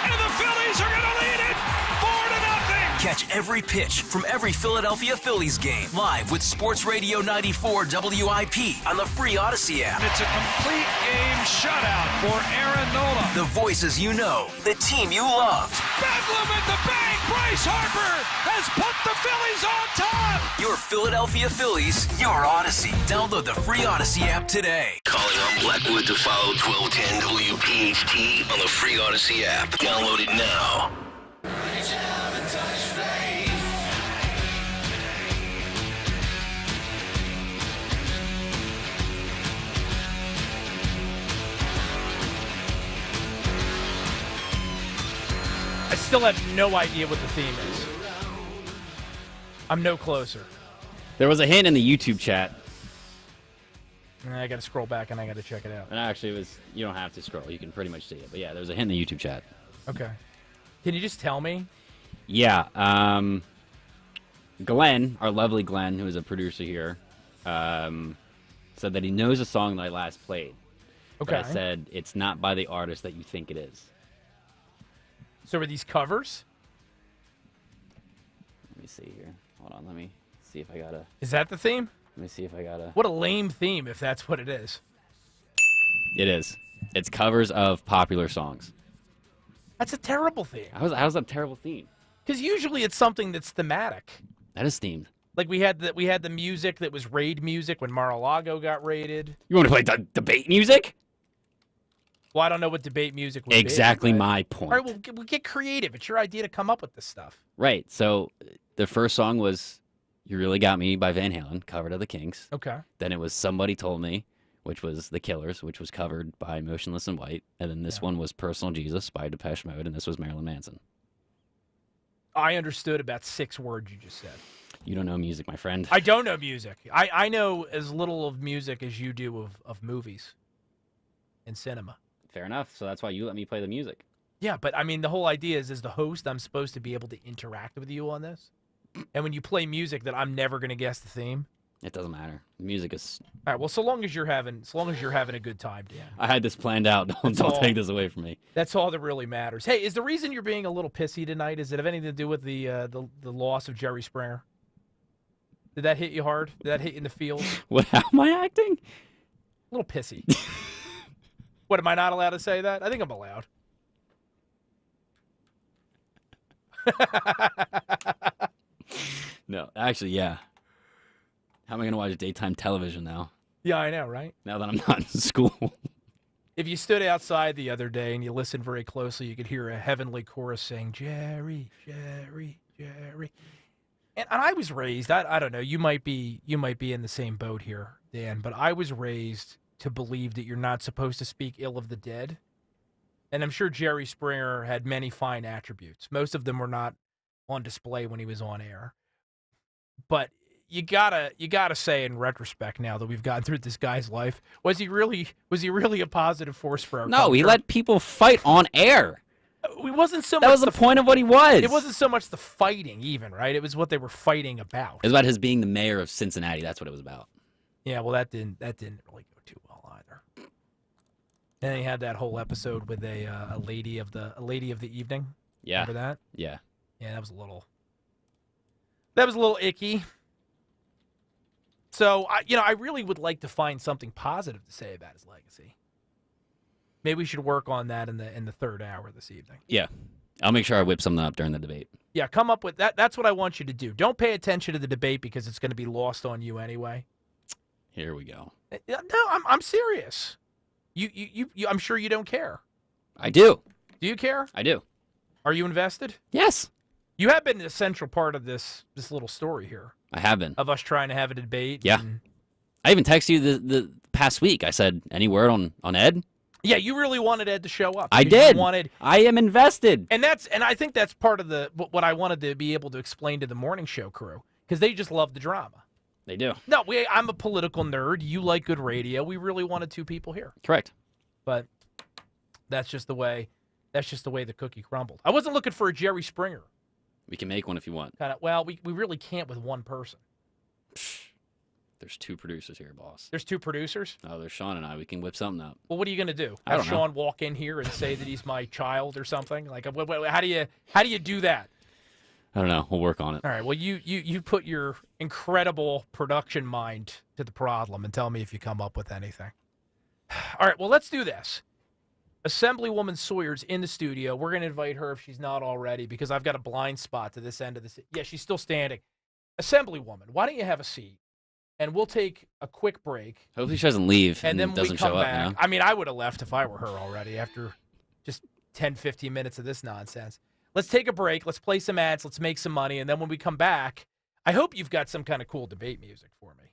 and the Phillies are going to lead it 4-0. Catch every pitch from every Philadelphia Phillies game live with Sports Radio 94 WIP on the free Odyssey app. It's a complete game shutout for Aaron Nola. The voices you know, the team you love. Bedlam at the bank. Bryce Harper has put the Phillies on top. Your Philadelphia Phillies, your Odyssey. Download the free Odyssey app today. Calling on Blackwood to follow 1210 WPHT on the free Odyssey app. Download it now. I still have no idea what the theme is. I'm no closer. There was a hint in the YouTube chat. I got to scroll back and I got to check it out. And actually, it was you don't have to scroll. You can pretty much see it. But yeah, there was a hint in the YouTube chat. Okay. Can you just tell me? Yeah. Glenn, our lovely Glenn, who is a producer here, said that he knows a song that I last played. Okay. But I said it's not by the artist that you think it is. So are these covers? Let me see here. Hold on. Let me see if I got a... Is that the theme? Let me see if I got a... What a lame theme if that's what it is. It is. It's covers of popular songs. That's a terrible theme. How's that a terrible theme? Because usually it's something that's thematic. That is themed. Like we had the music that was raid music when Mar-a-Lago got raided. You want to play debate music? Well, I don't know what debate music would be. Exactly my point. All right, we'll get creative. It's your idea to come up with this stuff. Right. So the first song was You Really Got Me by Van Halen, covered of the Kinks. Okay. Then it was Somebody Told Me, which was The Killers, which was covered by Motionless in White. And then this one was Personal Jesus by Depeche Mode, and this was Marilyn Manson. I understood about 6 words you just said. You don't know music, my friend. I don't know music. I know as little of music as you do of movies and cinema. Fair enough. So that's why you let me play the music. Yeah, but I mean, the whole idea is, as the host, I'm supposed to be able to interact with you on this. And when you play music that I'm never going to guess the theme, it doesn't matter. The music is. All right. Well, so long as you're having a good time, Dan. I had this planned out. Don't take this away from me. That's all that really matters. Hey, is the reason you're being a little pissy tonight? Is it have anything to do with the loss of Jerry Springer? Did that hit you hard? Did that hit you in the feels? What? How am I acting? A little pissy. What, am I not allowed to say that? I think I'm allowed. No, actually, yeah. How am I going to watch daytime television now? Yeah, I know, right? Now that I'm not in school. If you stood outside the other day and you listened very closely, you could hear a heavenly chorus saying, Jerry, Jerry, Jerry. And I was raised, I don't know, you might be in the same boat here, Dan, but I was raised to believe that you're not supposed to speak ill of the dead. And I'm sure Jerry Springer had many fine attributes. Most of them were not on display when he was on air. But you gotta say in retrospect now that we've gotten through this guy's life, was he really a positive force for our No, culture? he let people fight on air. It wasn't so much that was the point of what he was. It wasn't so much the fighting even, right? It was what they were fighting about. It was about his being the mayor of Cincinnati. That's what it was about. Yeah, well, that didn't really go too well either. And then he had that whole episode with a lady of the evening. Yeah. Remember that? Yeah. Yeah, that was a little icky. So I really would like to find something positive to say about his legacy. Maybe we should work on that in the third hour this evening. Yeah. I'll make sure I whip something up during the debate. Yeah, come up with that. That's what I want you to do. Don't pay attention to the debate because it's going to be lost on you anyway. Here we go. No, I'm serious. You I'm sure you don't care. I do. Do you care? I do. Are you invested? Yes. You have been a central part of this little story here. I have been. Of us trying to have a debate. Yeah. I even texted you the past week. I said, any word on Ed? Yeah, you really wanted Ed to show up. I did. I am invested. And I think that's part of what I wanted to be able to explain to the morning show crew, because they just love the drama. They do. No, I'm a political nerd. You like good radio. We really wanted 2 people here. Correct. But that's just the way the cookie crumbled. I wasn't looking for a Jerry Springer. We can make one if you want. Well, we really can't with one person. There's 2 producers here, boss. There's 2 producers? Oh, there's Sean and I. We can whip something up. Well, what are you going to do? I don't Have know. Sean walk in here and say that he's my child or something? Like, how do you do that? I don't know. We'll work on it. All right. Well, you put your incredible production mind to the problem and tell me if you come up with anything. All right. Well, let's do this. Assemblywoman Sawyer's in the studio. We're going to invite her if she's not already because I've got a blind spot to this end of this. Yeah, she's still standing. Assemblywoman, why don't you have a seat? And we'll take a quick break. Hopefully she doesn't leave and then doesn't we come show back. up. You know? I mean, I would have left if I were her already after just 10, 15 minutes of this nonsense. Let's take a break. Let's play some ads. Let's make some money. And then when we come back, I hope you've got some kind of cool debate music for me.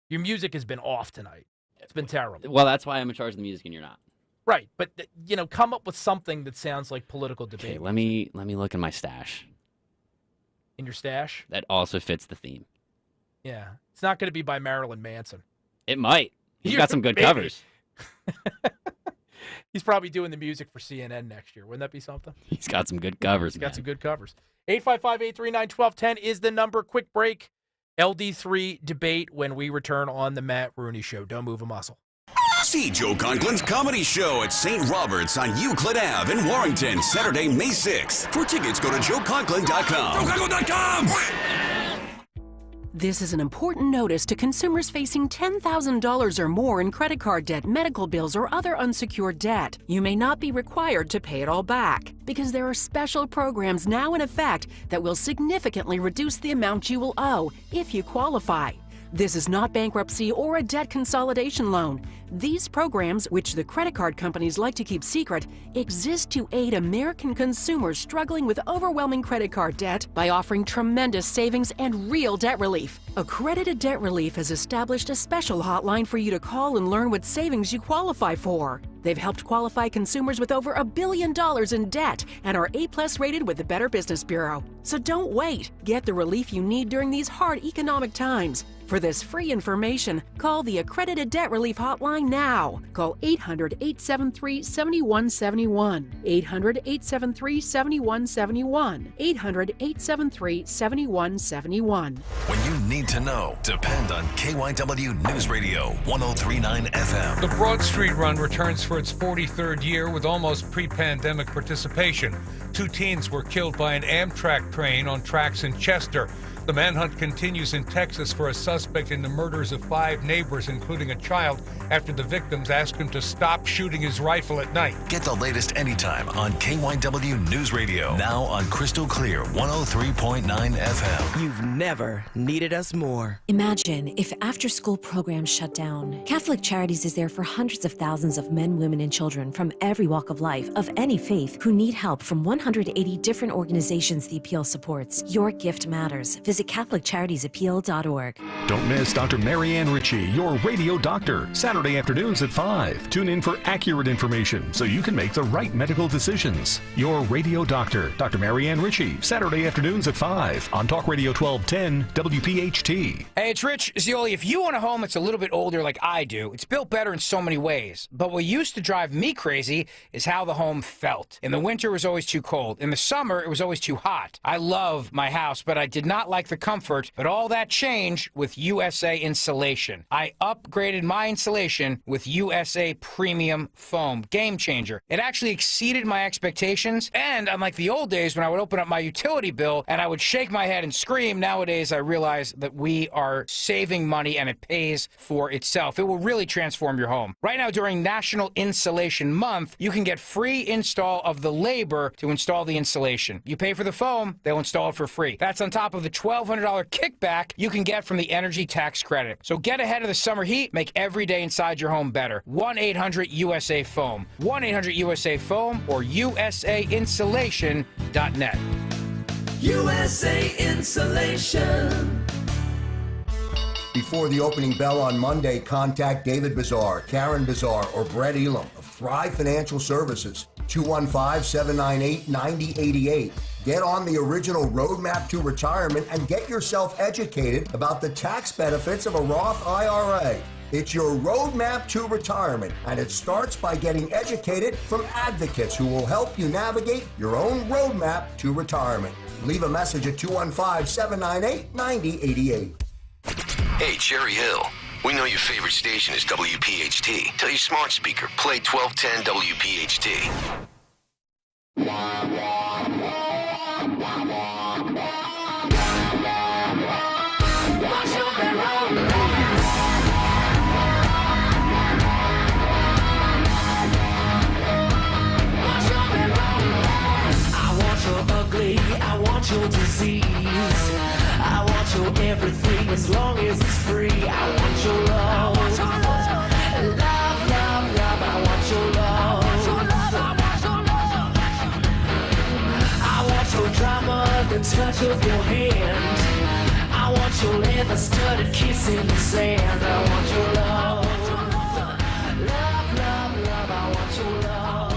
Your music has been off tonight. It's been terrible. Well, that's why I'm in charge of the music and you're not. Right. But, come up with something that sounds like political debate. Okay, let me look in my stash. In your stash? That also fits the theme. Yeah. It's not going to be by Marilyn Manson. It might. He's got some good covers. He's probably doing the music for CNN next year. Wouldn't that be something? He's got some good covers, He's got some good covers. 855-839-1210 is the number. Quick break. LD3 debate when we return on the Matt Rooney Show. Don't move a muscle. See Joe Conklin's comedy show at St. Robert's on Euclid Ave in Warrington, Saturday, May 6th. For tickets, go to joeconklin.com. JoeConklin.com! This is an important notice to consumers facing $10,000 or more in credit card debt, medical bills, or other unsecured debt. You may not be required to pay it all back because there are special programs now in effect that will significantly reduce the amount you will owe if you qualify. This is not bankruptcy or a debt consolidation loan. These programs, which the credit card companies like to keep secret, exist to aid American consumers struggling with overwhelming credit card debt by offering tremendous savings and real debt relief. Accredited Debt Relief has established a special hotline for you to call and learn what savings you qualify for. They've helped qualify consumers with over $1 billion in debt and are A+ rated with the Better Business Bureau. So don't wait. Get the relief you need during these hard economic times. For this free information, call the Accredited Debt Relief Hotline now. Call 800-873-7171. 800-873-7171. 800-873-7171. When you need to know, depend on KYW News Radio 103.9 FM. The Broad Street Run returns for its 43rd year with almost pre-pandemic participation. 2 teens were killed by an Amtrak train on tracks in Chester. The manhunt continues in Texas for a suspect in the murders of 5 neighbors, including a child, after the victims asked him to stop shooting his rifle at night. Get the latest anytime on KYW News Radio. Now on Crystal Clear 103.9 FM. You've never needed us more. Imagine if after-school programs shut down. Catholic Charities is there for hundreds of thousands of men, women, and children from every walk of life, of any faith, who need help from 180 different organizations the Appeal supports. Your gift matters. Visit CatholicCharitiesAppeal.org. Don't miss Dr. Marianne Ritchie, your radio doctor, Saturday afternoons at 5. Tune in for accurate information so you can make the right medical decisions. Your radio doctor, Dr. Marianne Ritchie, Saturday afternoons at 5 on Talk Radio 1210 WPHT. Hey, it's Rich Zioli. If you own a home that's a little bit older like I do, it's built better in so many ways. But what used to drive me crazy is how the home felt. In the winter, it was always too cold. In the summer, it was always too hot. I love my house, but I did not like the comfort, but all that changed with USA Insulation. I upgraded my insulation with USA Premium Foam. Game changer. It actually exceeded my expectations, and unlike the old days when I would open up my utility bill and I would shake my head and scream, nowadays I realize that we are saving money and it pays for itself. It will really transform your home. Right now, during National Insulation Month, you can get free install of the labor to install the insulation. You pay for the foam, they'll install it for free. That's on top of the $1,200 kickback you can get from the energy tax credit. So get ahead of the summer heat, make every day inside your home better. 1-800-USA-FOAM. 1-800-USA-FOAM or USAinsulation.net. USA Insulation. Before the opening bell on Monday, contact David Bazar, Karen Bazar, or Brett Elam of Thrive Financial Services. 215-798-9088. Get on the original Roadmap to Retirement and get yourself educated about the tax benefits of a Roth IRA. It's your Roadmap to Retirement, and it starts by getting educated from advocates who will help you navigate your own Roadmap to Retirement. Leave a message at 215-798-9088. Hey, Cherry Hill. We know your favorite station is WPHT. Tell your smart speaker, play 1210 WPHT. I want your ugly, I want your disease. I want your everything as long as it's free. I want your love. Love, love, love, I want your love. I want your drama, the touch of your hand. I want your leather studded kiss in the sand. I want your love. Love, love, love, I want your love.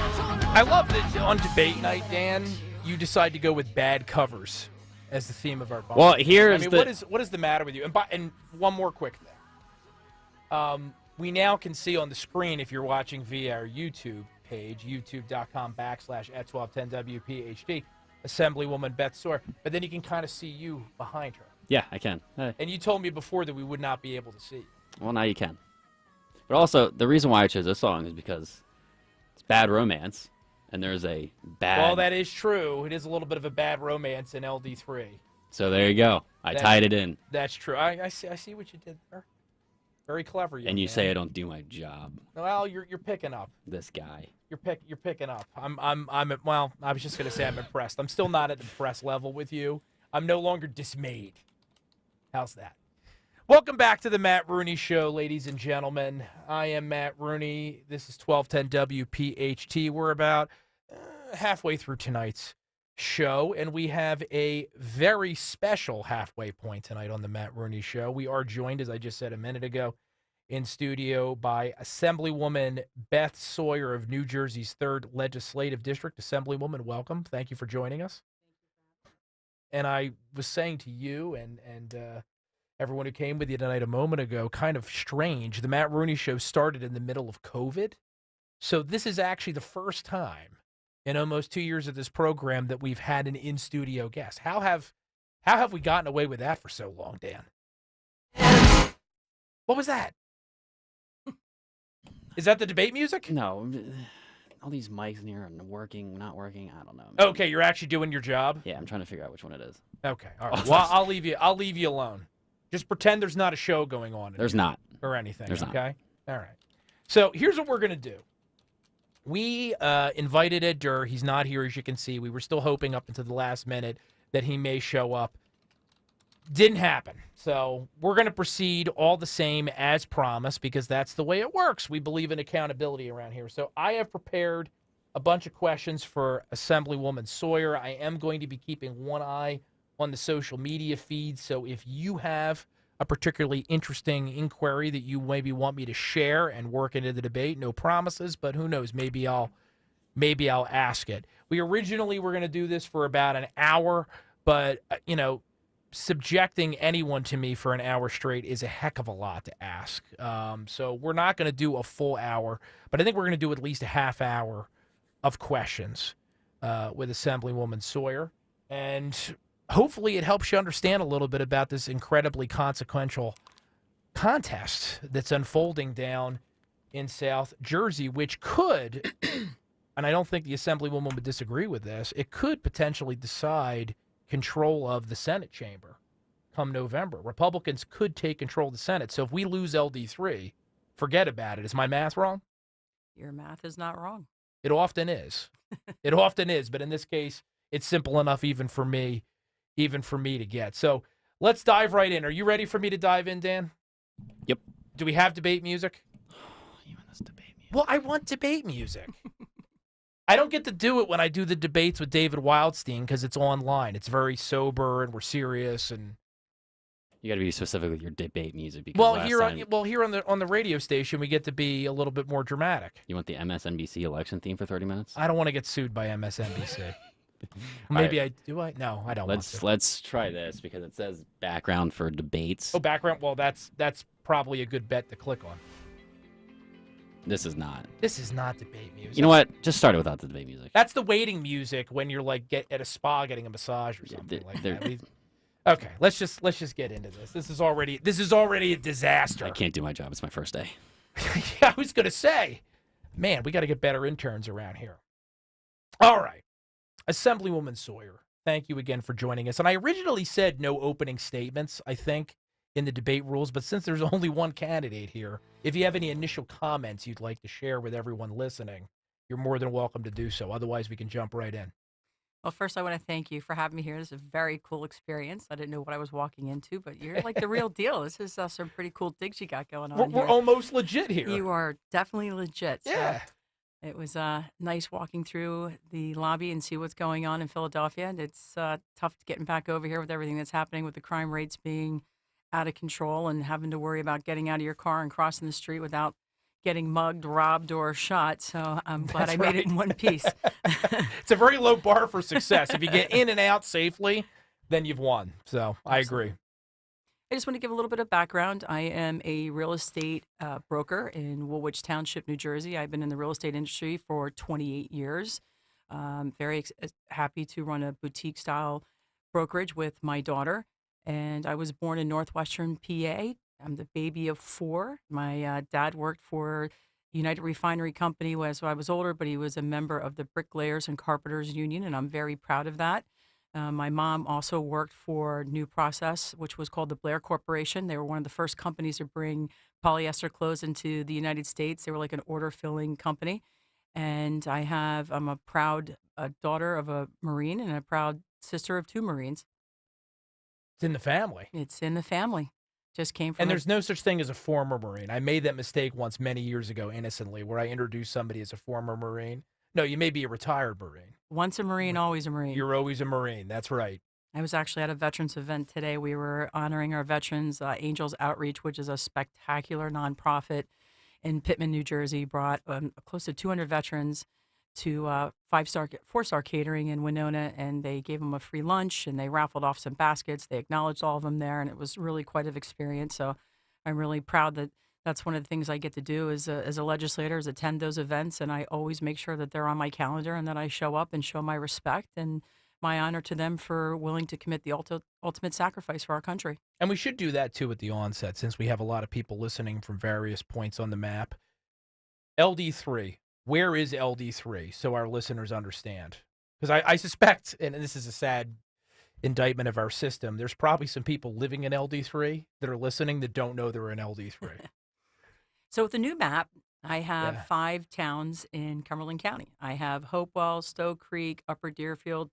I love that on debate night, Dan, you decide to go with bad covers as the theme of our podcast. Well, here's what is the matter with you? And one more quick thing. We now can see on the screen, if you're watching via our YouTube page, youtube.com/at1210WPHT, Assemblywoman Beth Sawyer, but then you can kind of see you behind her. Yeah, I can. Hey. And you told me before that we would not be able to see you. Well, now you can. But also, the reason why I chose this song is because it's bad romance, and there's a bad... Well, that is true. It is a little bit of a bad romance in LD3. So there you go. I tied it in. That's true. I see what you did there. Very clever, young And you man. say I don't do my job. Well, you're picking up. This guy. You're picking up. Well, I was just gonna say I'm impressed. I'm still not at the impressed level with you. I'm no longer dismayed. How's that? Welcome back to the Matt Rooney Show, ladies and gentlemen. I am Matt Rooney. This is 1210 WPHT. We're about halfway through tonight's show, and we have a very special halfway point tonight on the Matt Rooney Show. We are joined, as I just said a minute ago, in studio by Assemblywoman Beth Sawyer of New Jersey's 3rd Legislative District. Assemblywoman, welcome. Thank you for joining us. And I was saying to you and everyone who came with you tonight a moment ago, kind of strange. The Matt Rooney Show started in the middle of COVID. So this is actually the first time in almost 2 years of this program that we've had an in-studio guest. How have we gotten away with that for so long, Dan? What was that? Is that the debate music? No. All these mics in here are working, not working. I don't know. Okay, you're actually doing your job? Yeah, I'm trying to figure out which one it is. Okay. All right. Well, I'll leave you alone. Just pretend there's not a show going on. There's not. Or anything. There's okay? All right. So here's what we're going to do. We invited Ed Durr. He's not here, as you can see. We were still hoping up until the last minute that he may show up. Didn't happen. So we're going to proceed all the same as promised because that's the way it works. We believe in accountability around here. So I have prepared a bunch of questions for Assemblywoman Sawyer. I am going to be keeping one eye on the social media feed. So if you have a particularly interesting inquiry that you maybe want me to share and work into the debate, no promises, but who knows, maybe I'll ask it. We originally were going to do this for about an hour, but subjecting anyone to me for an hour straight is a heck of a lot to ask. So we're not going to do a full hour, but I think we're going to do at least a half hour of questions with Assemblywoman Sawyer. And hopefully it helps you understand a little bit about this incredibly consequential contest that's unfolding down in South Jersey, which could, and I don't think the Assemblywoman would disagree with this, it could potentially decide control of the Senate chamber come November. Republicans could take control of the Senate. So if we lose LD3, forget about it. Is my math wrong? Your math is not wrong. It often is. It often is. But in this case, it's simple enough even for me to get. So let's dive right in. Are you ready for me to dive in, Dan? Yep. Do we have debate music? Even this debate music. Well, I want debate music. I don't get to do it when I do the debates with David Wildstein because it's online. It's very sober and we're serious and. You got to be specific with your debate music. Because here on the radio station we get to be a little bit more dramatic. You want the MSNBC election theme for 30 minutes? I don't want to get sued by MSNBC. Maybe right. I do. I no, I don't. Let's try this because it says background for debates. Oh, background. Well, that's probably a good bet to click on. This is not. This is not debate music. You know what? Just start it without the debate music. That's the waiting music when you're like at a spa getting a massage or something like that. Okay, let's just get into this. This is already a disaster. I can't do my job. It's my first day. Yeah, I was gonna say, man, we got to get better interns around here. All right, Assemblywoman Sawyer, thank you again for joining us. And I originally said no opening statements, I think, in the debate rules, but since there's only one candidate here, if you have any initial comments you'd like to share with everyone listening, you're more than welcome to do so. Otherwise, we can jump right in. Well, first, I want to thank you for having me here. This is a very cool experience. I didn't know what I was walking into, but you're like the real deal. This is some pretty cool digs you got going on We're here. almost legit here. You are definitely legit. Yeah. So it was nice walking through the lobby and see what's going on in Philadelphia. It's tough getting back over here with everything that's happening with the crime rates being out of control and having to worry about getting out of your car and crossing the street without getting mugged, robbed, or shot. So I'm glad I made it in one piece. It's a very low bar for success. If you get in and out safely, then you've won. So I agree. I just want to give a little bit of background. I am a real estate broker in Woolwich Township, New Jersey. I've been in the real estate industry for 28 years. Very happy to run a boutique style brokerage with my daughter. And I was born in northwestern PA. I'm the baby of 4. My dad worked for United Refinery Company as I was older, but he was a member of the Bricklayers and Carpenters Union, and I'm very proud of that. My mom also worked for New Process, which was called the Blair Corporation. They were one of the first companies to bring polyester clothes into the United States. They were like an order filling company. And I'm a proud daughter of a Marine and a proud sister of 2 Marines. It's in the family. It's in the family. Just came from. And there's no such thing as a former Marine. I made that mistake once many years ago innocently where I introduced somebody as a former Marine. No, you may be a retired Marine. Once a Marine, always a Marine. You're always a Marine. That's right. I was actually at a veterans event today. We were honoring our veterans. Angels Outreach, which is a spectacular nonprofit in Pittman, New Jersey, brought close to 200 veterans to 4-star catering in Winona, and they gave them a free lunch, and they raffled off some baskets. They acknowledged all of them there, and it was really quite an experience. So I'm really proud that that's one of the things I get to do as a legislator, is attend those events, and I always make sure that they're on my calendar and that I show up and show my respect and my honor to them for willing to commit the ultimate sacrifice for our country. And we should do that, too, at the onset, since we have a lot of people listening from various points on the map. LD3. Where is LD3 so our listeners understand? Because I suspect, and this is a sad indictment of our system, there's probably some people living in LD3 that are listening that don't know they're in LD3. So with the new map, I have 5 towns in Cumberland County. I have Hopewell, Stowe Creek, Upper Deerfield,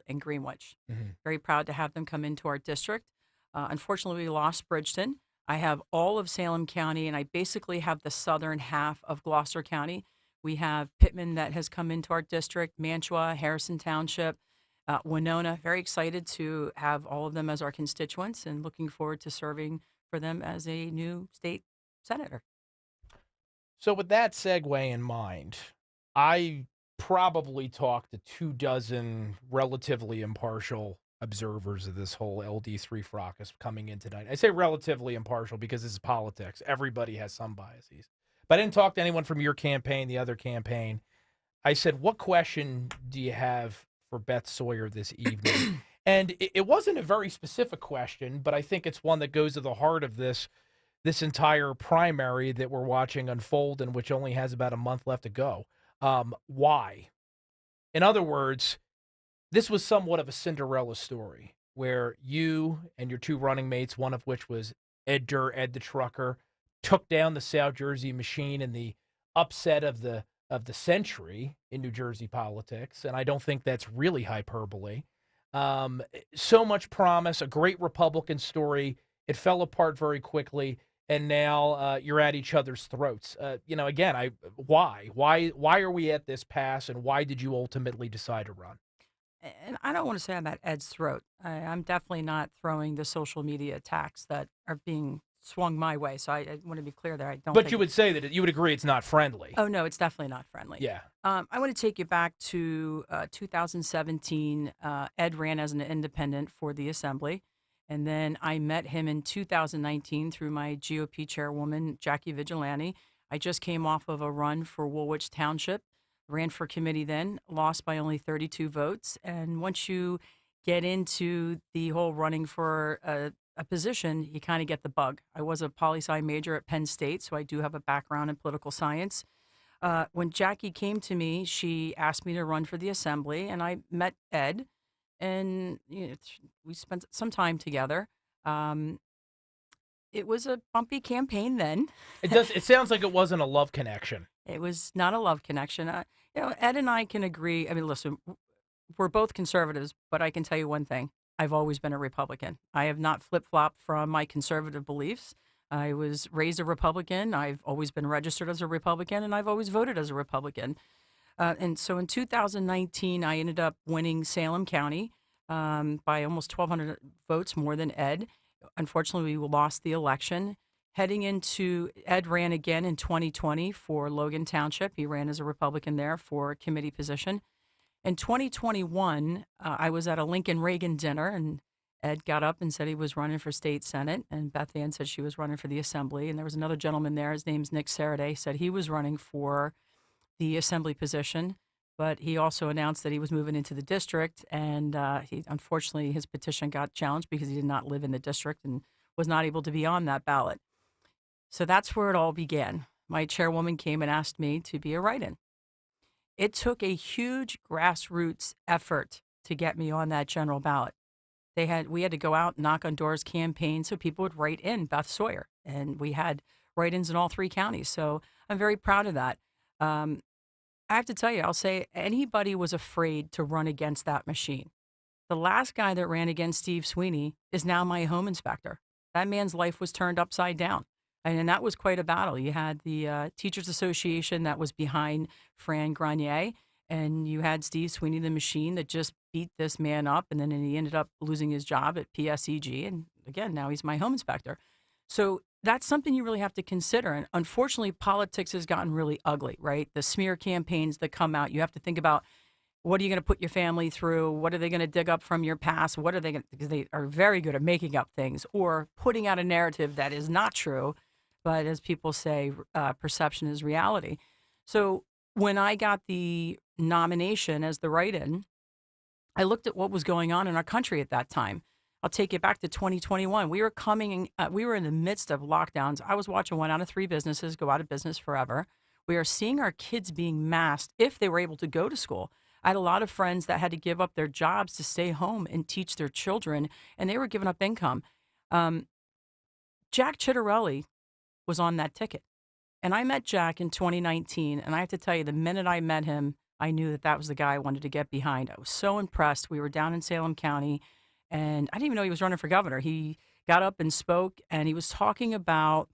and Greenwich. Very proud to have them come into our district. Unfortunately, we lost Bridgeton. I have all of Salem County, and I basically have the southern half of Gloucester County. We have Pittman that has come into our district, Mantua, Harrison Township, Winona. Very excited to have all of them as our constituents and looking forward to serving for them as a new state senator. So with that segue in mind, I probably talked to 24 relatively impartial observers of this whole LD3 fracas coming in tonight. I say relatively impartial because this is politics. Everybody has some biases. But I didn't talk to anyone from your campaign, the other campaign. I said, what question do you have for Beth Sawyer this evening? And it wasn't a very specific question, but I think it's one that goes to the heart of this entire primary that we're watching unfold and which only has about a month left to go. Why? In other words, this was somewhat of a Cinderella story where you and your 2 running mates, one of which was Ed the trucker, took down the South Jersey machine in the upset of the century in New Jersey politics, and I don't think that's really hyperbole. So much promise, a great Republican story. It fell apart very quickly, and now you're at each other's throats. Again, why are we at this pass, and why did you ultimately decide to run? And I don't want to say I'm at Ed's throat. I'm definitely not throwing the social media attacks that are being swung my way. So I want to be clear there. I don't. But you would say that you would agree it's not friendly. Oh no, it's definitely not friendly. Yeah. I want to take you back to 2017. Ed ran as an independent for the Assembly, and then I met him in 2019 through my GOP chairwoman Jackie Vigilante. I just came off of a run for Woolwich Township, ran for committee then, lost by only 32 votes. And once you get into the whole running for a position, you kind of get the bug. I was a poli-sci major at Penn State, so I do have a background in political science. When Jackie came to me, she asked me to run for the Assembly, and I met Ed, and we spent some time together. It was a bumpy campaign then. It sounds like it wasn't a love connection. It was not a love connection. Ed and I can agree. I mean, listen, we're both conservatives, but I can tell you one thing. I've always been a Republican. I have not flip-flopped from my conservative beliefs. I was raised a Republican. I've always been registered as a Republican, and I've always voted as a Republican. And so in 2019, I ended up winning Salem County by almost 1,200 votes more than Ed. Unfortunately, we lost the election. Heading into, Ed ran again in 2020 for Logan Township. He ran as a Republican there for a committee position. In 2021, I was at a Lincoln Reagan dinner, and Ed got up and said he was running for state senate, and Beth Ann said she was running for the assembly. And there was another gentleman there, his name's Nick Saraday, said he was running for the assembly position, but he also announced that he was moving into the district, and unfortunately, his petition got challenged because he did not live in the district and was not able to be on that ballot. So that's where it all began. My chairwoman came and asked me to be a write-in. It took a huge grassroots effort to get me on that general ballot. We had to go out, knock on doors, campaign, so people would write in Beth Sawyer, and we had write-ins in all 3 counties. So I'm very proud of that. I have to tell you, I'll say anybody was afraid to run against that machine. The last guy that ran against Steve Sweeney is now my home inspector. That man's life was turned upside down. And that was quite a battle. You had the Teachers Association that was behind Fran Grenier, and you had Steve Sweeney, the machine, that just beat this man up, and then he ended up losing his job at PSEG, and again, now he's my home inspector. So that's something you really have to consider, and unfortunately, politics has gotten really ugly, right? The smear campaigns that come out, you have to think about, what are you going to put your family through? What are they going to dig up from your past? What are they going to, because they are very good at making up things or putting out a narrative that is not true. But as people say, perception is reality. So when I got the nomination as the write-in, I looked at what was going on in our country at that time. I'll take it back to 2021. We were in the midst of lockdowns. I was watching 1 out of 3 businesses go out of business forever. We are seeing our kids being masked if they were able to go to school. I had a lot of friends that had to give up their jobs to stay home and teach their children, and they were giving up income. Jack Chitterelli was on that ticket. And I met Jack in 2019, and I have to tell you, the minute I met him, I knew that that was the guy I wanted to get behind. I was so impressed. We were down in Salem County, and I didn't even know he was running for governor. He got up and spoke, and he was talking about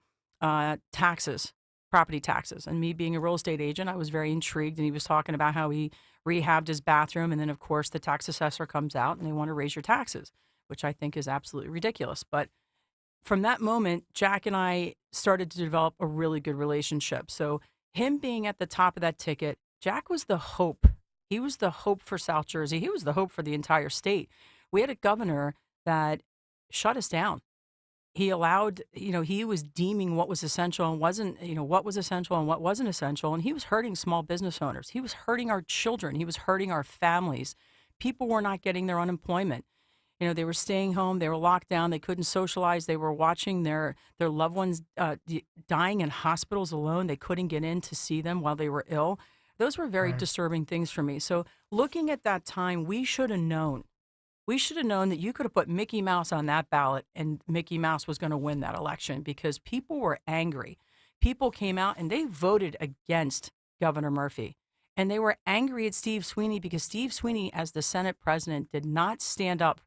taxes, property taxes. And me being a real estate agent, I was very intrigued, and he was talking about how he rehabbed his bathroom, and then, of course, the tax assessor comes out, and they want to raise your taxes, which I think is absolutely ridiculous. But from that moment, Jack and I started to develop a really good relationship. So him being at the top of that ticket, Jack was the hope. He was the hope for South Jersey. He was the hope for the entire state. We had a governor that shut us down. He allowed, he was deeming what was essential and wasn't, what was essential and what wasn't essential. And he was hurting small business owners. He was hurting our children. He was hurting our families. People were not getting their unemployment. They were staying home. They were locked down. They couldn't socialize. They were watching their loved ones dying in hospitals alone. They couldn't get in to see them while they were ill. Those were very disturbing things for me. So looking at that time, we should have known. We should have known that you could have put Mickey Mouse on that ballot and Mickey Mouse was going to win that election because people were angry. People came out and they voted against Governor Murphy. And they were angry at Steve Sweeney because Steve Sweeney, as the Senate president, did not stand up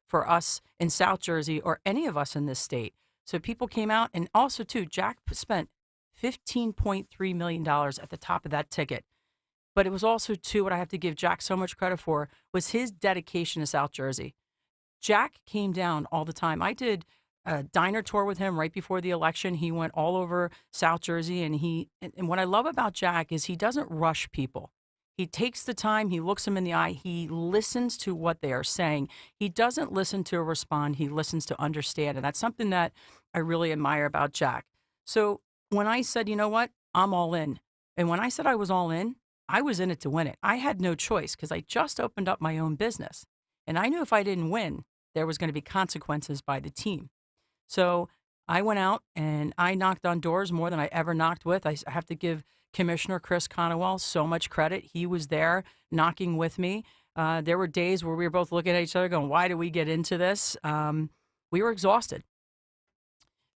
for us in South Jersey or any of us in this state. So people came out, and also, too, Jack spent $15.3 million at the top of that ticket. But it was also, too, what I have to give Jack so much credit for was his dedication to South Jersey. Jack came down all the time. I did a diner tour with him right before the election. He went all over South Jersey, and what I love about Jack is he doesn't rush people. He takes the time, he looks them in the eye, he listens to what they are saying. He doesn't listen to respond, he listens to understand. And that's something that I really admire about Jack. So when I said, you know what, I'm all in. And when I said I was all in, I was in it to win it. I had no choice because I just opened up my own business. And I knew if I didn't win, there was going to be consequences by the team. So I went out and I knocked on doors more than I ever knocked with. I have to give Commissioner Chris Conowell so much credit. He was there knocking with me. There were days where we were both looking at each other going, why do we get into this? We were exhausted.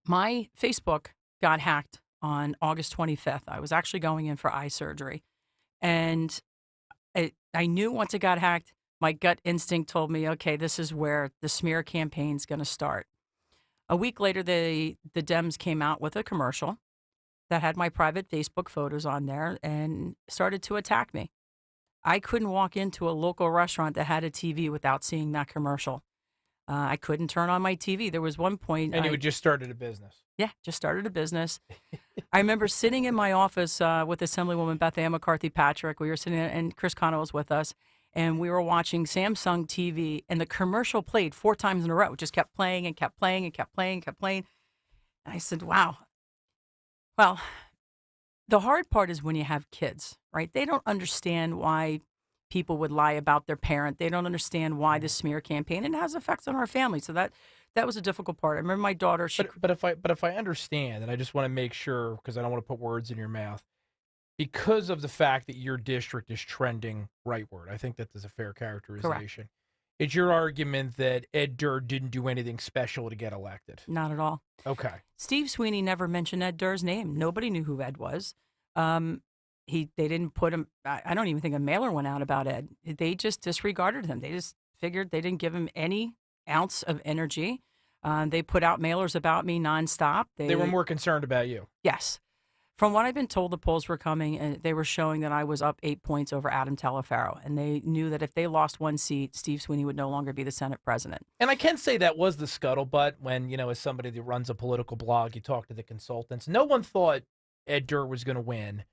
My Facebook got hacked on August 25th. I was actually going in for eye surgery. And I knew once it got hacked, my gut instinct told me, okay, this is where the smear campaign's going to start. A week later, the Dems came out with a commercial that had my private Facebook photos on there and started to attack me. I couldn't walk into a local restaurant that had a TV without seeing that commercial. I couldn't turn on my TV. There was one point. And you had just started a business. Yeah, just started a business. I remember sitting in my office with Assemblywoman Beth Ann McCarthy Patrick. We were sitting there, and Chris Connell was with us, and we were watching Samsung TV, and the commercial played 4 times in a row. It just kept playing and kept playing and kept playing and kept playing. And I said, wow. Well, the hard part is when you have kids, right? They don't understand why people would lie about their parent. They don't understand why the smear campaign, and it has effects on our family. So that was a difficult part. I remember my daughter. But if I understand, and I just want to make sure, because I don't want to put words in your mouth, because of the fact that your district is trending rightward, I think that is a fair characterization. Correct. It's your argument that Ed Durr didn't do anything special to get elected. Not at all. Okay. Steve Sweeney never mentioned Ed Durr's name. Nobody knew who Ed was. They didn't put him. I don't even think a mailer went out about Ed. They just disregarded him. They just figured they didn't give him any ounce of energy. They put out mailers about me nonstop. They were more concerned about you. Yes. From what I've been told, the polls were coming, and they were showing that I was up 8 points over Adam Teleferro. And they knew that if they lost one seat, Steve Sweeney would no longer be the Senate president. And I can say that was the scuttlebutt when, as somebody that runs a political blog, you talk to the consultants. No one thought Ed Durr was going to win.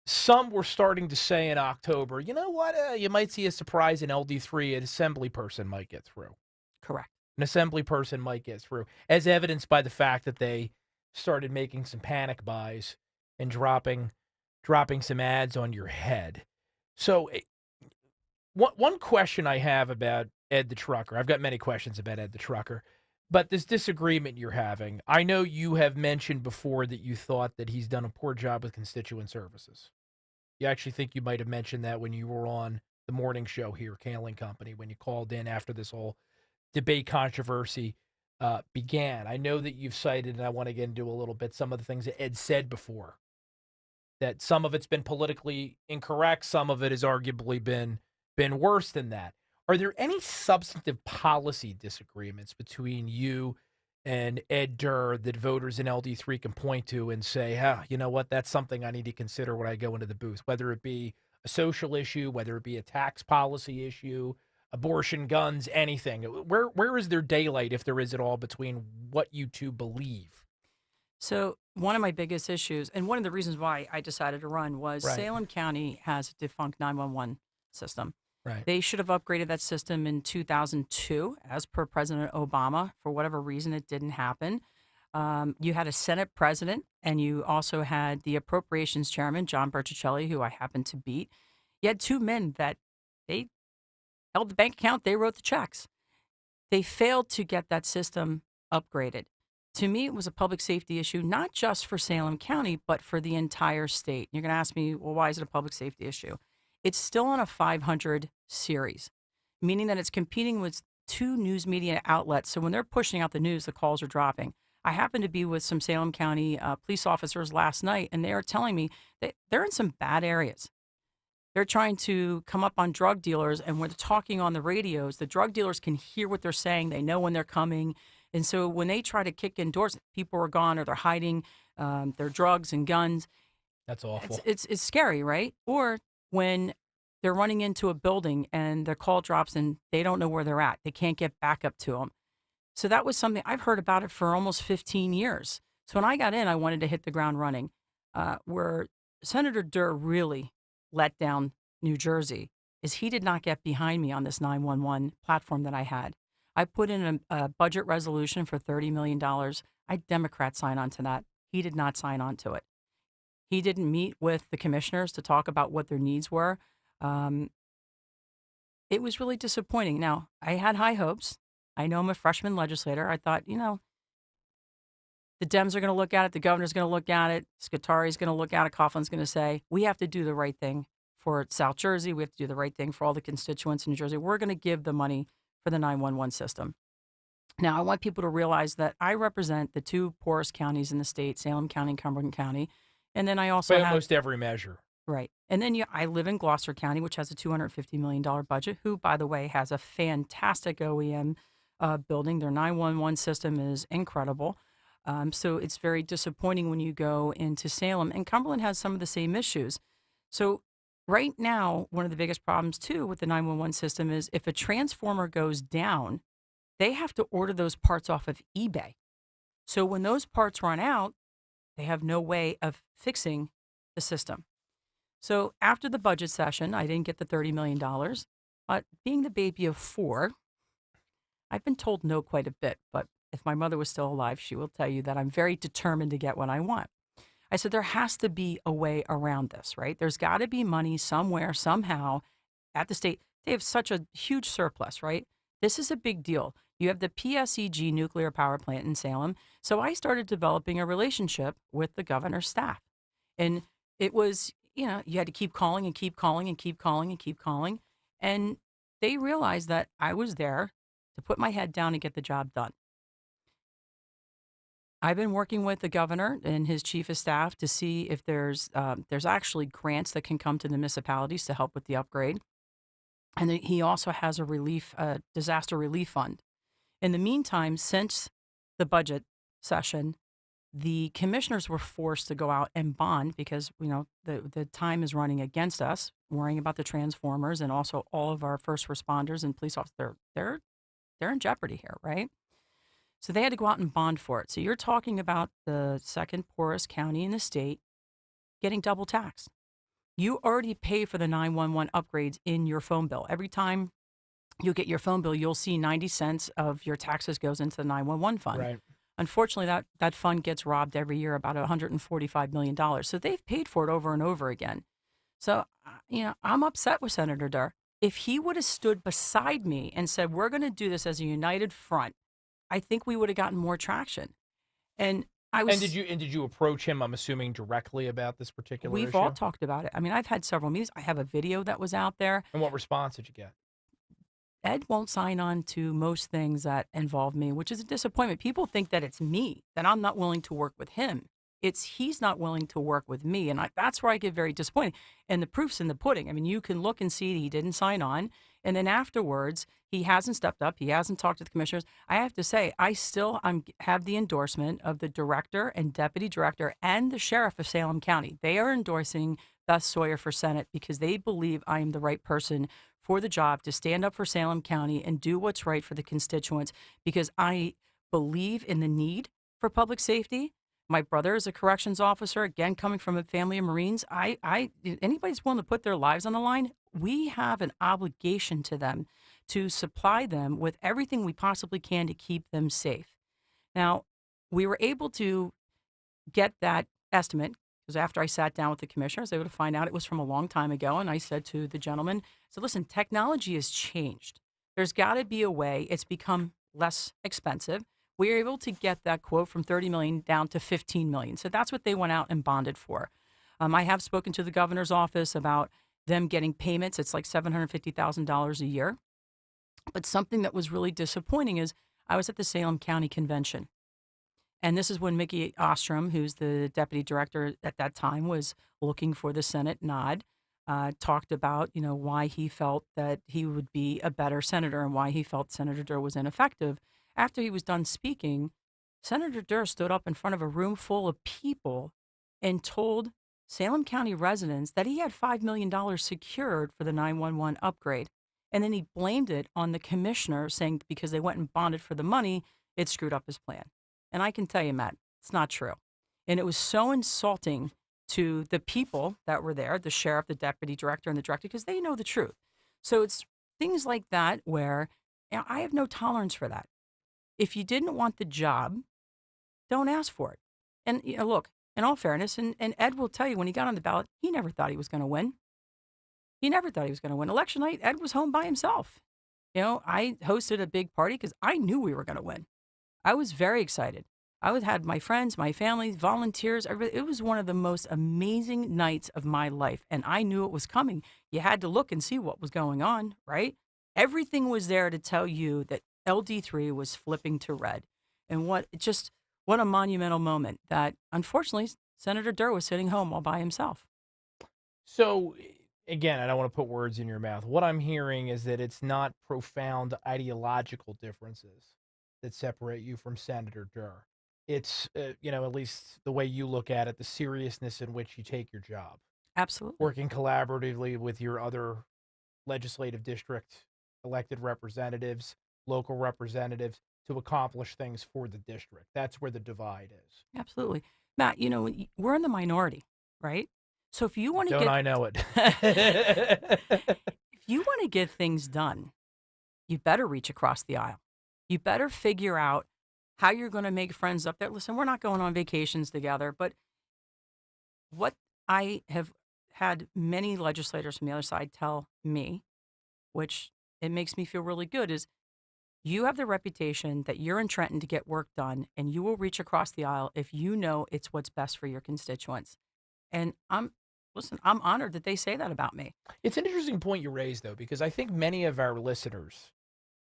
Some were starting to say in October, you know what, you might see a surprise in LD3, an assembly person might get through. Correct. An assembly person might get through, as evidenced by the fact that they started making some panic buys and dropping some ads on your head. So one question I have about Ed the Trucker, I've got many questions about Ed the Trucker, but this disagreement you're having, I know you have mentioned before that you thought that he's done a poor job with constituent services. You actually think you might have mentioned that when you were on the morning show here, Kaling Company, when you called in after this whole debate controversy began. I know that you've cited, and I want to get into a little bit, some of the things that Ed said before, that some of it's been politically incorrect, some of it has arguably been worse than that. Are there any substantive policy disagreements between you and Ed Durr that voters in LD3 can point to and say, you know what, that's something I need to consider when I go into the booth, whether it be a social issue, whether it be a tax policy issue, abortion, guns, anything? Where is there daylight, if there is at all, between what you two believe? So one of my biggest issues, and one of the reasons why I decided to run, was Salem County has a defunct 911 system. Right. They should have upgraded that system in 2002, as per President Obama. For whatever reason, it didn't happen. You had a Senate president, and you also had the appropriations chairman, John Berticelli, who I happened to beat. You had 2 men that they held the bank account, they wrote the checks. They failed to get that system upgraded. To me, it was a public safety issue, not just for Salem County, but for the entire state. You're going to ask me, well, why is it a public safety issue? It's still on a 500 series, meaning that it's competing with 2 news media outlets. So when they're pushing out the news, the calls are dropping. I happened to be with some Salem County police officers last night, and they are telling me that they're in some bad areas. They're trying to come up on drug dealers, and when they're talking on the radios, the drug dealers can hear what they're saying. They know when they're coming. And so when they try to kick in doors, people are gone or they're hiding their drugs and guns. That's awful. It's scary, right? Or when they're running into a building and their call drops and they don't know where they're at. They can't get back up to them. So that was something I've heard about it for almost 15 years. So when I got in, I wanted to hit the ground running. Where Senator Durr really let down New Jersey is he did not get behind me on this 911 platform that I had. I put in a budget resolution for $30 million. I Democrat sign on to that. He did not sign on to it. He didn't meet with the commissioners to talk about what their needs were. It was really disappointing. Now, I had high hopes. I know I'm a freshman legislator. I thought, the Dems are going to look at it. The governor's going to look at it. Scutari's going to look at it. Coughlin's going to say, we have to do the right thing for South Jersey. We have to do the right thing for all the constituents in New Jersey. We're going to give the money for the 911 system. Now, I want people to realize that I represent the two poorest counties in the state, Salem County and Cumberland County. And then I also By have almost every measure. right. And then I live in Gloucester County, which has a $250 million budget, who, by the way, has a fantastic OEM building. Their 911 system is incredible. So it's very disappointing when you go into Salem. And Cumberland has some of the same issues. So right now, one of the biggest problems, too, with the 911 system is if a transformer goes down, they have to order those parts off of eBay. So when those parts run out, they have no way of fixing the system. So after the budget session, I didn't get the $30 million. But being the baby of four, I've been told no quite a bit. But if my mother was still alive, she will tell you that I'm very determined to get what I want. I said, there has to be a way around this, right? There's got to be money somewhere, somehow at the state. They have such a huge surplus, right? This is a big deal. You have the PSEG nuclear power plant in Salem. So I started developing a relationship with the governor's staff. And it was, you had to keep calling and keep calling and keep calling and keep calling. And they realized that I was there to put my head down and get the job done. I've been working with the governor and his chief of staff to see if there's actually grants that can come to the municipalities to help with the upgrade. And then he also has a disaster relief fund. In the meantime, since the budget session, the commissioners were forced to go out and bond because, the time is running against us, worrying about the transformers and also all of our first responders and police officers. They're in jeopardy here, right? So they had to go out and bond for it. So you're talking about the second poorest county in the state getting double taxed. You already pay for the 911 upgrades in your phone bill. Every time you get your phone bill, you'll see 90 cents of your taxes goes into the 911 fund. Right. Unfortunately, that fund gets robbed every year, about $145 million. So they've paid for it over and over again. So, I'm upset with Senator Durr. If he would have stood beside me and said, we're going to do this as a united front, I think we would have gotten more traction. And I was. And did you approach him, I'm assuming, directly about this particular issue? We've all talked about it. I mean, I've had several meetings. I have a video that was out there. And what response did you get? Ed won't sign on to most things that involve me, which is a disappointment. People think that it's me, that I'm not willing to work with him. He's not willing to work with me. And that's where I get very disappointed. And the proof's in the pudding. I mean, you can look and see that he didn't sign on. And then afterwards, he hasn't stepped up. He hasn't talked to the commissioners. I have to say, I still have the endorsement of the director and deputy director and the sheriff of Salem County. They are endorsing Beth Sawyer for Senate because they believe I am the right person for the job to stand up for Salem County and do what's right for the constituents, because I believe in the need for public safety. My brother is a corrections officer, again, coming from a family of Marines. Anybody's willing to put their lives on the line, we have an obligation to them to supply them with everything we possibly can to keep them safe. Now, we were able to get that estimate because after I sat down with the commissioner, I was able to find out it was from a long time ago. And I said to the gentleman, listen, technology has changed. There's got to be a way. It's become less expensive. We were able to get that quote from $30 million down to $15 million. So that's what they went out and bonded for. I have spoken to the governor's office about them getting payments. It's like $750,000 a year. But something that was really disappointing is I was at the Salem County Convention. And this is when Mickey Ostrom, who's the deputy director at that time, was looking for the Senate nod, talked about, why he felt that he would be a better senator and why he felt Senator Durr was ineffective. After he was done speaking, Senator Durr stood up in front of a room full of people and told Salem County residents that he had $5 million secured for the 911 upgrade. And then he blamed it on the commissioner, saying because they went and bonded for the money, it screwed up his plan. And I can tell you, Matt, it's not true. And it was so insulting to the people that were there, the sheriff, the deputy director, and the director, because they know the truth. So it's things like that where I have no tolerance for that. If you didn't want the job, don't ask for it. And look, in all fairness, and Ed will tell you when he got on the ballot, he never thought he was going to win. He never thought he was going to win. Election night, Ed was home by himself. I hosted a big party because I knew we were going to win. I was very excited. I had my friends, my family, volunteers. It was one of the most amazing nights of my life, and I knew it was coming. You had to look and see what was going on, right? Everything was there to tell you that LD3 was flipping to red. And what a monumental moment that unfortunately Senator Durr was sitting home all by himself. So, again, I don't want to put words in your mouth. What I'm hearing is that it's not profound ideological differences that separate you from Senator Durr. It's, at least the way you look at it, the seriousness in which you take your job. Absolutely. Working collaboratively with your other legislative district elected representatives, local representatives to accomplish things for the district. That's where the divide is. Absolutely. Matt, we're in the minority, right? So if you want to Don't I know it? if you want to get things done, you better reach across the aisle. You better figure out how you're going to make friends up there. Listen, we're not going on vacations together, but what I have had many legislators from the other side tell me, which it makes me feel really good, is you have the reputation that you're in Trenton to get work done, and you will reach across the aisle if you know it's what's best for your constituents. And I'm honored that they say that about me. It's an interesting point you raised, though, because I think many of our listeners,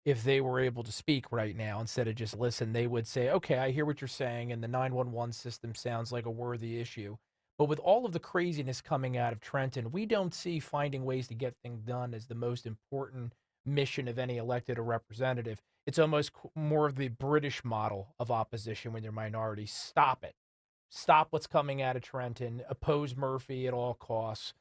if they were able to speak right now instead of just listen, they would say, okay, I hear what you're saying, and the 911 system sounds like a worthy issue. But with all of the craziness coming out of Trenton, we don't see finding ways to get things done as the most important mission of any elected or representative. It's almost more of the British model of opposition when you're minority. Stop it. Stop what's coming out of Trenton. Oppose Murphy at all costs.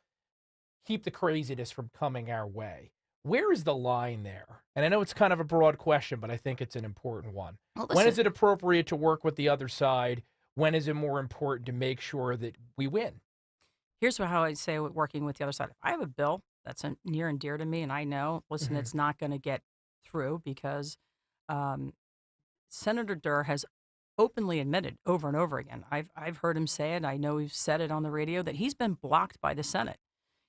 Keep the craziness from coming our way. Where is the line there? And I know it's kind of a broad question, but I think it's an important one. Well, when is listen. it appropriate to work with the other side? When is it more important to make sure that we win? Here's how I say working with the other side. If I have a bill that's near and dear to me, and I know, listen, it's not going to get through because Senator Durr has openly admitted over and over again. I've heard him say it. I know he's said it on the radio that he's been blocked by the Senate.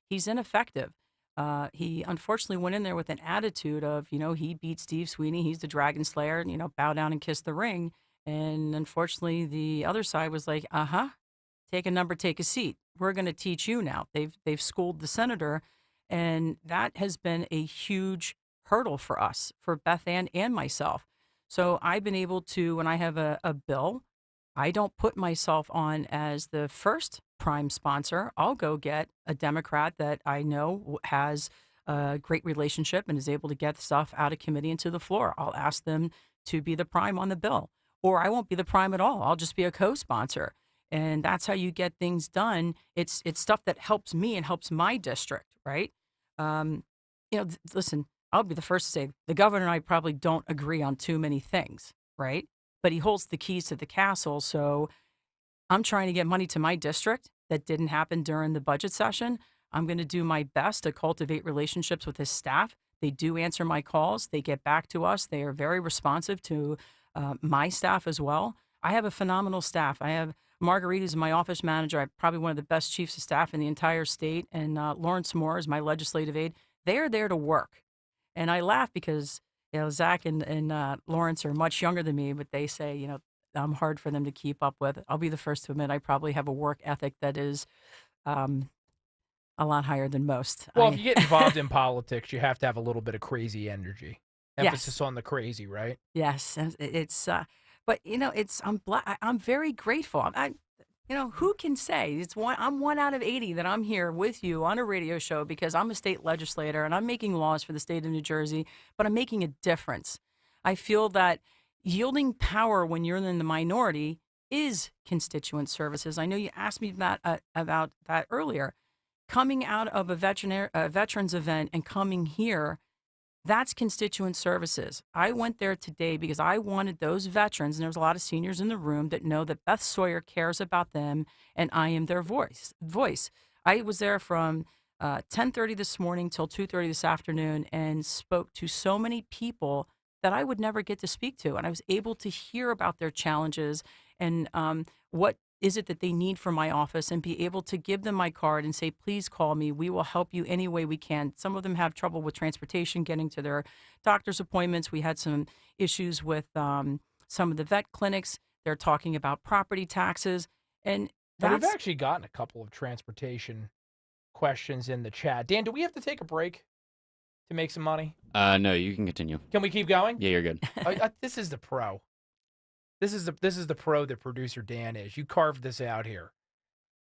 He's ineffective. He unfortunately went in there with an attitude of, he beat Steve Sweeney. He's the Dragon Slayer, and, bow down and kiss the ring. And unfortunately, the other side was like, take a number, take a seat. We're going to teach you now. They've schooled the senator, and that has been a huge hurdle for us, for Beth Ann and myself. So I've been able to, when I have a bill, I don't put myself on as the first prime sponsor. I'll go get a Democrat that I know has a great relationship and is able to get stuff out of committee into the floor. I'll ask them to be the prime on the bill, or I won't be the prime at all. I'll just be a co-sponsor. And that's how you get things done. It's stuff that helps me and helps my district, right? Listen, I'll be the first to say the governor and I probably don't agree on too many things, right? But he holds the keys to the castle. So I'm trying to get money to my district. That didn't happen during the budget session. I'm going to do my best to cultivate relationships with his staff. They do answer my calls. They get back to us. They are very responsive to my staff as well. I have a phenomenal staff. I have Marguerite, who's my office manager. I'm probably one of the best chiefs of staff in the entire state. And Lawrence Moore is my legislative aide. They are there to work. And I laugh because, Zach and Lawrence are much younger than me, but they say, I'm hard for them to keep up with. I'll be the first to admit I probably have a work ethic that is a lot higher than most. Well, if you get involved in politics, you have to have a little bit of crazy energy. Emphasis Yes. on the crazy, right? Yes, and it's but I'm very grateful. Who can say I'm 1 out of 80 that I'm here with you on a radio show because I'm a state legislator and I'm making laws for the state of New Jersey, but I'm making a difference. I feel that yielding power when you're in the minority is constituent services. I know you asked me about that earlier. Coming out of a veterans event and coming here, that's constituent services. I went there today because I wanted those veterans, and there's a lot of seniors in the room that know that Beth Sawyer cares about them, and I am their voice. I was there from 10:30 this morning till 2:30 this afternoon and spoke to so many people that I would never get to speak to. And I was able to hear about their challenges and what is it that they need from my office and be able to give them my card and say, please call me. We will help you any way we can. Some of them have trouble with transportation, getting to their doctor's appointments. We had some issues with some of the vet clinics. They're talking about property taxes. And Now, that's we've actually gotten a couple of transportation questions in the chat. Dan, do we have to take a break? to make some money? No, you can continue. Can we keep going? Yeah, you're good. This is the pro. This is the pro that producer Dan is. You carved this out here.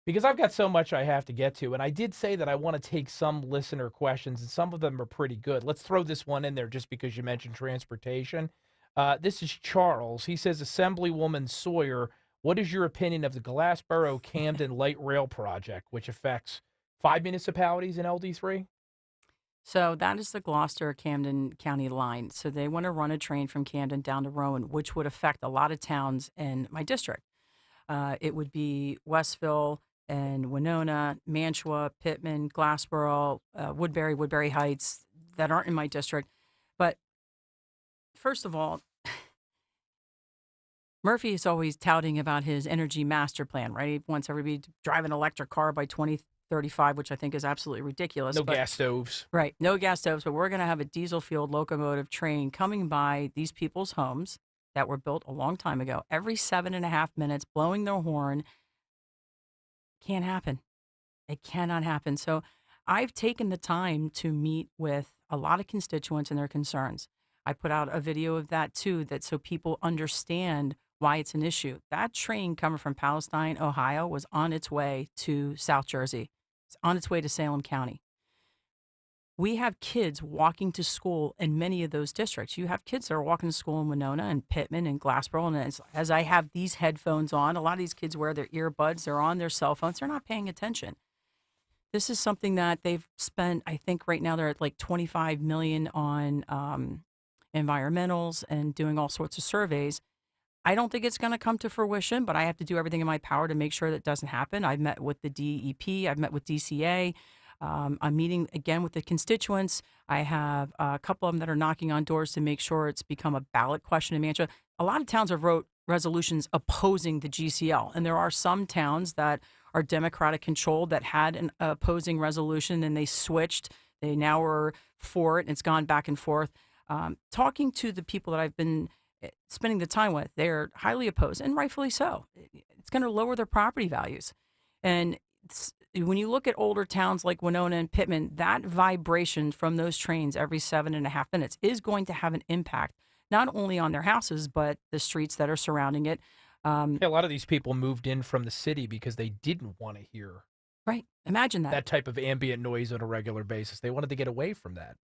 Because I've got so much I have to get to, and I did say that I want to take some listener questions, and some of them are pretty good. Let's throw this one in there just because you mentioned transportation. This is Charles. He says, Assemblywoman Sawyer, what is your opinion of the Glassboro-Camden Light Rail Project, which affects 5 municipalities in LD3? So that is the Gloucester-Camden County line. So they want to run a train from Camden down to Rowan, which would affect a lot of towns in my district. It would be Westville and Winona, Mantua, Pittman, Glassboro, Woodbury Heights that aren't in my district. But first of all, Murphy is always touting about his energy master plan, right? He wants everybody to drive an electric car by 2035, which I think is absolutely ridiculous. No gas stoves. Right, no gas stoves, but we're going to have a diesel-fueled locomotive train coming by these people's homes that were built a long time ago, every 7.5 minutes, blowing their horn. Can't happen. It cannot happen. So I've taken the time to meet with a lot of constituents and their concerns. I put out a video of that too, that so people understand why it's an issue. That train coming from Palestine, Ohio, was on its way to South Jersey. It's on its way to Salem County. We have kids walking to school in many of those districts. You have kids that are walking to school in Winona and Pittman and Glassboro. And as I have these headphones on, a lot of these kids wear their earbuds. They're on their cell phones. They're not paying attention. This is something that they've spent, I think right now they're at like $25 million on environmentals and doing all sorts of surveys. I don't think it's going to come to fruition, but I have to do everything in my power to make sure that doesn't happen. I've met with the DEP. I've met with DCA. I'm meeting again with the constituents. I have a couple of them that are knocking on doors to make sure it's become a ballot question in Mantua. A lot of towns have wrote resolutions opposing the GCL, and there are some towns that are Democratic controlled that had an opposing resolution and they switched. They now are for it, and it's gone back and forth. Talking to the people that I've been spending the time with, they're highly opposed, and rightfully so. It's going to lower their property values. And when you look at older towns like Winona and Pittman, that vibration from those trains every 7.5 minutes is going to have an impact, not only on their houses, but the streets that are surrounding it. Yeah, a lot of these people moved in from the city because they didn't want to hear Right. Imagine that type of ambient noise on a regular basis. They wanted to get away from that.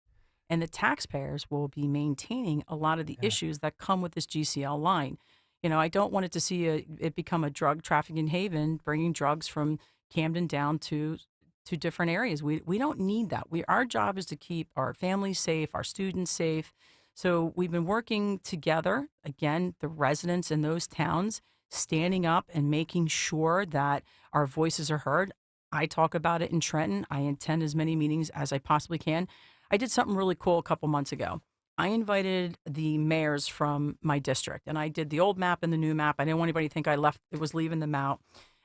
And the taxpayers will be maintaining a lot of the issues that come with this GCL line. You know, I don't want it to see it become a drug trafficking haven, bringing drugs from Camden down to different areas. We don't need that. Our job is to keep our families safe, our students safe. So we've been working together, again, the residents in those towns, standing up and making sure that our voices are heard. I talk about it in Trenton. I attend as many meetings as I possibly can. I did something really cool a couple months ago. I invited the mayors from my district, and I did the old map and the new map. I didn't want anybody to think I was leaving them out.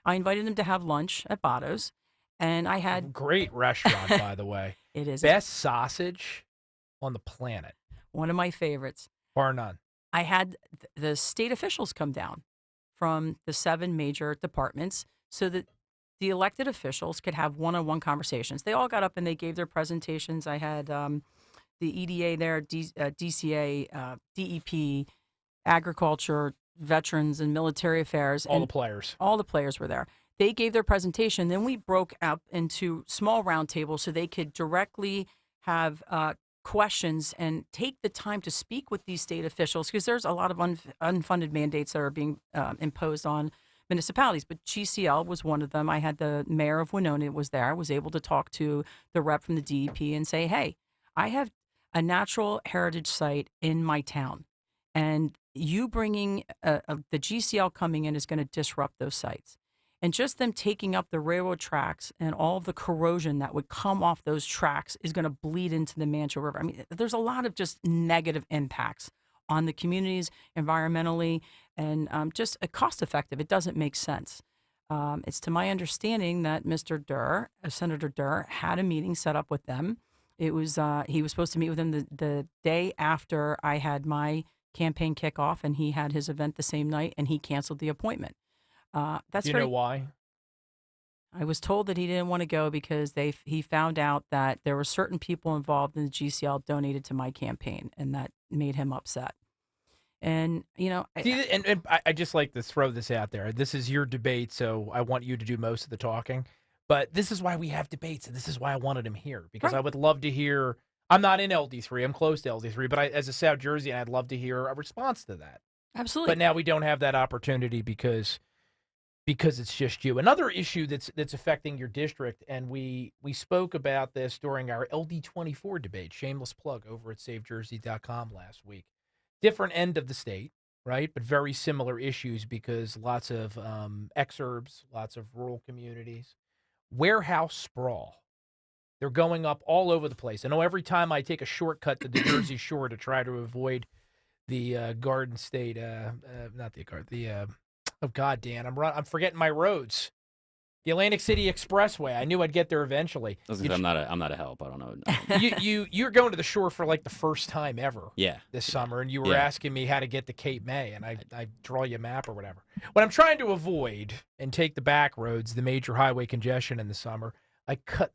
I invited them to have lunch at Botto's, and I had great restaurant, by the way. It is best sausage on the planet. One of my favorites, bar none. I had the state officials come down from the 7 major departments so that the elected officials could have one-on-one conversations. They all got up and they gave their presentations. I had the EDA there, DCA, DEP, agriculture, veterans, and military affairs. All the players. All the players were there. They gave their presentation. Then we broke up into small round tables so they could directly have questions and take the time to speak with these state officials, because there's a lot of unfunded mandates that are being imposed on municipalities, but GCL was one of them. I had the mayor of Winona was there. I was able to talk to the rep from the DEP and say, hey, I have a natural heritage site in my town, and you bringing the GCL coming in is going to disrupt those sites. And just them taking up the railroad tracks and all of the corrosion that would come off those tracks is going to bleed into the Mantua River. I mean, there's a lot of just negative impacts on the communities environmentally and just cost effective. It doesn't make sense. It's to my understanding that Mr. Durr, Senator Durr, had a meeting set up with them. It was he was supposed to meet with them the day after I had my campaign kickoff, and he had his event the same night, and he canceled the appointment. Do you know why? I was told that he didn't want to go because he found out that there were certain people involved in the GCL donated to my campaign, and that made him upset. And See, I just like to throw this out there. This is your debate, so I want you to do most of the talking. But this is why we have debates, and this is why I wanted him here, because I would love to hear. I'm not in LD3. I'm close to LD3, but as a South Jersey, I'd love to hear a response to that. Absolutely. But now we don't have that opportunity because it's just you. Another issue that's affecting your district, and we spoke about this during our LD24 debate, shameless plug, over at SaveJersey.com last week. Different end of the state, right? But very similar issues because lots of exurbs, lots of rural communities. Warehouse sprawl. They're going up all over the place. I know every time I take a shortcut to the Jersey Shore to try to avoid the Garden State, not the Garden, oh God, Dan, I'm forgetting my roads. The Atlantic City Expressway. I knew I'd get there eventually. I'm not a help. I don't know. You're going to the shore for like the first time ever. Yeah. This summer, and you were asking me how to get to Cape May, and I draw you a map or whatever. When I'm trying to avoid and take the back roads, the major highway congestion in the summer, I cut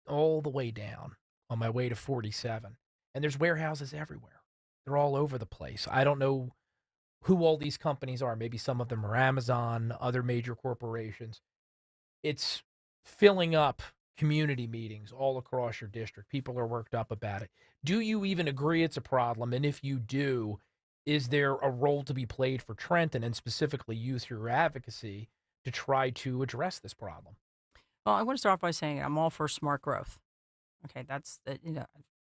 all the way down on my way to 47, and there's warehouses everywhere. They're all over the place. I don't know who all these companies are. Maybe some of them are Amazon, other major corporations. It's filling up community meetings all across your district. People are worked up about it. Do you even agree it's a problem? And if you do, is there a role to be played for Trenton and specifically you through your advocacy to try to address this problem? Well, I want to start off by saying I'm all for smart growth. Okay, that's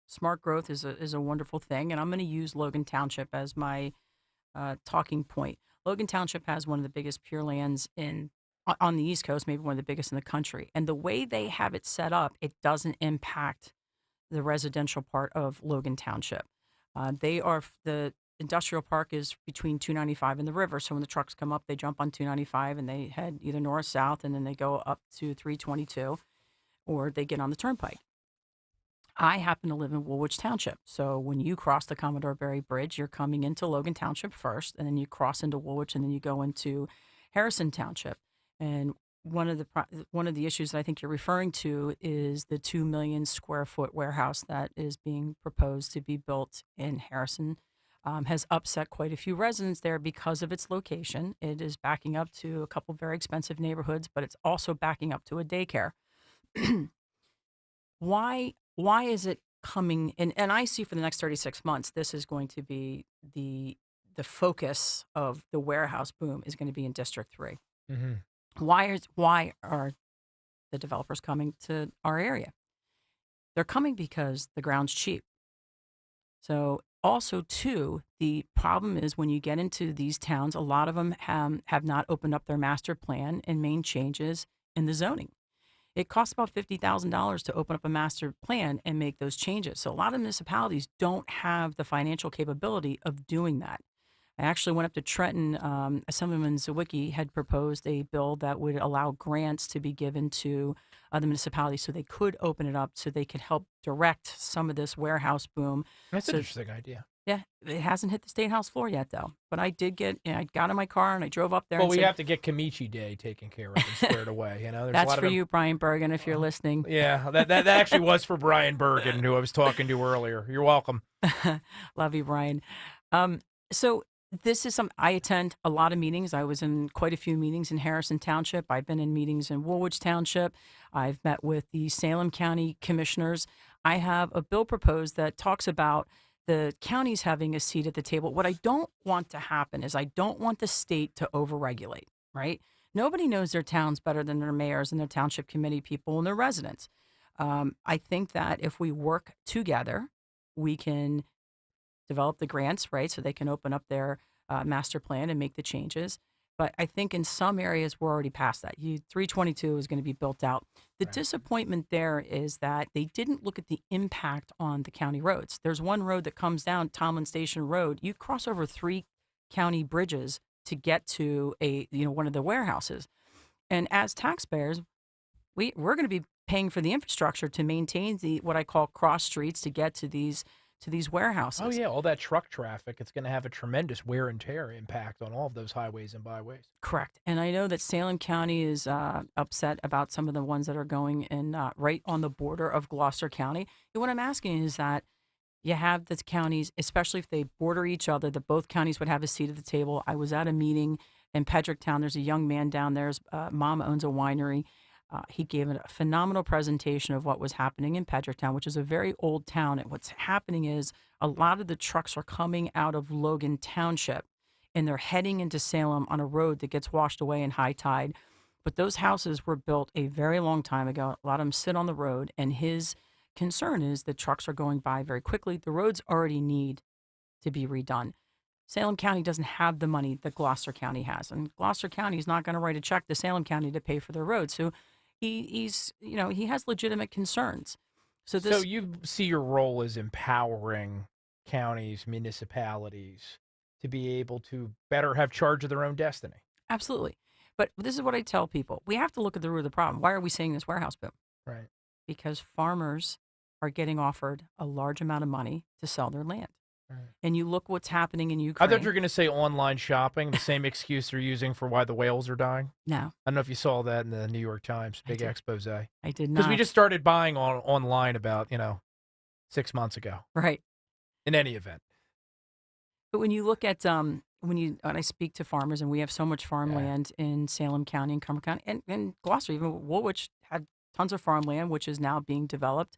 smart growth is a wonderful thing, and I'm going to use Logan Township as my talking point. Logan Township has one of the biggest pure lands on the East Coast, maybe one of the biggest in the country. And the way they have it set up, it doesn't impact the residential part of Logan Township. The industrial park is between 295 and the river. So when the trucks come up, they jump on 295 and they head either north, south, and then they go up to 322, or they get on the turnpike. I happen to live in Woolwich Township. So when you cross the Commodore Barry Bridge, you're coming into Logan Township first, and then you cross into Woolwich, and then you go into Harrison Township. And one of the issues that I think you're referring to is the 2 million square foot warehouse that is being proposed to be built in Harrison. Has upset quite a few residents there because of its location. It is backing up to a couple very expensive neighborhoods, but it's also backing up to a daycare. Why is it coming? And I see for the next 36 months, this is going to be the focus of the warehouse boom is going to be in District 3. Mm-hmm. Why are the developers coming to our area? They're coming because the ground's cheap. So also, too, the problem is when you get into these towns, a lot of them have not opened up their master plan and made changes in the zoning. It costs about $50,000 to open up a master plan and make those changes. So a lot of municipalities don't have the financial capability of doing that. I actually went up to Trenton. Assemblyman Zawicki had proposed a bill that would allow grants to be given to the municipalities so they could open it up so they could help direct some of this warehouse boom. That's an interesting idea. Yeah, it hasn't hit the State House floor yet, though. But I did I got in my car and I drove up there. Well, and we said, have to get Kamichi Day taken care of and squared away. There's that's a lot for of you, Brian Bergen, if you're listening. Yeah, that actually was for Brian Bergen, who I was talking to earlier. You're welcome. Love you, Brian. So this is I attend a lot of meetings. I was in quite a few meetings in Harrison Township. I've been in meetings in Woolwich Township. I've met with the Salem County commissioners. I have a bill proposed that talks about the counties having a seat at the table. What I don't want to happen is I don't want the state to overregulate, right? Nobody knows their towns better than their mayors and their township committee people and their residents. I think that if we work together, we can develop the grants, right? So they can open up their master plan and make the changes. But I think in some areas we're already past that. 322 is going to be built out. The disappointment there is that they didn't look at the impact on the county roads. There's one road that comes down, Tomlin Station Road. You cross over 3 county bridges to get to one of the warehouses. And as taxpayers, we're going to be paying for the infrastructure to maintain what I call cross streets to get to these to these warehouses. Oh, yeah, all that truck traffic, it's going to have a tremendous wear and tear impact on all of those highways and byways. Correct. And I know that Salem County is upset about some of the ones that are going in right on the border of Gloucester County. And what I'm asking is that you have the counties, especially if they border each other, that both counties would have a seat at the table. I was at a meeting in Pedricktown. There's a young man down there. His mom owns a winery. He gave a phenomenal presentation of what was happening in Pedricktown, which is a very old town. And what's happening is a lot of the trucks are coming out of Logan Township, and they're heading into Salem on a road that gets washed away in high tide. But those houses were built a very long time ago. A lot of them sit on the road, and his concern is that trucks are going by very quickly. The roads already need to be redone. Salem County doesn't have the money that Gloucester County has, and Gloucester County is not going to write a check to Salem County to pay for their roads. So he has legitimate concerns. So you see your role as empowering counties, municipalities to be able to better have charge of their own destiny. Absolutely. But this is what I tell people. We have to look at the root of the problem. Why are we seeing this warehouse boom? Right. Because farmers are getting offered a large amount of money to sell their land. Right. And you look what's happening in I Ukraine. thought you were going to say online shopping, the same excuse they're using for why the whales are dying. No. I don't know if you saw that in the New York Times, big expose. I did not. Because we just started buying online about, 6 months ago. Right. In any event. But when you look at when I speak to farmers, and we have so much farmland in Salem County and Cumberland County and Gloucester, even Woolwich had tons of farmland, which is now being developed.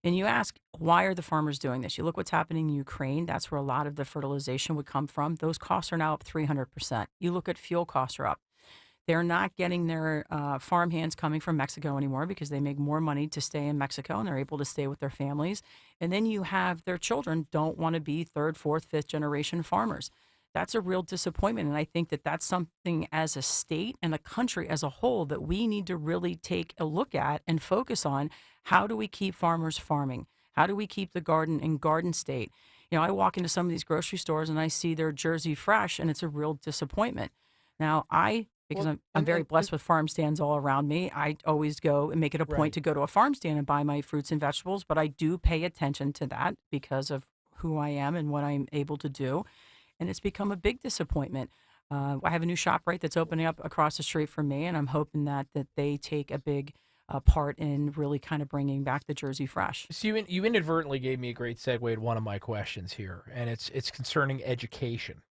And you ask, why are the farmers doing this? You look what's happening in Ukraine. That's where a lot of the fertilization would come from. Those costs are now up 300%. You look at fuel costs are up. They're not getting their farm hands coming from Mexico anymore because they make more money to stay in Mexico, and they're able to stay with their families. And then you have their children don't want to be third, fourth, fifth generation farmers. That's a real disappointment. And I think that that's something as a state and a country as a whole that we need to really take a look at and focus on. How do we keep farmers farming? How do we keep the garden in garden state? I walk into some of these grocery stores and I see their Jersey Fresh, and it's a real disappointment. Now, because I'm very blessed with farm stands all around me, I always go and make it a point to go to a farm stand and buy my fruits and vegetables, but I do pay attention to that because of who I am and what I'm able to do. And it's become a big disappointment. I have a new ShopRite that's opening up across the street from me, and I'm hoping that they take a big part in really kind of bringing back the Jersey Fresh. So you inadvertently gave me a great segue to one of my questions here, and it's concerning education,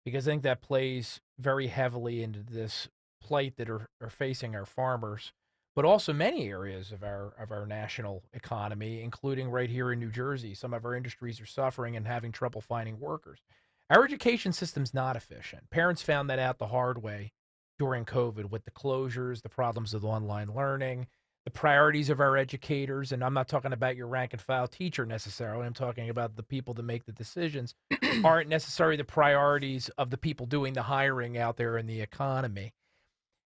because I think that plays very heavily into this plight that are facing our farmers, but also many areas of our national economy, including right here in New Jersey. Some of our industries are suffering and having trouble finding workers. Our education system's not efficient. Parents found that out the hard way during COVID with the closures, the problems with online learning, the priorities of our educators. And I'm not talking about your rank and file teacher necessarily. I'm talking about the people that make the decisions aren't necessarily the priorities of the people doing the hiring out there in the economy.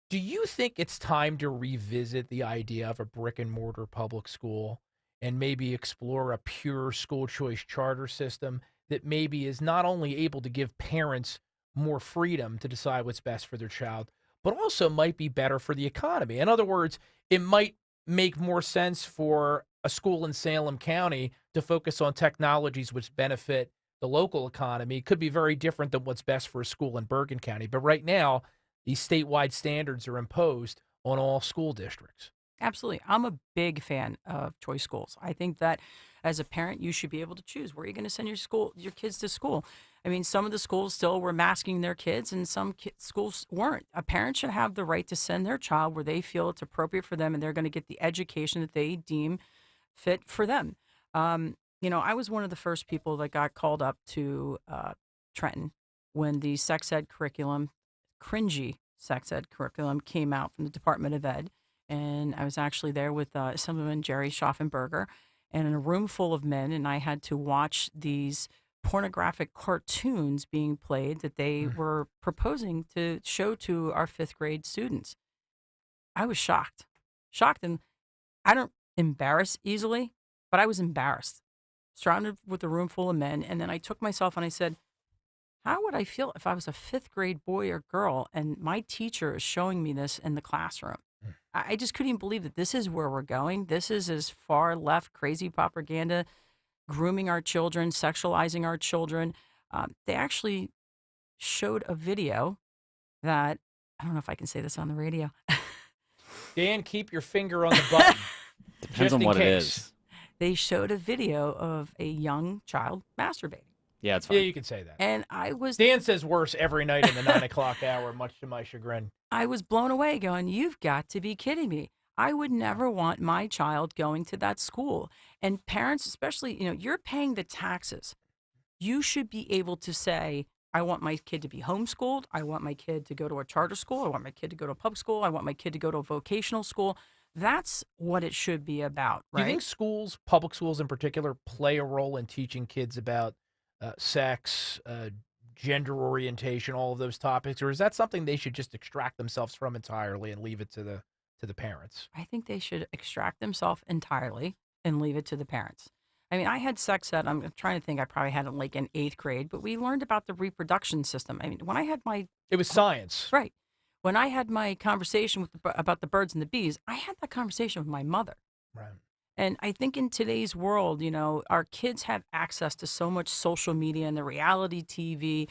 Do you think it's time to revisit the idea of a brick and mortar public school and maybe explore a pure school choice charter system that maybe is not only able to give parents more freedom to decide what's best for their child, but also might be better for the economy? In other words, it might make more sense for a school in Salem County to focus on technologies which benefit the local economy. It could be very different than what's best for a school in Bergen County. But right now, these statewide standards are imposed on all school districts. Absolutely. I'm a big fan of choice schools. I think that as a parent, you should be able to choose where you're going to send your kids to school. I mean, some of the schools still were masking their kids, and some schools weren't. A parent should have the right to send their child where they feel it's appropriate for them, and they're going to get the education that they deem fit for them. I was one of the first people that got called up to Trenton when the sex ed curriculum, cringy sex ed curriculum, came out from the Department of Ed. And I was actually there with Assemblyman Jerry Schaffenberger and in a room full of men, and I had to watch these pornographic cartoons being played that they were proposing to show to our fifth grade students. I was shocked, and I don't embarrass easily, but I was embarrassed, surrounded with a room full of men. And then I took myself and I said, how would I feel if I was a fifth grade boy or girl and my teacher is showing me this in the classroom? I just couldn't even believe that this is where we're going. This is as far left crazy propaganda grooming our children, sexualizing our children. They actually showed a video that, I don't know if I can say this on the radio. Dan, keep your finger on the button. Depends on what it is. They showed a video of a young child masturbating. Yeah, it's fine. Yeah, you can say that. And I was... Dan says worse every night in the 9 o'clock hour, much to my chagrin. I was blown away going, you've got to be kidding me. I would never want my child going to that school. And parents, especially, you're paying the taxes. You should be able to say, I want my kid to be homeschooled. I want my kid to go to a charter school. I want my kid to go to a public school. I want my kid to go to a vocational school. That's what it should be about, right? Do you think schools, public schools in particular, play a role in teaching kids about sex, gender orientation, all of those topics? Or is that something they should just extract themselves from entirely and leave it to the parents? I think they should extract themselves entirely and leave it to the parents. I mean, I had sex ed. I'm trying to think. I probably had it like in 8th grade, but we learned about the reproduction system. I mean, when I had my... It was science. Right. When I had my conversation about the birds and the bees, I had that conversation with my mother. Right. And I think in today's world, our kids have access to so much social media and the reality TV.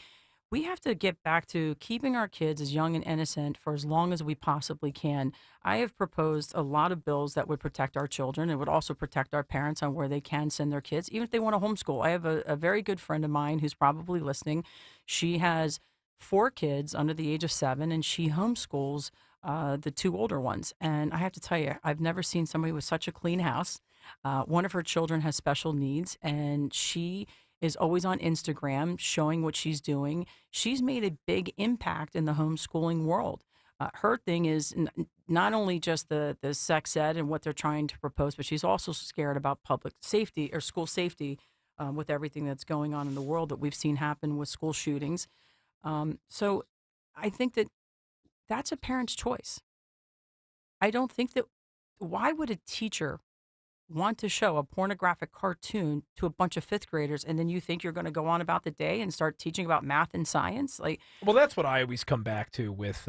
We have to get back to keeping our kids as young and innocent for as long as we possibly can. I have proposed a lot of bills that would protect our children and would also protect our parents on where they can send their kids, even if they want to homeschool. I have a very good friend of mine who's probably listening. She has 4 kids under the age of 7, and she homeschools the 2 older ones. And I have to tell you, I've never seen somebody with such a clean house. One of her children has special needs, and she is always on Instagram showing what she's doing. She's made a big impact in the homeschooling world. Her thing is not only just the sex ed and what they're trying to propose, but she's also scared about public safety or school safety with everything that's going on in the world that we've seen happen with school shootings. So I think that's a parent's choice. I don't think that, why would a teacher want to show a pornographic cartoon to a bunch of 5th graders and then you think you're going to go on about the day and start teaching about math and science? Well, that's what I always come back to with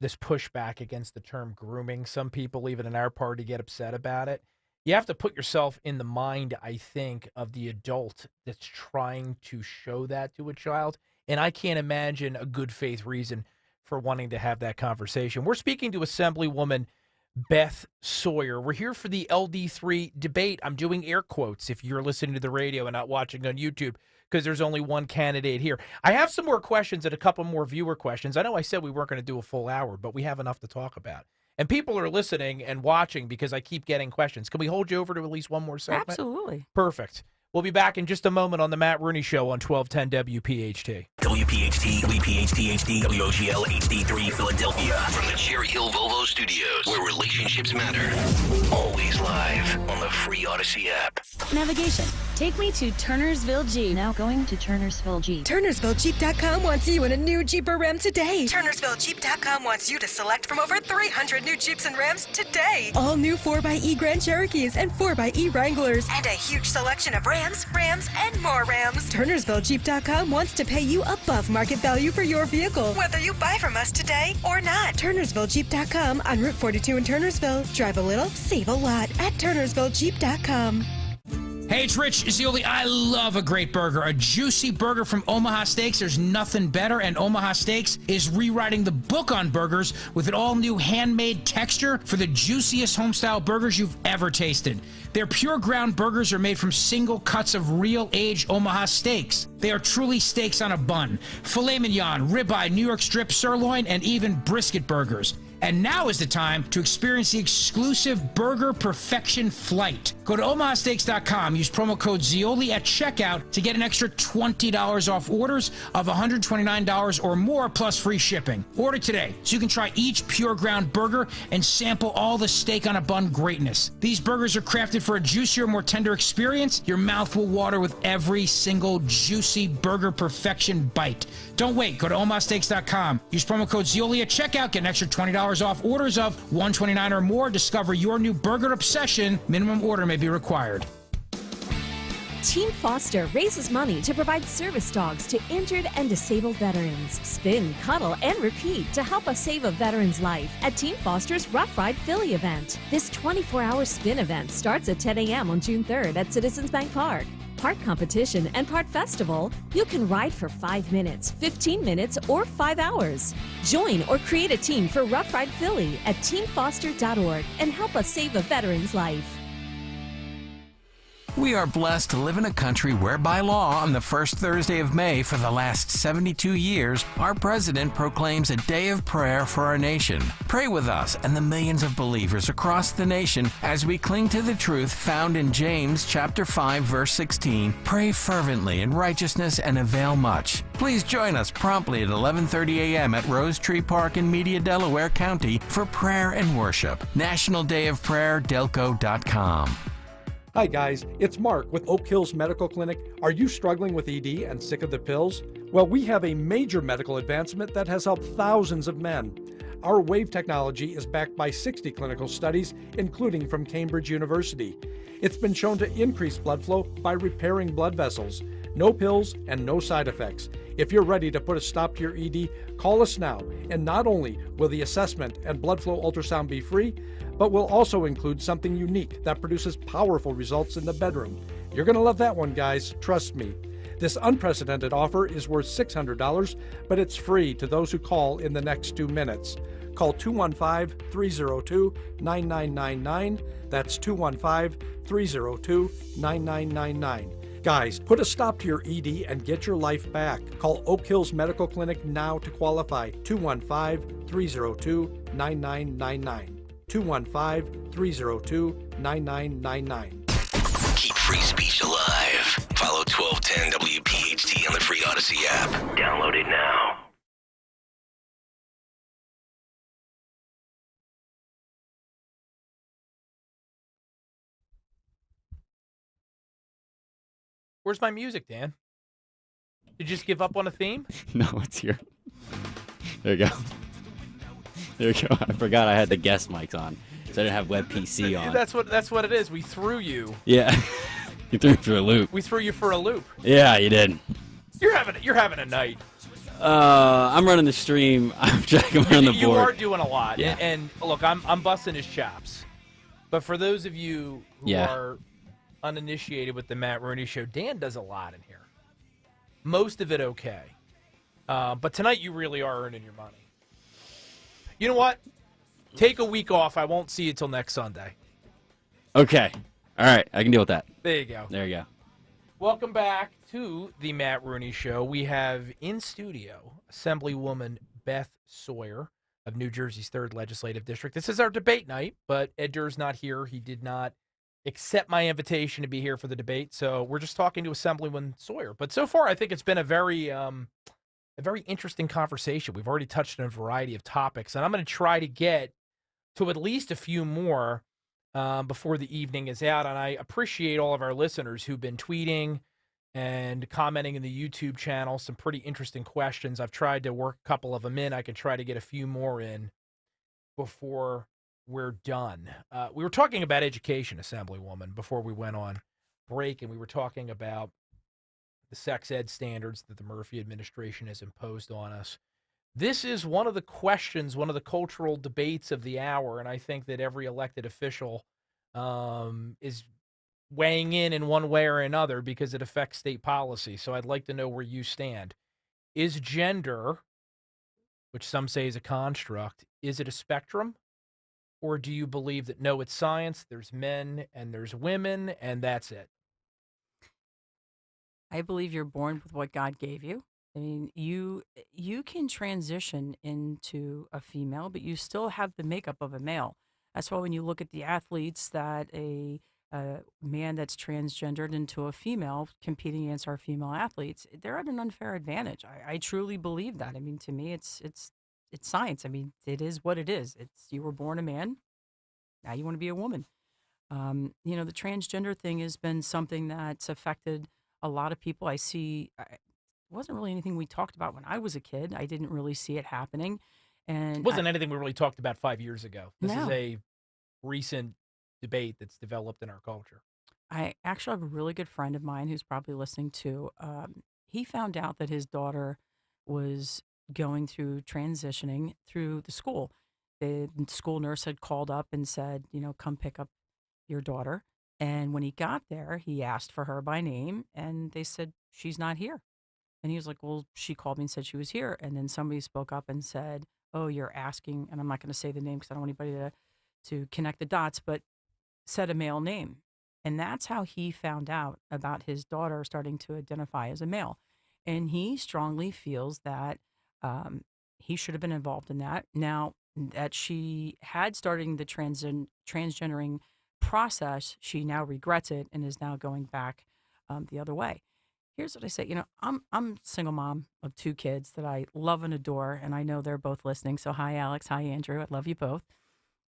this pushback against the term grooming. Some people, even in our party, get upset about it. You have to put yourself in the mind, I think, of the adult that's trying to show that to a child. And I can't imagine a good faith reason for wanting to have that conversation. We're speaking to Assemblywoman Beth Sawyer. We're here for the LD3 debate. I'm doing air quotes if you're listening to the radio and not watching on YouTube, because there's only one candidate here. I have some more questions and a couple more viewer questions. I know I said we weren't going to do a full hour, but we have enough to talk about. And people are listening and watching because I keep getting questions. Can we hold you over to at least one more segment? Absolutely. Perfect. We'll be back in just a moment on the Matt Rooney Show on 1210 WPHT. WPHT, WPHT-HD, WOGL HD3 Philadelphia. From the Cherry Hill Volvo Studios, where relationships matter. Always live on the free Odyssey app. Navigation. Take me to Turnersville Jeep. Now going to Turnersville Jeep. TurnersvilleJeep.com wants you in a new Jeep or Ram today. TurnersvilleJeep.com wants you to select from over 300 new Jeeps and Rams today. All new 4xe Grand Cherokees and 4xe Wranglers. And a huge selection of Rams, and more Rams. TurnersvilleJeep.com wants to pay you above market value for your vehicle, whether you buy from us today or not. TurnersvilleJeep.com on Route 42 in Turnersville. Drive a little, save a lot at TurnersvilleJeep.com. Hey, it's Rich Zioli. I love a great burger. A juicy burger from Omaha Steaks. There's nothing better, and Omaha Steaks is rewriting the book on burgers with an all-new handmade texture for the juiciest homestyle burgers you've ever tasted. Their pure ground burgers are made from single cuts of real aged Omaha steaks. They are truly steaks on a bun. Filet mignon, ribeye, New York strip, sirloin, and even brisket burgers. And now is the time to experience the exclusive Burger Perfection Flight. Go to omahasteaks.com, use promo code Zioli at checkout to get an extra $20 off orders of $129 or more plus free shipping. Order today so you can try each pure ground burger and sample all the steak on a bun greatness. These burgers are crafted for a juicier, more tender experience. Your mouth will water with every single juicy Burger Perfection bite. Don't wait. Go to omahasteaks.com. Use promo code Zioli at checkout. Get an extra $20 off orders of $129 or more. Discover your new burger obsession. Minimum order may be required. Team Foster raises money to provide service dogs to injured and disabled veterans. Spin, cuddle, and repeat to help us save a veteran's life at Team Foster's Rough Ride Philly event. This 24-hour spin event starts at 10 a.m. on June 3rd at Citizens Bank Park. Part competition and part festival, you can ride for 5 minutes, 15 minutes, or 5 hours. Join or create a team for Rough Ride Philly at teamfoster.org and help us save a veteran's life. We are blessed to live in a country where by law on the first Thursday of May for the last 72 years, our president proclaims a day of prayer for our nation. Pray with us and the millions of believers across the nation as we cling to the truth found in James chapter 5 verse 16. Pray fervently in righteousness and avail much. Please join us promptly at 11:30 a.m. at Rose Tree Park in Media, Delaware County for prayer and worship. National Day of Prayer, Delco.com. Hi guys, it's Mark with Oak Hills Medical Clinic. Are you struggling with ED and sick of the pills? Well, we have a major medical advancement that has helped thousands of men. Our WAVE technology is backed by 60 clinical studies, including from Cambridge University. It's been shown to increase blood flow by repairing blood vessels. No pills and no side effects. If you're ready to put a stop to your ED, call us now. And not only will the assessment and blood flow ultrasound be free, but will also include something unique that produces powerful results in the bedroom. You're going to love that one, guys. Trust me. This unprecedented offer is worth $600, but it's free to those who call in the next 2 minutes. Call 215-302-9999. That's 215-302-9999. Guys, put a stop to your ED and get your life back. Call Oak Hills Medical Clinic now to qualify. 215-302-9999. 215-302-9999. Keep free speech alive. Follow 1210 WPHT on the free Odyssey app. Download it now. Where's my music, Dan? Did you just give up on a theme? No, it's here. There you go. There you go. I forgot I had the guest mics on, so I didn't have WebPC on. That's what it is. We threw you. Yeah, you threw me for a loop. We threw you for a loop. Yeah, you did. You're having a night. I'm running the stream. I'm checking on the board. You are doing a lot. Yeah. And look, I'm busting his chops. But for those of you who are uninitiated with the Matt Rooney Show, Dan does a lot in here. Most of it okay. But tonight you really are earning your money. You know what? Take a week off. I won't see you till next Sunday. Okay. All right. I can deal with that. There you go. There you go. Welcome back to the Matt Rooney Show. We have in studio Assemblywoman Beth Sawyer of New Jersey's 3rd Legislative District. This is our debate night, but Ed Durr's not here. He did not accept my invitation to be here for the debate, so we're just talking to Assemblywoman Sawyer. But so far, I think it's been a very interesting conversation. We've already touched on a variety of topics, and I'm going to try to get to at least a few more before the evening is out. And I appreciate all of our listeners who've been tweeting and commenting in the YouTube channel. Some pretty interesting questions. I've tried to work a couple of them in. I can try to get a few more in before we're done. We were talking about education, Assemblywoman, before we went on break, and we were talking about the sex ed standards that the Murphy administration has imposed on us. This is one of the questions, one of the cultural debates of the hour, and I think that every elected official is weighing in one way or another because it affects state policy. So I'd like to know where you stand. Is gender, which some say is a construct, is it a spectrum? Or do you believe that, no, it's science, there's men and there's women, and that's it? I believe you're born with what God gave you. I mean, you can transition into a female, but you still have the makeup of a male. That's why when you look at the athletes that a man that's transgendered into a female competing against our female athletes, they're at an unfair advantage. I truly believe that. I mean, to me, it's science. I mean, it is what it is. It's you were born a man, now you want to be a woman. You know, the transgender thing has been something that's affected a lot of people. I see. It wasn't really anything we talked about when I was a kid. I didn't really see it happening. And it wasn't anything we really talked about 5 years ago. This is No. a recent debate that's developed in our culture. I actually have a really good friend of mine who's probably listening too. He found out that his daughter was going through transitioning through the school. The school nurse had called up and said, come pick up your daughter. And when he got there, he asked for her by name and they said, she's not here. And he was like, well, she called me and said she was here. And then somebody spoke up and said, oh, you're asking, and I'm not going to say the name because I don't want anybody to connect the dots, but said a male name. And that's how he found out about his daughter starting to identify as a male. And he strongly feels that he should have been involved in that. Now that she had started the transgendering process, she now regrets it and is now going back the other way. Here's what I say. I'm a single mom of 2 kids that I love and adore, and I know they're both listening. So hi, Alex. Hi, Andrew. I love you both.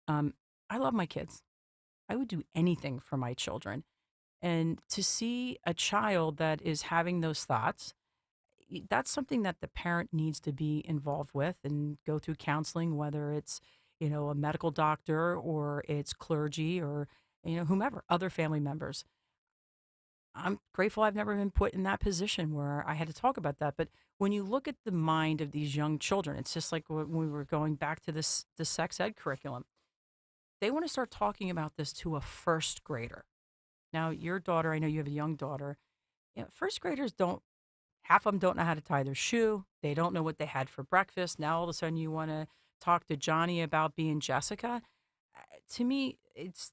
I love my kids. I would do anything for my children. And to see a child that is having those thoughts, that's something that the parent needs to be involved with and go through counseling, whether it's, a medical doctor or it's clergy or, whomever, other family members. I'm grateful I've never been put in that position where I had to talk about that. But when you look at the mind of these young children, it's just like when we were going back to the sex ed curriculum. They want to start talking about this to a first grader. Now, your daughter, I know you have a young daughter. First graders half of them don't know how to tie their shoe. They don't know what they had for breakfast. Now, all of a sudden, you want to talk to Johnny about being Jessica. To me, it's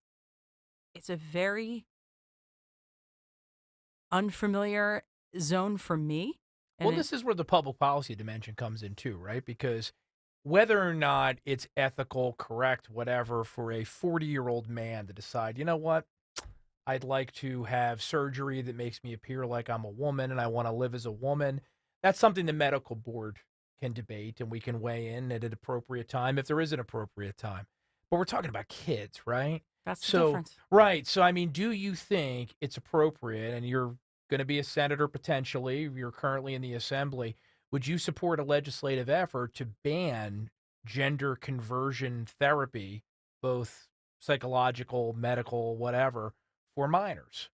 a very unfamiliar zone for me. Well, this is where the public policy dimension comes in too, right? Because whether or not it's ethical, correct, whatever, for a 40-year-old man to decide, you know what, I'd like to have surgery that makes me appear like I'm a woman and I want to live as a woman, that's something the medical board can debate and we can weigh in at an appropriate time if there is an appropriate time. But we're talking about kids, right? That's the difference. Right. So, I mean, do you think it's appropriate, and you're going to be a senator potentially, you're currently in the assembly, would you support a legislative effort to ban gender conversion therapy, both psychological, medical, whatever, for minors?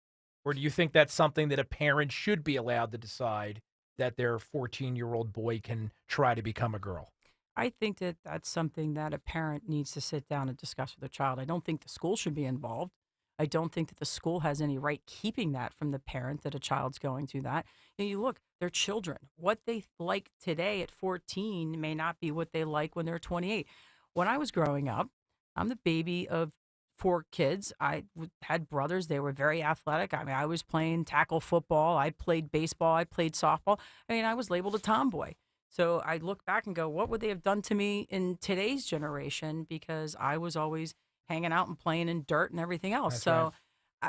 Or do you think that's something that a parent should be allowed to decide that their 14-year-old boy can try to become a girl? I think that that's something that a parent needs to sit down and discuss with their child. I don't think the school should be involved. I don't think that the school has any right keeping that from the parent that a child's going through that. You look, they're children. What they like today at 14 may not be what they like when they're 28. When I was growing up, I'm the baby of 4 kids. I had brothers. They were very athletic. I mean, I was playing tackle football. I played baseball. I played softball. I mean, I was labeled a tomboy. So I look back and go, what would they have done to me in today's generation? Because I was always hanging out and playing in dirt and everything else. That's So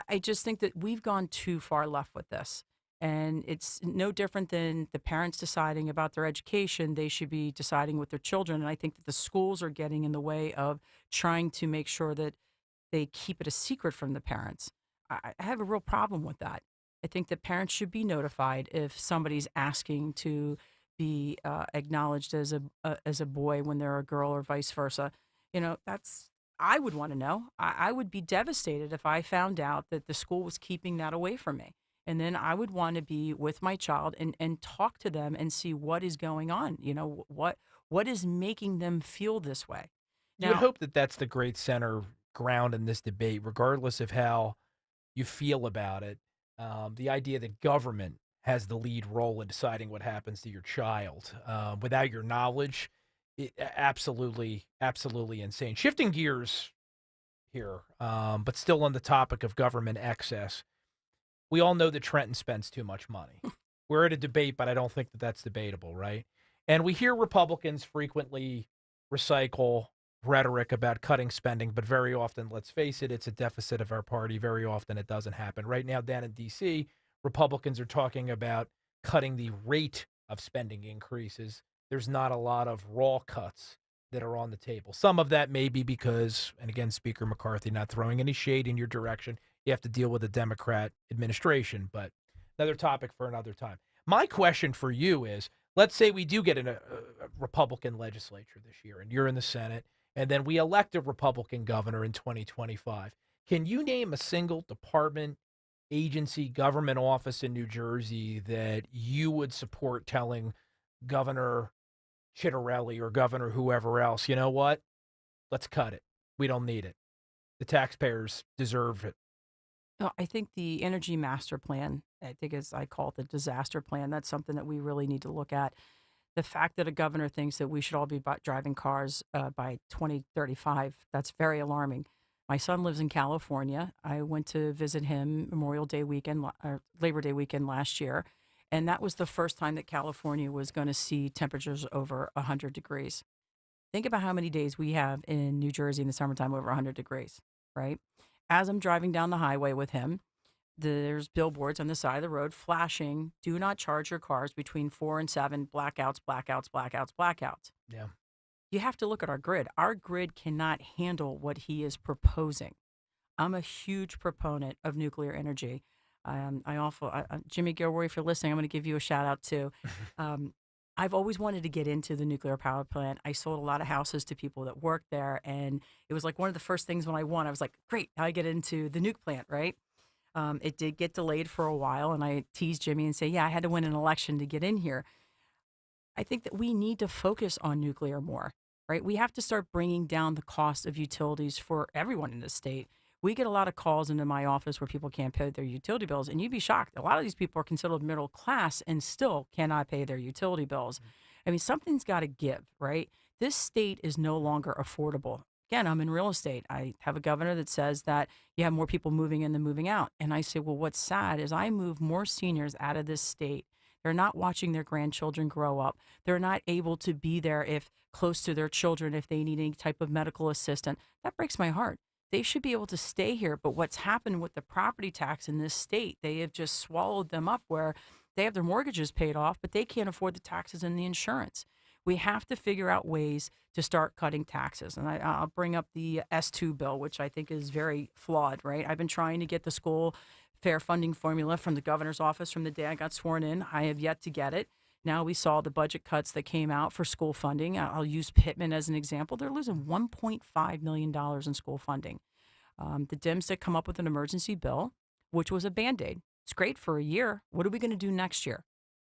I just think that we've gone too far left with this. And it's no different than the parents deciding about their education. They should be deciding with their children. And I think that the schools are getting in the way of trying to make sure that they keep it a secret from the parents. I have a real problem with that. I think that parents should be notified if somebody's asking to be acknowledged as a boy when they're a girl or vice versa. I would want to know. I would be devastated if I found out that the school was keeping that away from me. And then I would want to be with my child and talk to them and see what is going on. What is making them feel this way. You would hope that that's the great center ground in this debate, regardless of how you feel about it. The idea that government has the lead role in deciding what happens to your child without your knowledge, absolutely insane. Shifting gears here, but still on the topic of government excess. We all know that Trenton spends too much money. We're at a debate, but I don't think that that's debatable, right? And we hear Republicans frequently recycle rhetoric about cutting spending, but very often, let's face it, it's a deficit of our party. Very often it doesn't happen. Right now down in D.C., Republicans are talking about cutting the rate of spending increases. There's not a lot of raw cuts that are on the table. Some of that may be because, and again, Speaker McCarthy, not throwing any shade in your direction, you have to deal with a Democrat administration, but another topic for another time. My question for you is, let's say we do get a Republican legislature this year, and you're in the Senate, and then we elect a Republican governor in 2025. Can you name a single department, agency, government office in New Jersey that you would support telling Governor Chitterelli or Governor whoever else, you know what? Let's cut it. We don't need it. The taxpayers deserve it. I think the energy master plan, I think as I call it the disaster plan, that's something that we really need to look at. The fact that a governor thinks that we should all be driving cars by 2035, that's very alarming. My son lives in California. I went to visit him Memorial Day weekend, or Labor Day weekend last year, and that was the first time that California was going to see temperatures over 100 degrees. Think about how many days we have in New Jersey in the summertime over 100 degrees, right? As I'm driving down the highway with him, there's billboards on the side of the road flashing, do not charge your cars between 4 and 7, blackouts, blackouts, blackouts, blackouts. Yeah. You have to look at our grid. Our grid cannot handle what he is proposing. I'm a huge proponent of nuclear energy. Jimmy Gilroy, if you're listening, I'm going to give you a shout out too. I've always wanted to get into the nuclear power plant. I sold a lot of houses to people that worked there, and it was like one of the first things when I won. I was like, great, now I get into the nuke plant, right? It did get delayed for a while, and I teased Jimmy and say, yeah, I had to win an election to get in here. I think that we need to focus on nuclear more, right? We have to start bringing down the cost of utilities for everyone in the state. We get a lot of calls into my office where people can't pay their utility bills, and you'd be shocked. A lot of these people are considered middle class and still cannot pay their utility bills. I mean, something's got to give, right? This state is no longer affordable. Again, I'm in real estate. I have a governor that says that you have more people moving in than moving out. And I say, well, what's sad is I move more seniors out of this state. They're not watching their grandchildren grow up. They're not able to be there if close to their children if they need any type of medical assistance. That breaks my heart. They should be able to stay here. But what's happened with the property tax in this state, they have just swallowed them up where they have their mortgages paid off, but they can't afford the taxes and the insurance. We have to figure out ways to start cutting taxes. And I'll bring up the S2 bill, which I think is very flawed, right? I've been trying to get the school fair funding formula from the governor's office from the day I got sworn in. I have yet to get it. Now we saw the budget cuts that came out for school funding. I'll use Pittman as an example. They're losing $1.5 million in school funding. The Dems that come up with an emergency bill, which was a Band-Aid. It's great for a year. What are we going to do next year,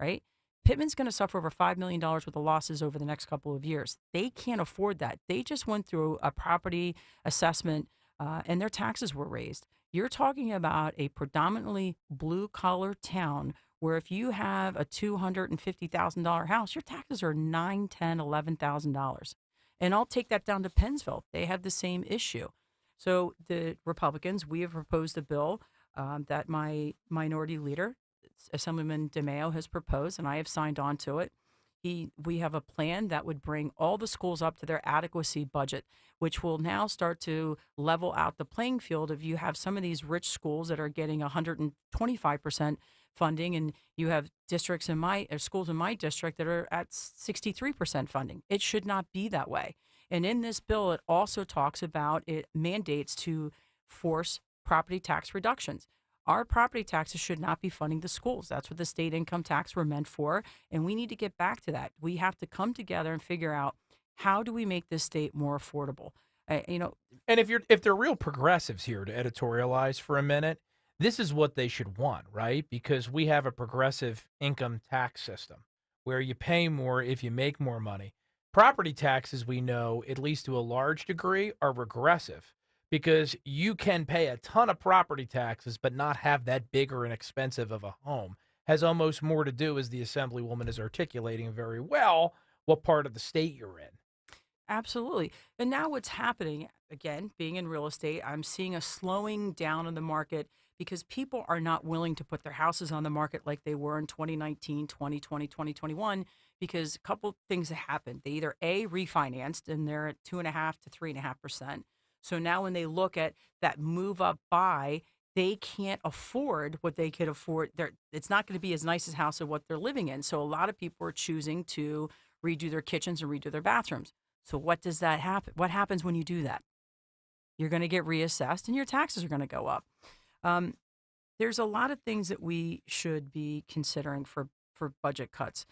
right? Pittman's going to suffer over $5 million worth of losses over the next couple of years. They can't afford that. They just went through a property assessment and their taxes were raised. You're talking about a predominantly blue-collar town where if you have a $250,000 house, your taxes are $9,000, $10,000, $11,000. And I'll take that down to Pennsville. They have the same issue. So the Republicans, we have proposed a bill that my minority leader, Assemblyman DeMaio, has proposed, and I have signed on to it. We have a plan that would bring all the schools up to their adequacy budget, which will now start to level out the playing field. If you have some of these rich schools that are getting 125% funding, and you have districts in schools in my district that are at 63% funding, it should not be that way. And in this bill, it also talks about it mandates to force property tax reductions. Our property taxes should not be funding the schools. That's what the state income tax were meant for, and we need to get back to that. We have to come together and figure out how do we make this state more affordable. And if they're real progressives here, to editorialize for a minute, this is what they should want, right? Because we have a progressive income tax system where you pay more if you make more money. Property taxes, we know, at least to a large degree, are regressive, because you can pay a ton of property taxes but not have that bigger and expensive of a home. Has almost more to do, as the Assemblywoman is articulating very well, what part of the state you're in. Absolutely. And now what's happening, again, being in real estate, I'm seeing a slowing down in the market because people are not willing to put their houses on the market like they were in 2019, 2020, 2021, because a couple things have happened. They either A, refinanced, and they're at 2.5% to 3.5%. So now when they look at that move up buy, they can't afford what they could afford. It's not going to be as nice as house of what they're living in. So a lot of people are choosing to redo their kitchens and redo their bathrooms. So what does that happen? What happens when you do that? You're going to get reassessed and your taxes are going to go up. There's a lot of things that we should be considering for budget cuts.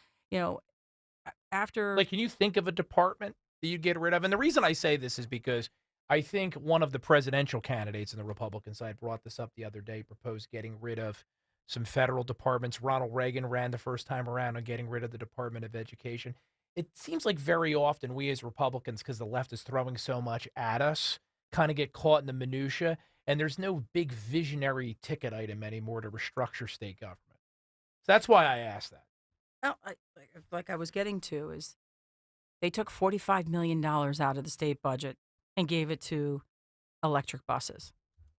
After, like, can you think of a department that you'd get rid of? And the reason I say this is because I think one of the presidential candidates on the Republican side brought this up the other day, proposed getting rid of some federal departments. Ronald Reagan ran the first time around on getting rid of the Department of Education. It seems like very often we as Republicans, because the left is throwing so much at us, kind of get caught in the minutia, and there's no big visionary ticket item anymore to restructure state government. So that's why I asked that. Well, like I was getting to is they took $45 million out of the state budget and gave it to electric buses.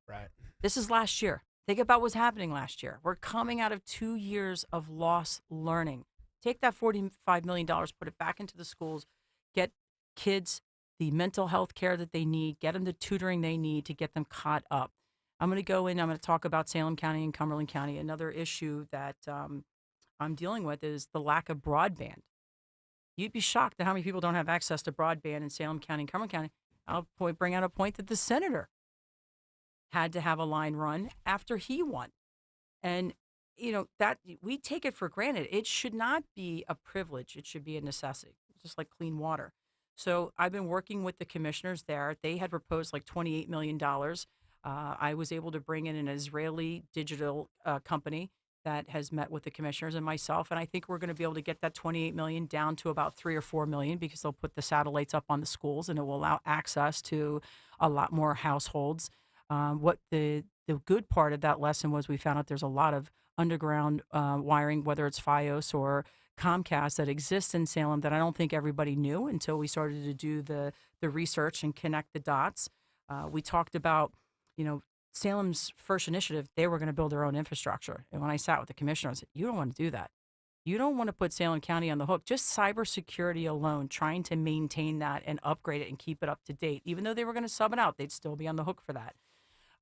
Right. This is last year. Think about what's happening last year. We're coming out of 2 years of lost learning. Take that $45 million, put it back into the schools, get kids the mental health care that they need, get them the tutoring they need to get them caught up. I'm going to go in, I'm going to talk about Salem County and Cumberland County. Another issue that I'm dealing with is the lack of broadband. You'd be shocked at how many people don't have access to broadband in Salem County and Cumberland County. I'll bring out a point that the senator had to have a line run after he won. And, that we take it for granted. It should not be a privilege. It should be a necessity, just like clean water. So I've been working with the commissioners there. They had proposed like $28 million. I was able to bring in an Israeli digital company that has met with the commissioners and myself, and I think we're going to be able to get that $28 million down to about $3 or $4 million because they'll put the satellites up on the schools, and it will allow access to a lot more households. What the good part of that lesson was, we found out there's a lot of underground wiring, whether it's FiOS or Comcast, that exists in Salem that I don't think everybody knew until we started to do the research and connect the dots. We talked about, Salem's first initiative, they were going to build their own infrastructure. And when I sat with the commissioner, I said, you don't want to do that. You don't want to put Salem County on the hook. Just cybersecurity alone, trying to maintain that and upgrade it and keep it up to date. Even though they were going to sub it out, they'd still be on the hook for that.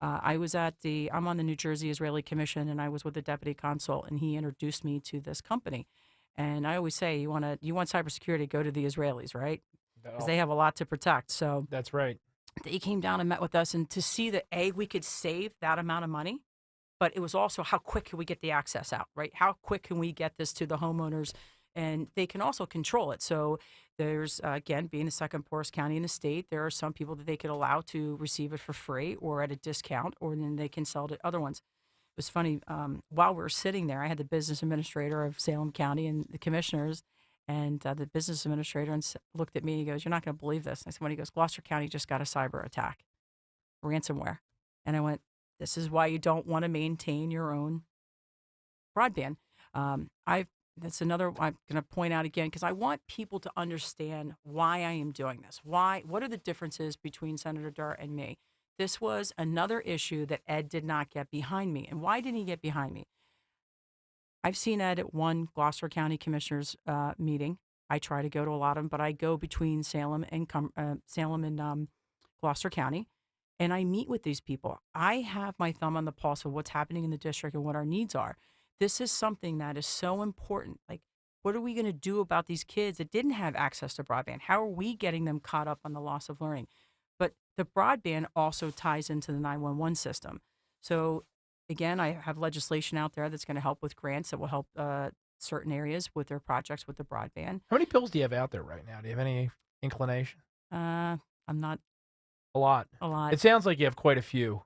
I'm on the New Jersey Israeli Commission, and I was with the deputy consul, and he introduced me to this company. And I always say, you want cybersecurity, go to the Israelis, right? Because they have a lot to protect. So that's right. They came down and met with us, and to see that we could save that amount of money, but it was also how quick can we get the access out, right? How quick can we get this to the homeowners, and they can also control it. So there's, again, being the second poorest county in the state, there are some people that they could allow to receive it for free or at a discount, or then they can sell it to other ones. It was funny, while we were sitting there, I had the business administrator of Salem County and the commissioners, and the business administrator looked at me and he goes, "You're not going to believe this." And I said, he goes, "Gloucester County just got a cyber attack, ransomware." And I went, this is why you don't want to maintain your own broadband. That's another, I'm going to point out again, because I want people to understand why I am doing this. What are the differences between Senator Durr and me? This was another issue that Ed did not get behind me. And why didn't he get behind me? I've seen Ed at one Gloucester County Commissioners meeting. I try to go to a lot of them, but I go between Salem and Gloucester County, and I meet with these people. I have my thumb on the pulse of what's happening in the district and what our needs are. This is something that is so important. Like, what are we going to do about these kids that didn't have access to broadband? How are we getting them caught up on the loss of learning? But the broadband also ties into the 911 system. So again, I have legislation out there that's going to help with grants that will help certain areas with their projects with the broadband. How many bills do you have out there right now? Do you have any inclination? I'm not. A lot. A lot. It sounds like you have quite a few.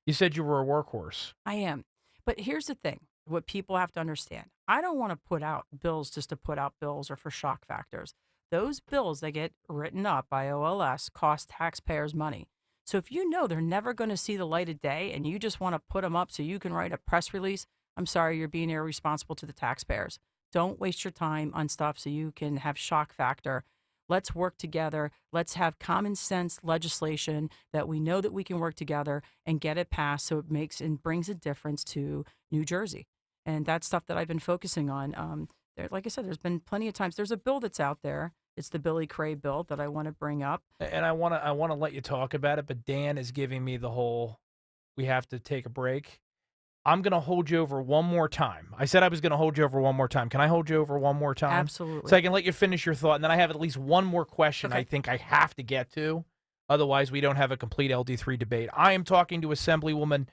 You said you were a workhorse. I am. But here's the thing. What people have to understand. I don't want to put out bills just to put out bills or for shock factors. Those bills that get written up by OLS cost taxpayers money. So if you know they're never going to see the light of day and you just want to put them up so you can write a press release, I'm sorry, you're being irresponsible to the taxpayers. Don't waste your time on stuff so you can have shock factor. Let's work together. Let's have common sense legislation that we know that we can work together and get it passed so it makes and brings a difference to New Jersey. And that's stuff that I've been focusing on. Like I said, there's been plenty of times. There's a bill that's out there. It's the Billy Cray bill that I want to bring up. And I want to let you talk about it, but Dan is giving me the whole, we have to take a break. I'm going to hold you over one more time. I said I was going to hold you over one more time. Can I hold you over one more time? Absolutely. So I can let you finish your thought, and then I have at least one more question I think I have to get to. Otherwise, we don't have a complete LD3 debate. I am talking to Assemblywoman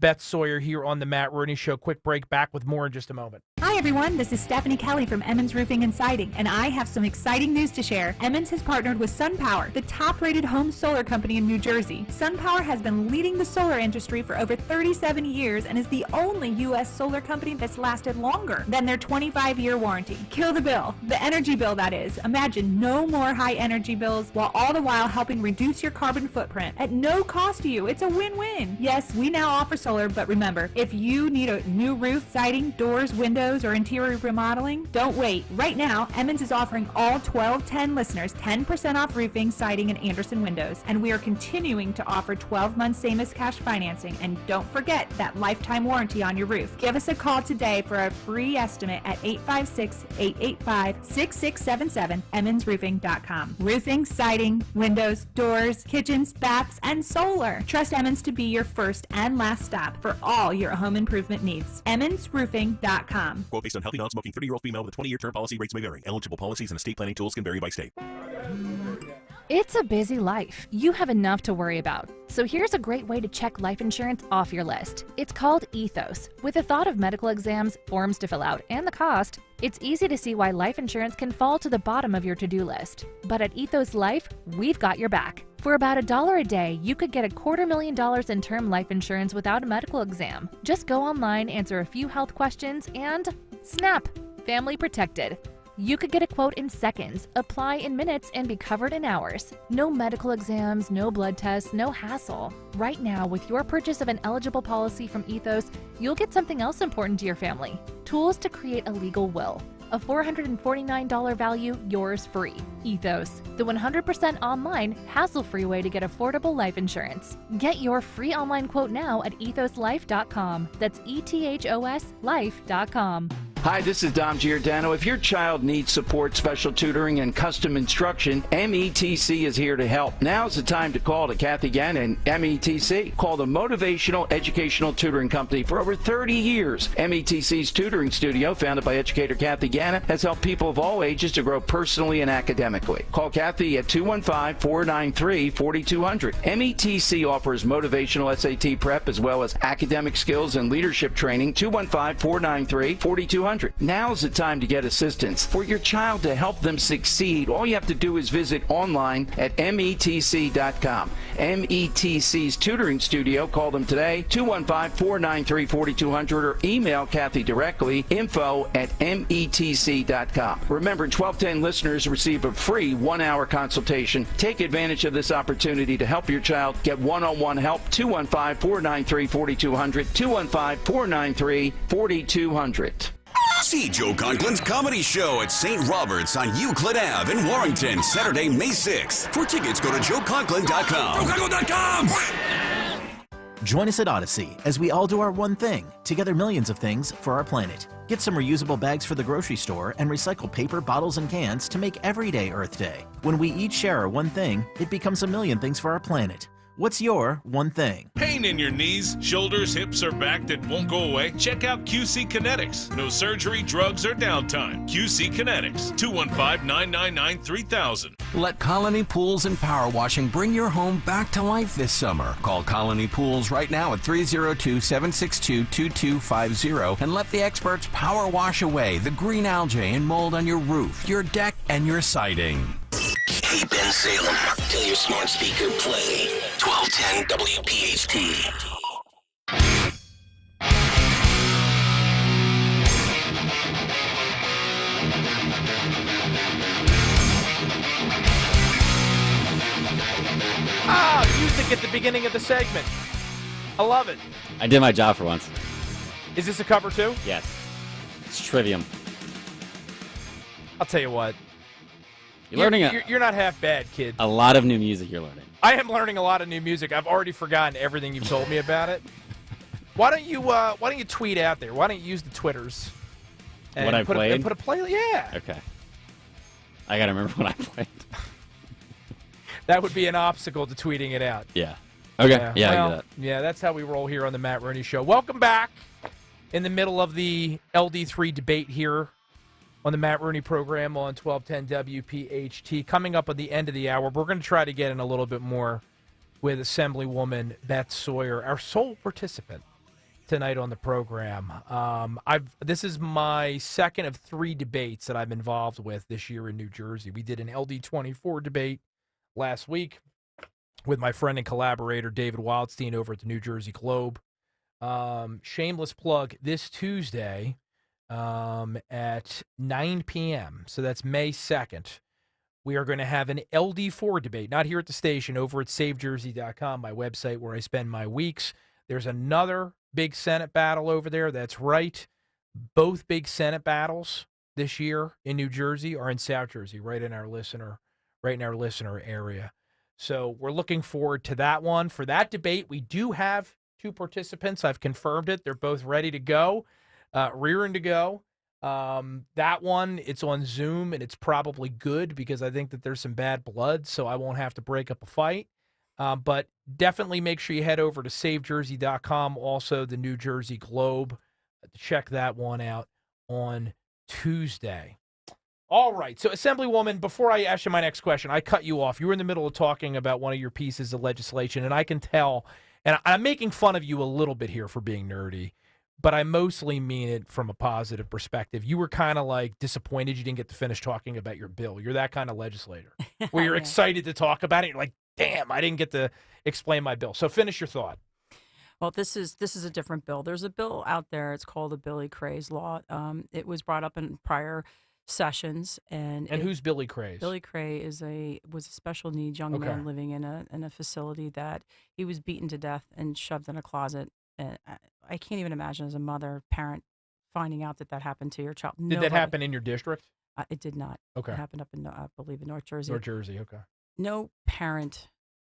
Beth Sawyer here on the Matt Rooney Show. Quick break, back with more in just a moment. Hi everyone, this is Stephanie Kelly from Emmons Roofing and Siding, and I have some exciting news to share. Emmons has partnered with SunPower, the top-rated home solar company in New Jersey. SunPower has been leading the solar industry for over 37 years and is the only U.S. solar company that's lasted longer than their 25-year warranty. Kill the bill. The energy bill, that is. Imagine no more high energy bills, while all the while helping reduce your carbon footprint at no cost to you. It's a win-win. Yes, we now offer solar, but remember, if you need a new roof, siding, doors, windows, or interior remodeling, don't wait. Right now, Emmons is offering all 1210 listeners 10% off roofing, siding, and Anderson windows. And we are continuing to offer 12 months same as cash financing. And don't forget that lifetime warranty on your roof. Give us a call today for a free estimate at 856-885-6677, emmonsroofing.com. Roofing, siding, windows, doors, kitchens, baths, and solar. Trust Emmons to be your first and last stop for all your home improvement needs. emmonsroofing.com. Quote based on healthy, non-smoking 30-year-old female with a 20-year term policy. Rates may vary. Eligible policies and estate planning tools can vary by state. It's a busy life. You have enough to worry about. So here's a great way to check life insurance off your list. It's called Ethos. With the thought of medical exams, forms to fill out, and the cost, it's easy to see why life insurance can fall to the bottom of your to-do list. But at Ethos Life, we've got your back. For about $1 a day, you could get $250,000 in term life insurance without a medical exam. Just go online, answer a few health questions, and snap! Family protected. You could get a quote in seconds, apply in minutes, and be covered in hours. No medical exams, no blood tests, no hassle. Right now, with your purchase of an eligible policy from Ethos, you'll get something else important to your family. Tools to create a legal will. A $449 value, yours free. Ethos, the 100% online, hassle-free way to get affordable life insurance. Get your free online quote now at ethoslife.com. That's ETHOS life.com. Hi, this is Dom Giordano. If your child needs support, special tutoring, and custom instruction, METC is here to help. Now's the time to call to Kathy Gannon, METC. Call the Motivational Educational Tutoring Company for over 30 years. METC's tutoring studio, founded by educator Kathy Gannon, has helped people of all ages to grow personally and academically. Call Kathy at 215-493-4200. METC offers motivational SAT prep as well as academic skills and leadership training. 215-493-4200. Now's the time to get assistance. For your child to help them succeed, all you have to do is visit online at METC.com. METC's tutoring studio. Call them today, 215-493-4200, or email Kathy directly, info@METC.com. Remember, 1210 listeners receive a free 1-hour consultation. Take advantage of this opportunity to help your child get one-on-one help. 215-493-4200, 215-493-4200. See Joe Conklin's comedy show at St. Robert's on Euclid Ave in Warrington, Saturday, May 6th. For tickets, go to joeconklin.com. joeconklin.com! Join us at Odyssey as we all do our one thing, together millions of things for our planet. Get some reusable bags for the grocery store and recycle paper, bottles, and cans to make every day Earth Day. When we each share our one thing, it becomes a million things for our planet. What's your one thing? Pain in your knees, shoulders, hips, or back that won't go away? Check out QC Kinetics. No surgery, drugs, or downtime. QC Kinetics, 215-999-3000. Let Colony Pools and Power Washing bring your home back to life this summer. Call Colony Pools right now at 302-762-2250 and let the experts power wash away the green algae and mold on your roof, your deck, and your siding. Hey, Ben Salem, tell your smart speaker play 1210 WPHT. Music at the beginning of the segment. I love it. I did my job for once. Is this a cover too? Yes. It's trivium. I'll tell you what. You're not half bad, kid. a lot of new music you're learning. I am learning a lot of new music. I've already forgotten everything you've told me about it. Why don't you tweet out there? Why don't you use the Twitters? And What I played? And put a play. Yeah. Okay. I gotta remember what I played. That would be an obstacle to tweeting it out. Yeah. Okay. Yeah, I well, do that. Yeah, that's how we roll here on the Matt Rooney Show. Welcome back. In the middle of the LD3 debate here on the Matt Rooney program on 1210 WPHT. Coming up at the end of the hour, we're going to try to get in a little bit more with Assemblywoman Beth Sawyer, our sole participant tonight on the program. This is my second of 3 debates that I'm involved with this year in New Jersey. We did an LD24 debate last week with my friend and collaborator David Wildstein over at the New Jersey Globe. Shameless plug, this Tuesday at 9 p.m., so that's May 2nd, we are going to have an LD4 debate, not here at the station, over at SaveJersey.com, my website where I spend my weeks. There's another big Senate battle over there. That's right. Both big Senate battles this year in New Jersey are in South Jersey, right in our listener area. So we're looking forward to that one. For that debate, we do have 2 participants. I've confirmed it. They're both ready to go, rearing to go. That one, it's on Zoom, and it's probably good because I think that there's some bad blood, so I won't have to break up a fight. But definitely make sure you head over to SaveJersey.com, also the New Jersey Globe, to check that one out on Tuesday. All right, so Assemblywoman, before I ask you my next question, I cut you off. You were in the middle of talking about one of your pieces of legislation, and I can tell, and I'm making fun of you a little bit here for being nerdy, but I mostly mean it from a positive perspective. You were kind of like disappointed you didn't get to finish talking about your bill. You're that kind of legislator where you're excited to talk about it. You're like, damn, I didn't get to explain my bill. So finish your thought. Well, this is a different bill. There's a bill out there. It's called the Billy Craze Law. It was brought up in prior sessions, and who's Billy Craze? Billy Cray was a special needs young man living in a facility that he was beaten to death and shoved in a closet. And I can't even imagine as a mother, parent, finding out that happened to your child. Did that happen in your district? It did not. Okay. It happened up in, I believe, in North Jersey. North Jersey, okay. No parent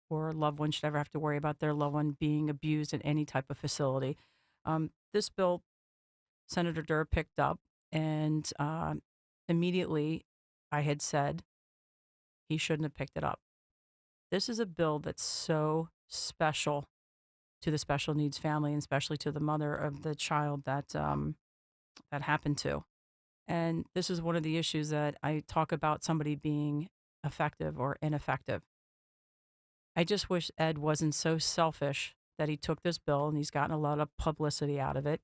or loved one should ever have to worry about their loved one being abused in any type of facility. This bill, Senator Durr picked up, and immediately I had said he shouldn't have picked it up. This is a bill that's so special to the special needs family, and especially to the mother of the child that happened to. And this is one of the issues that I talk about somebody being effective or ineffective. I just wish Ed wasn't so selfish that he took this bill, and he's gotten a lot of publicity out of it.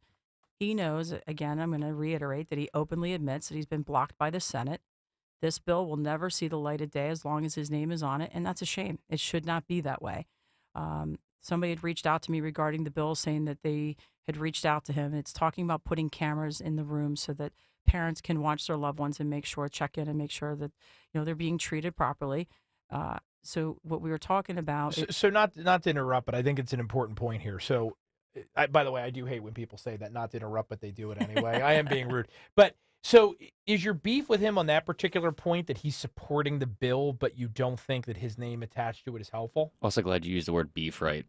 He knows, again, I'm going to reiterate, that he openly admits that he's been blocked by the Senate. This bill will never see the light of day as long as his name is on it, and that's a shame. It should not be that way. Somebody had reached out to me regarding the bill, saying that they had reached out to him. It's talking about putting cameras in the room so that parents can watch their loved ones and check in and make sure that they're being treated properly. So what we were talking about. So not to interrupt, but I think it's an important point here. So, by the way, I do hate when people say that, not to interrupt, but they do it anyway. I am being rude. But so is your beef with him on that particular point that he's supporting the bill, but you don't think that his name attached to it is helpful? Also glad you used the word beef right.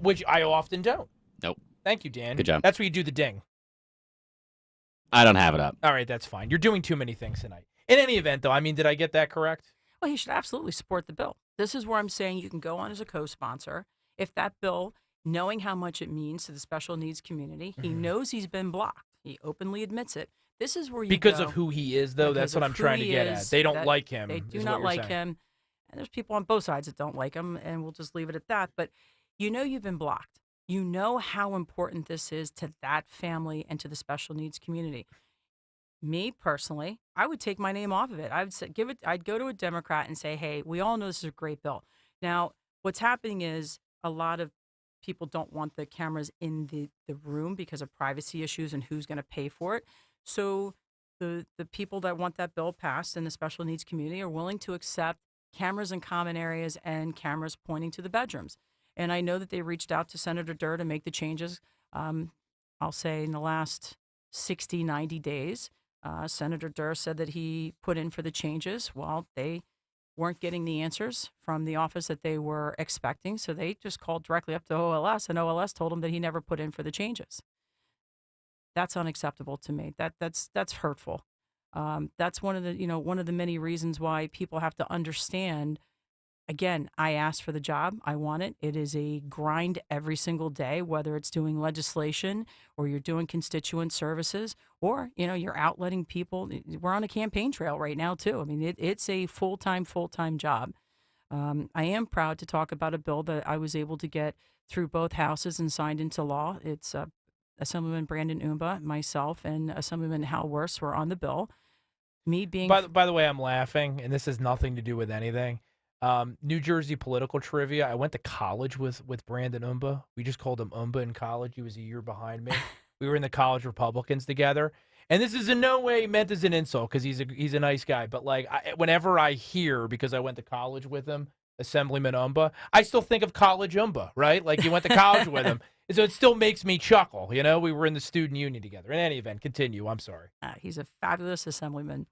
Which I often don't. Nope. Thank you, Dan. Good job. That's where you do the ding. I don't have it up. All right, that's fine. You're doing too many things tonight. In any event, though, I mean, did I get that correct? Well, he should absolutely support the bill. This is where I'm saying you can go on as a co-sponsor. If that bill, knowing how much it means to the special needs community, he knows he's been blocked. He openly admits it. This is where you because go. of who he is, though. That's what I'm trying to get at. They don't like him. They do not like him. And there's people on both sides that don't like him, and we'll just leave it at that. But you've been blocked. You know how important this is to that family and to the special needs community. Me personally, I would take my name off of it. I would say, I'd go to a Democrat and say, hey, we all know this is a great bill. Now, what's happening is a lot of people don't want the cameras in the room because of privacy issues and who's going to pay for it. So the people that want that bill passed in the special needs community are willing to accept cameras in common areas and cameras pointing to the bedrooms. And I know that they reached out to Senator Durr to make the changes. I'll say in the last 60, 90 days. Senator Durr said that he put in for the changes. Well, they weren't getting the answers from the office that they were expecting, so they just called directly up to OLS, and OLS told him that he never put in for the changes. That's unacceptable to me. That's hurtful. That's one of the many reasons why people have to understand. Again, I asked for the job. I want it. It is a grind every single day, whether it's doing legislation or you're doing constituent services or, you're out letting people. We're on a campaign trail right now, too. I mean, it's a full-time job. I am proud to talk about a bill that I was able to get through both houses and signed into law. It's Assemblyman Brandon Umba, myself, and Assemblyman Hal Worst were on the bill. Me being By the way, I'm laughing, and this has nothing to do with anything. New Jersey political trivia. I went to college with Brandon Umba. We just called him Umba in college. He was a year behind me. We were in the college Republicans together. And this is in no way meant as an insult because he's a nice guy. But like whenever I hear, because I went to college with him, Assemblyman Umba, I still think of college Umba, right? Like you went to college with him. So it still makes me chuckle. You know, we were in the student union together. In any event, continue. I'm sorry. He's a fabulous assemblyman.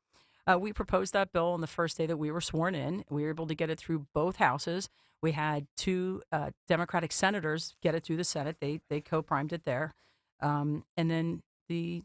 We proposed that bill on the first day that we were sworn in. We were able to get it through both houses. We had two Democratic senators get it through the Senate. They co-primed it there. And then the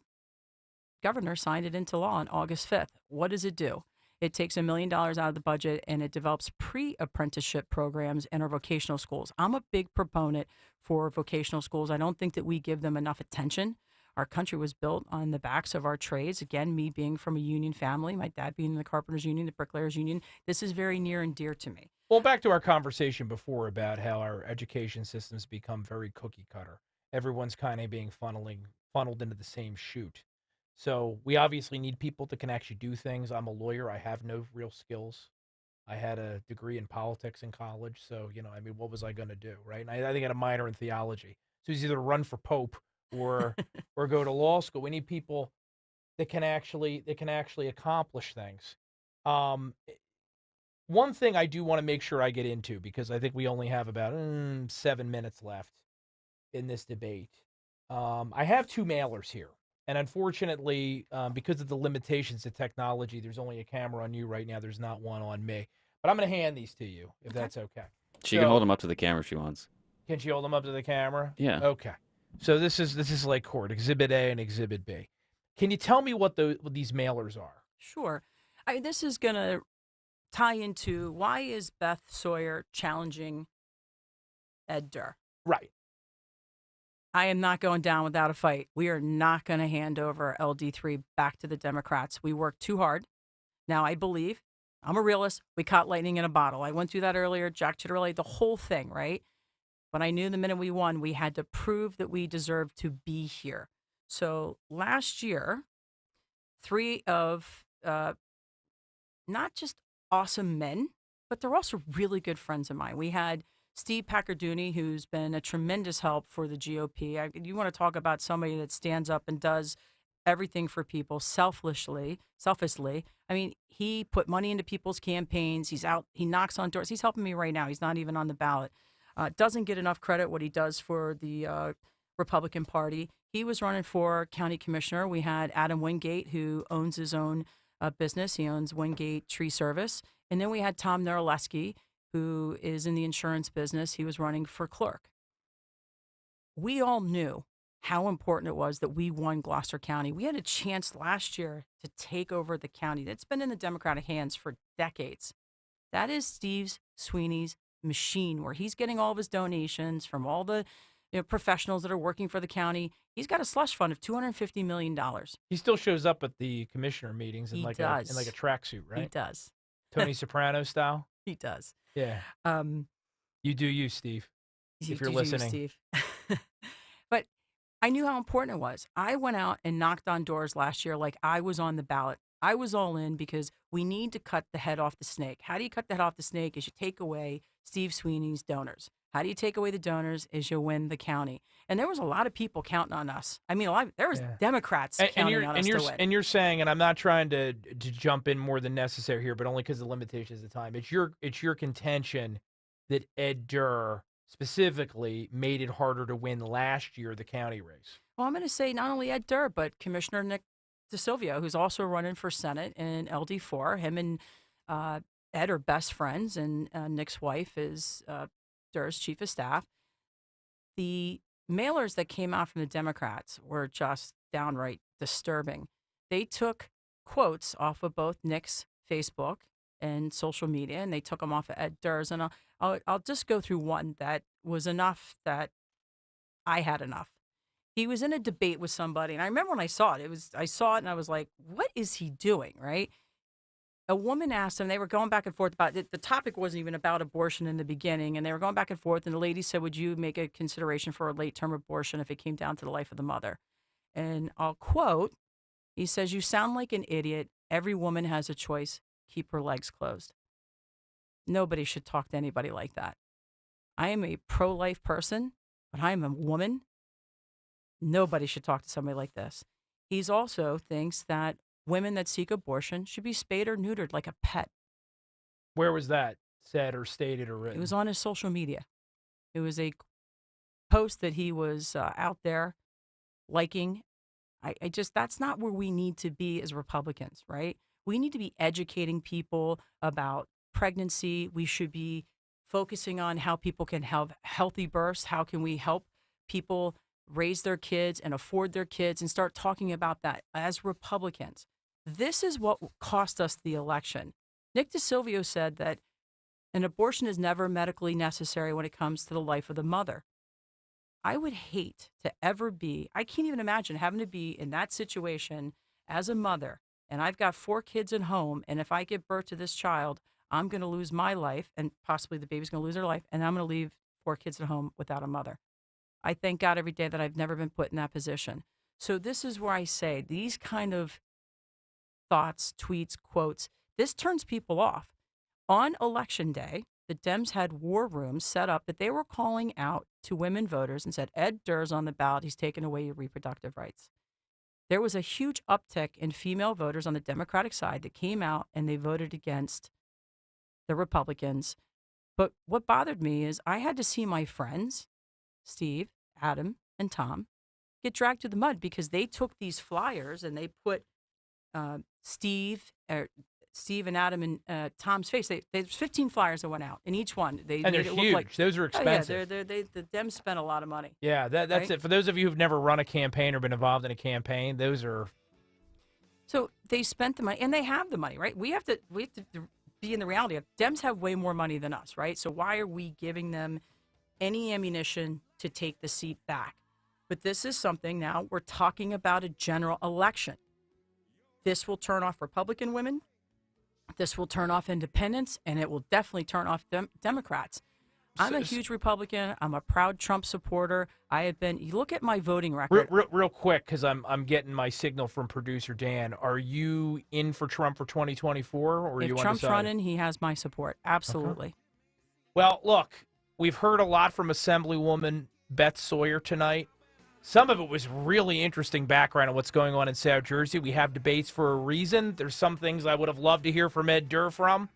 governor signed it into law on August 5th. What does it do? It takes $1 million out of the budget and it develops pre-apprenticeship programs in our vocational schools. I'm a big proponent for vocational schools. I don't think that we give them enough attention. Our country was built on the backs of our trades. Again, me being from a union family, my dad being in the Carpenters Union, the Bricklayers Union, this is very near and dear to me. Well, back to our conversation before about how our education systems become very cookie cutter. Everyone's kind of being funneled into the same chute. So we obviously need people that can actually do things. I'm a lawyer. I have no real skills. I had a degree in politics in college. So, I mean, what was I going to do, right? And I think I had a minor in theology. So it's either run for Pope or go to law school. We need people that can actually accomplish things. One thing I do want to make sure I get into, because I think we only have about 7 minutes left in this debate. I have two mailers here, and unfortunately, because of the limitations of technology, there's only a camera on you right now. There's not one on me, but I'm going to hand these to you if that's okay. She can hold them up to the camera if she wants. Can she hold them up to the camera? Yeah. Okay. So this is like court, Exhibit A and Exhibit B. Can you tell me what these mailers are? Sure. This is going to tie into why is Beth Sawyer challenging Ed Durr? Right. I am not going down without a fight. We are not going to hand over LD3 back to the Democrats. We worked too hard. Now, I believe, I'm a realist, we caught lightning in a bottle. I went through that earlier, Jack Chitterelli, the whole thing, right? But I knew the minute we won, we had to prove that we deserved to be here. So last year, three of not just awesome men, but they're also really good friends of mine. We had Steve Paccarduny, who's been a tremendous help for the GOP. You want to talk about somebody that stands up and does everything for people selflessly. I mean, he put money into people's campaigns. He's out. He knocks on doors. He's helping me right now. He's not even on the ballot. Doesn't get enough credit what he does for the Republican Party. He was running for county commissioner. We had Adam Wingate, who owns his own business. He owns Wingate Tree Service. And then we had Tom Naraleski, who is in the insurance business. He was running for clerk. We all knew how important it was that we won Gloucester County. We had a chance last year to take over the county. That's been in the Democratic hands for decades. That is Steve Sweeney's machine, where he's getting all of his donations from all the professionals that are working for the county. He's got a slush fund of $250 million. He still shows up at the commissioner meetings in He like does. a tracksuit, right? He does. Tony Soprano style. He does. Yeah. You do you, Steve. If you're do listening, Steve. But I knew how important it was. I went out and knocked on doors last year like I was on the ballot. I was all in because we need to cut the head off the snake. How do you cut the head off the snake? Is you take away Steve Sweeney's donors. How do you take away the donors? Is you win the county. And there was a lot of people counting on us. I mean, there was Democrats counting on us to win. And you're saying, and I'm not trying to jump in more than necessary here, but only because of the limitations of time. It's your contention that Ed Durr specifically made it harder to win last year the county race. Well, I'm going to say not only Ed Durr, but Commissioner Nick DeSilvio, who's also running for Senate in LD4. Him and Ed are best friends, and Nick's wife is Durr's chief of staff. The mailers that came out from the Democrats were just downright disturbing. They took quotes off of both Nick's Facebook and social media, and they took them off of Ed Durr's. And I'll just go through one that was enough that I had enough. He was in a debate with somebody, and I remember when I saw it. I saw it, and I was like, "What is he doing?" Right? a woman asked him, they were going back and forth about it. The topic wasn't even about abortion in the beginning, and they were going back and forth, and the lady said, would you make a consideration for a late-term abortion if it came down to the life of the mother? And I'll quote, he says, you sound like an idiot. Every woman has a choice. Keep her legs closed. Nobody should talk to anybody like that. I am a pro-life person, but I am a woman. Nobody should talk to somebody like this. He's also thinks that women that seek abortion should be spayed or neutered like a pet. Where was that said or stated or written? It was on his social media. It was a post that he was out there liking. I just, that's not where we need to be as Republicans, right? We need to be educating people about pregnancy. We should be focusing on how people can have healthy births. How can we help people raise their kids and afford their kids and start talking about that as Republicans. This is what cost us the election. Nick DeSilvio said that an abortion is never medically necessary when it comes to the life of the mother. I would hate to ever be, I can't even imagine having to be in that situation as a mother, and I've got 4 kids at home, and if I give birth to this child, I'm going to lose my life, and possibly the baby's going to lose their life, and I'm going to leave 4 kids at home without a mother. I thank God every day that I've never been put in that position. So this is where I say these kind of thoughts, tweets, quotes, this turns people off. On Election Day, the Dems had war rooms set up that they were calling out to women voters and said, Ed Durr's on the ballot. He's taking away your reproductive rights. There was a huge uptick in female voters on the Democratic side that came out and they voted against the Republicans. But what bothered me is I had to see my friends, Steve, Adam, and Tom, get dragged through the mud because they took these flyers and they put Steve and Adam and Tom's face. There's 15 flyers that went out, and each one they and made they're it huge. look like Those are expensive. Oh, yeah, the Dems spent a lot of money. Yeah, that's right? it. For those of you who've never run a campaign or been involved in a campaign, those are. So they spent the money, and they have the money, right? We have to be in the reality of Dems have way more money than us, right? So why are we giving them any ammunition to take the seat back? But this is something now we're talking about a general election. This will turn off Republican women. This will turn off independents, and it will definitely turn off Democrats. I'm a huge Republican. I'm a proud Trump supporter. I have been. You look at my voting record. Real quick, because I'm getting my signal from producer Dan. Are you in for Trump for 2024, or are you If Trump's undecided? running, he has my support. Absolutely. Okay. Well, look, we've heard a lot from Assemblywoman Beth Sawyer tonight. Some of it was really interesting background on what's going on in South Jersey. We have debates for a reason. There's some things I would have loved to hear from Ed Durr from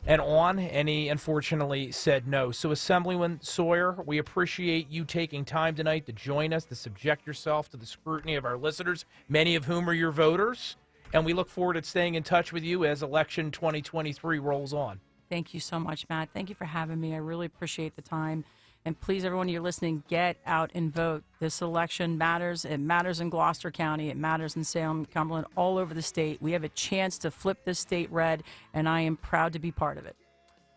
and he unfortunately said no. So Assemblywoman Sawyer, we appreciate you taking time tonight to join us, to subject yourself to the scrutiny of our listeners, many of whom are your voters, and we look forward to staying in touch with you as election 2023 rolls on. Thank you so much, Matt. Thank you for having me. I really appreciate the time. And please, everyone you're listening, get out and vote. This election matters. It matters in Gloucester County. It matters in Salem, Cumberland, all over the state. We have a chance to flip this state red, and I am proud to be part of it.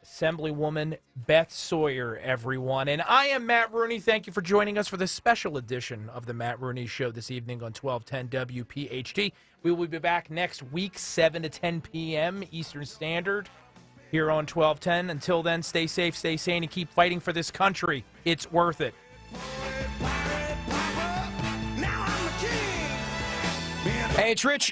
Assemblywoman Beth Sawyer, everyone. And I am Matt Rooney. Thank you for joining us for this special edition of the Matt Rooney Show this evening on 1210 WPHT. We will be back next week, 7 to 10 p.m. Eastern Standard, here on 1210. Until then, stay safe, stay sane, and keep fighting for this country. It's worth it. Hey, it's Rich.